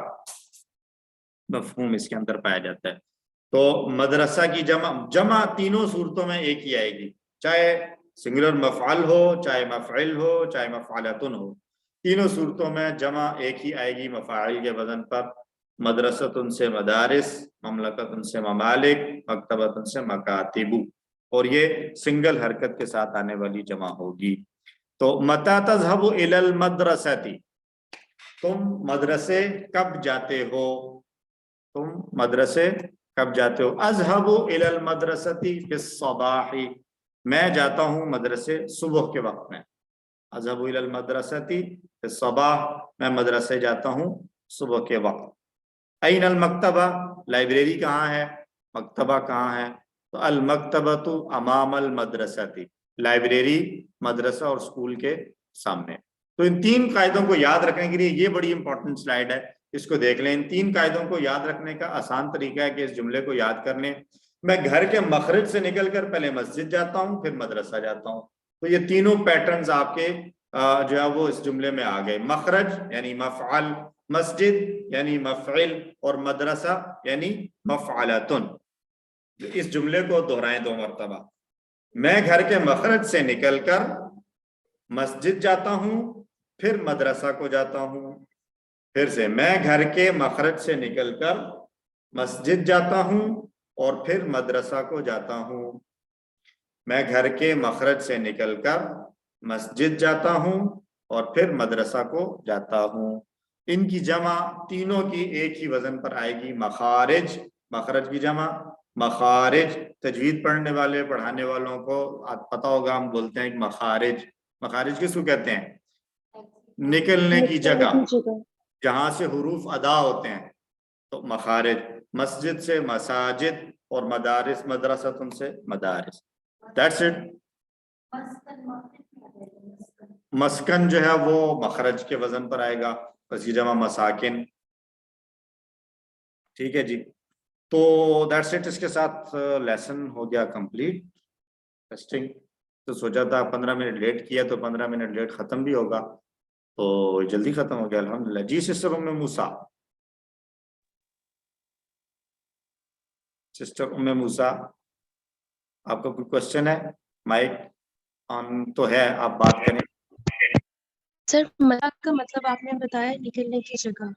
مفہوم اس کے اندر پایا جاتا ہے. تو مدرسہ کی جمع تینوں صورتوں میں ایک ہی آئے گی، چاہے سنگولر مفعل ہو، چاہے مفعل ہو، چاہے مفعلتن ہو. تینوں صورتوں میں جمع ایک ہی آئے گی مفاعل کے وزن پر. مدرستن سے مدارس، مملکتن سے ممالک، مکتبتن سے مکاتب، اور یہ سنگل حرکت کے ساتھ آنے والی جمع ہوگی. تو متی تذهب الى المدرسة، تم مدرسے کب جاتے ہو؟ تم مدرسے کب جاتے ہو؟ اذهب الى المدرسة في الصباح، میں جاتا ہوں مدرسے صبح کے وقت میں. اذهب الى المدرسة في الصباح، میں مدرسے جاتا ہوں صبح کے وقت. این المکتبہ، لائبریری کہاں ہے، مکتبہ کہاں ہے؟ تو المکتبۃ امام المدرسۃ، لائبریری مدرسہ اور اسکول کے سامنے. تو ان 3 قاعدوں کو یاد رکھنے کے لیے یہ بڑی امپورٹنٹ سلائیڈ ہے، اس کو دیکھ لیں. ان 3 قاعدوں کو یاد رکھنے کا آسان طریقہ ہے کہ اس جملے کو یاد کر لیں. میں گھر کے مخرج سے نکل کر پہلے مسجد جاتا ہوں، پھر مدرسہ جاتا ہوں. تو یہ تینوں پیٹرنز آپ کے جو ہے وہ اس جملے میں آ گئے. مخرج یعنی مفعل، مسجد یعنی مفعل، اور مدرسہ یعنی مفعلتن. اس جملے کو دہرائیں 2 مرتبہ. میں گھر کے مخرج سے نکل کر مسجد جاتا ہوں، پھر مدرسہ کو جاتا ہوں. پھر سے میں گھر کے مخرج سے نکل کر مسجد جاتا ہوں اور پھر مدرسہ کو جاتا ہوں. میں گھر کے مخرج سے نکل کر مسجد جاتا ہوں اور پھر مدرسہ کو جاتا ہوں. ان کی جمع تینوں کی ایک ہی وزن پر آئے گی, مخارج. مخرج کی جمع مخارج. تجوید پڑھنے والے پڑھانے والوں کو پتہ ہوگا, ہم بولتے ہیں کہ مخارج. مخارج کس کو کہتے ہیں؟ نکلنے کی جگہ, جہاں سے حروف ادا ہوتے ہیں, تو مخارج. مسجد سے مساجد اور مدارس مدرستن سے مدارس. That's it. مسکن جو ہے وہ مخرج کے وزن پر آئے گا, بس یہ جمع مساکن. ٹھیک ہے جی, تو دیٹس اٹ. اس کے ساتھ لیسن ہو گیا کمپلیٹ. ٹیسٹنگ تو سوچا تھا 15 منٹ لیٹ کیا تو 15 منٹ لیٹ ختم بھی ہوگا, تو جلدی ختم ہو گیا الحمدللہ. جی سسٹر ام موسیٰ, سسٹر ام موسیٰ, آپ کا کوئی کوشچن ہے؟ مائک آن تو ہے, آپ بات کریں. سر ملاک کا مطلب آپ نے بتایا نکلنے کی جگہ,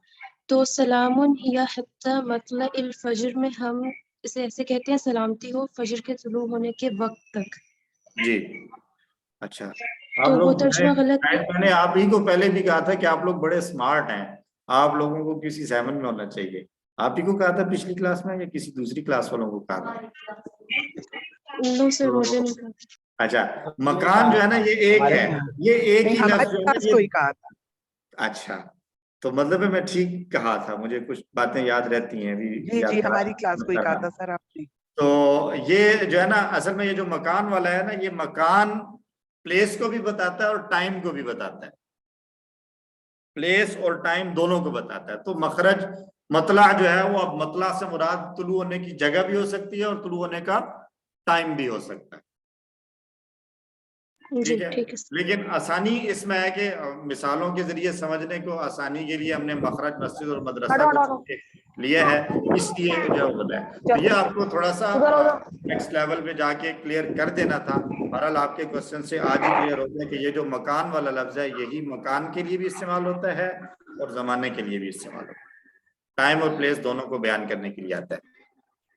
تو سلام ہی حتی مطلع الفجر میں ہم اسے ایسے کہتے ہیں سلامتی ہو فجر کے طلوع ہونے کے وقت تک. جی اچھا, تو آپ وہ لوگ ترجمہ غلط ہے. میں نے آپ ہی کو پہلے بھی کہا تھا کہ آپ لوگ بڑے اسمارٹ ہیں, آپ لوگوں کو کسی سیون میں ہونا چاہیے. آپ ہی کو کہا تھا پچھلی کلاس میں یا کسی دوسری کلاس والوں کو کہا تھا؟ نو سر مجھے نہیں پتا. اچھا, مکان جو ہے نا یہ ایک ہے, یہ ایک ہی لفظ جو ہے نا. اچھا, تو مطلب میں ٹھیک کہا تھا, مجھے کچھ باتیں یاد رہتی ہیں ابھی. جی ہماری کلاس کو ہی کہا تھا سر آپ. تو یہ جو ہے نا اصل میں یہ جو مکان والا ہے نا, یہ مکان پلیس کو بھی بتاتا ہے اور ٹائم کو بھی بتاتا ہے. پلیس اور ٹائم دونوں کو بتاتا ہے. تو مخرج مطلع جو ہے وہ, اب مطلع سے مراد طلوع ہونے کی جگہ بھی ہو سکتی ہے اور طلوع ہونے کا ٹائم بھی ہو سکتا ہے. ٹھیک ہے, لیکن آسانی اس میں ہے کہ مثالوں کے ذریعے سمجھنے کو آسانی کے لیے ہم نے مخرج مسجد اور مدرسہ کو لیا ہے, اس لیے جو ہے یہ آپ کو تھوڑا سا نیکسٹ لیول پہ جا کے کلیئر کر دینا تھا. بہرحال آپ کے کوشچن سے آج ہی کلیئر ہوتا ہے کہ یہ جو مکان والا لفظ ہے یہی مکان کے لیے بھی استعمال ہوتا ہے اور زمانے کے لیے بھی استعمال ہوتا ہے. ٹائم اور پلیس دونوں کو بیان کرنے کے لیے آتا ہے.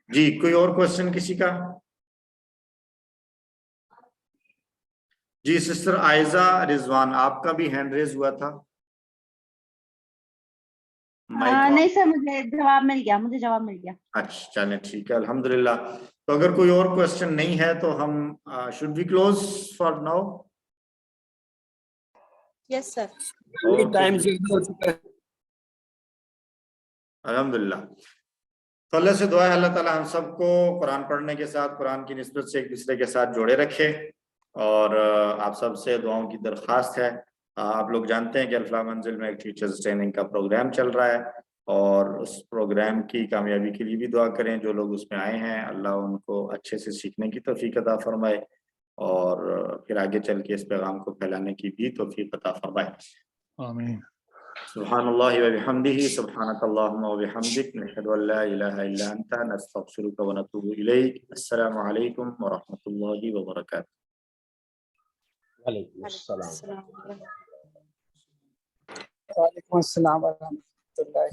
جی کوئی اور کوشچن کسی کا؟ جی سسٹر عائزہ رضوان, آپ کا بھی ہینڈ ریز ہوا تھا. نہیں سر, مجھے جواب مل گیا, مجھے جواب مل گیا. اچھا چلیں ٹھیک ہے الحمدللہ. تو اگر کوئی اور کوشچن نہیں ہے تو ہم should we close for now? یس سر. الحمدللہ. تو اللہ سے دعا ہے اللہ تعالیٰ ہم سب کو قرآن پڑھنے کے ساتھ قرآن کی نسبت سے ایک دوسرے کے ساتھ جوڑے رکھے. اور آپ سب سے دعاؤں کی درخواست ہے, آپ لوگ جانتے ہیں کہ الفلاح منزل میں ایک ٹیچرز ٹریننگ کا پروگرام چل رہا ہے, اور اس پروگرام کی کامیابی کے لیے بھی دعا کریں. جو لوگ اس میں آئے ہیں اللہ ان کو اچھے سے سیکھنے کی توفیق عطا فرمائے, اور پھر آگے چل کے اس پیغام کو پھیلانے کی بھی توفیق عطا فرمائے. آمین. سبحان اللہ و بحمدہ, سبحانک اللہم و بحمدک, نشہد ان لا الہ الا انت, نستغفرک و نتوب الیک. السلام علیکم ورحمۃ اللہ وبرکاتہ. وعلیکم السلام. وعلیکم السلام ورحمۃ اللہ.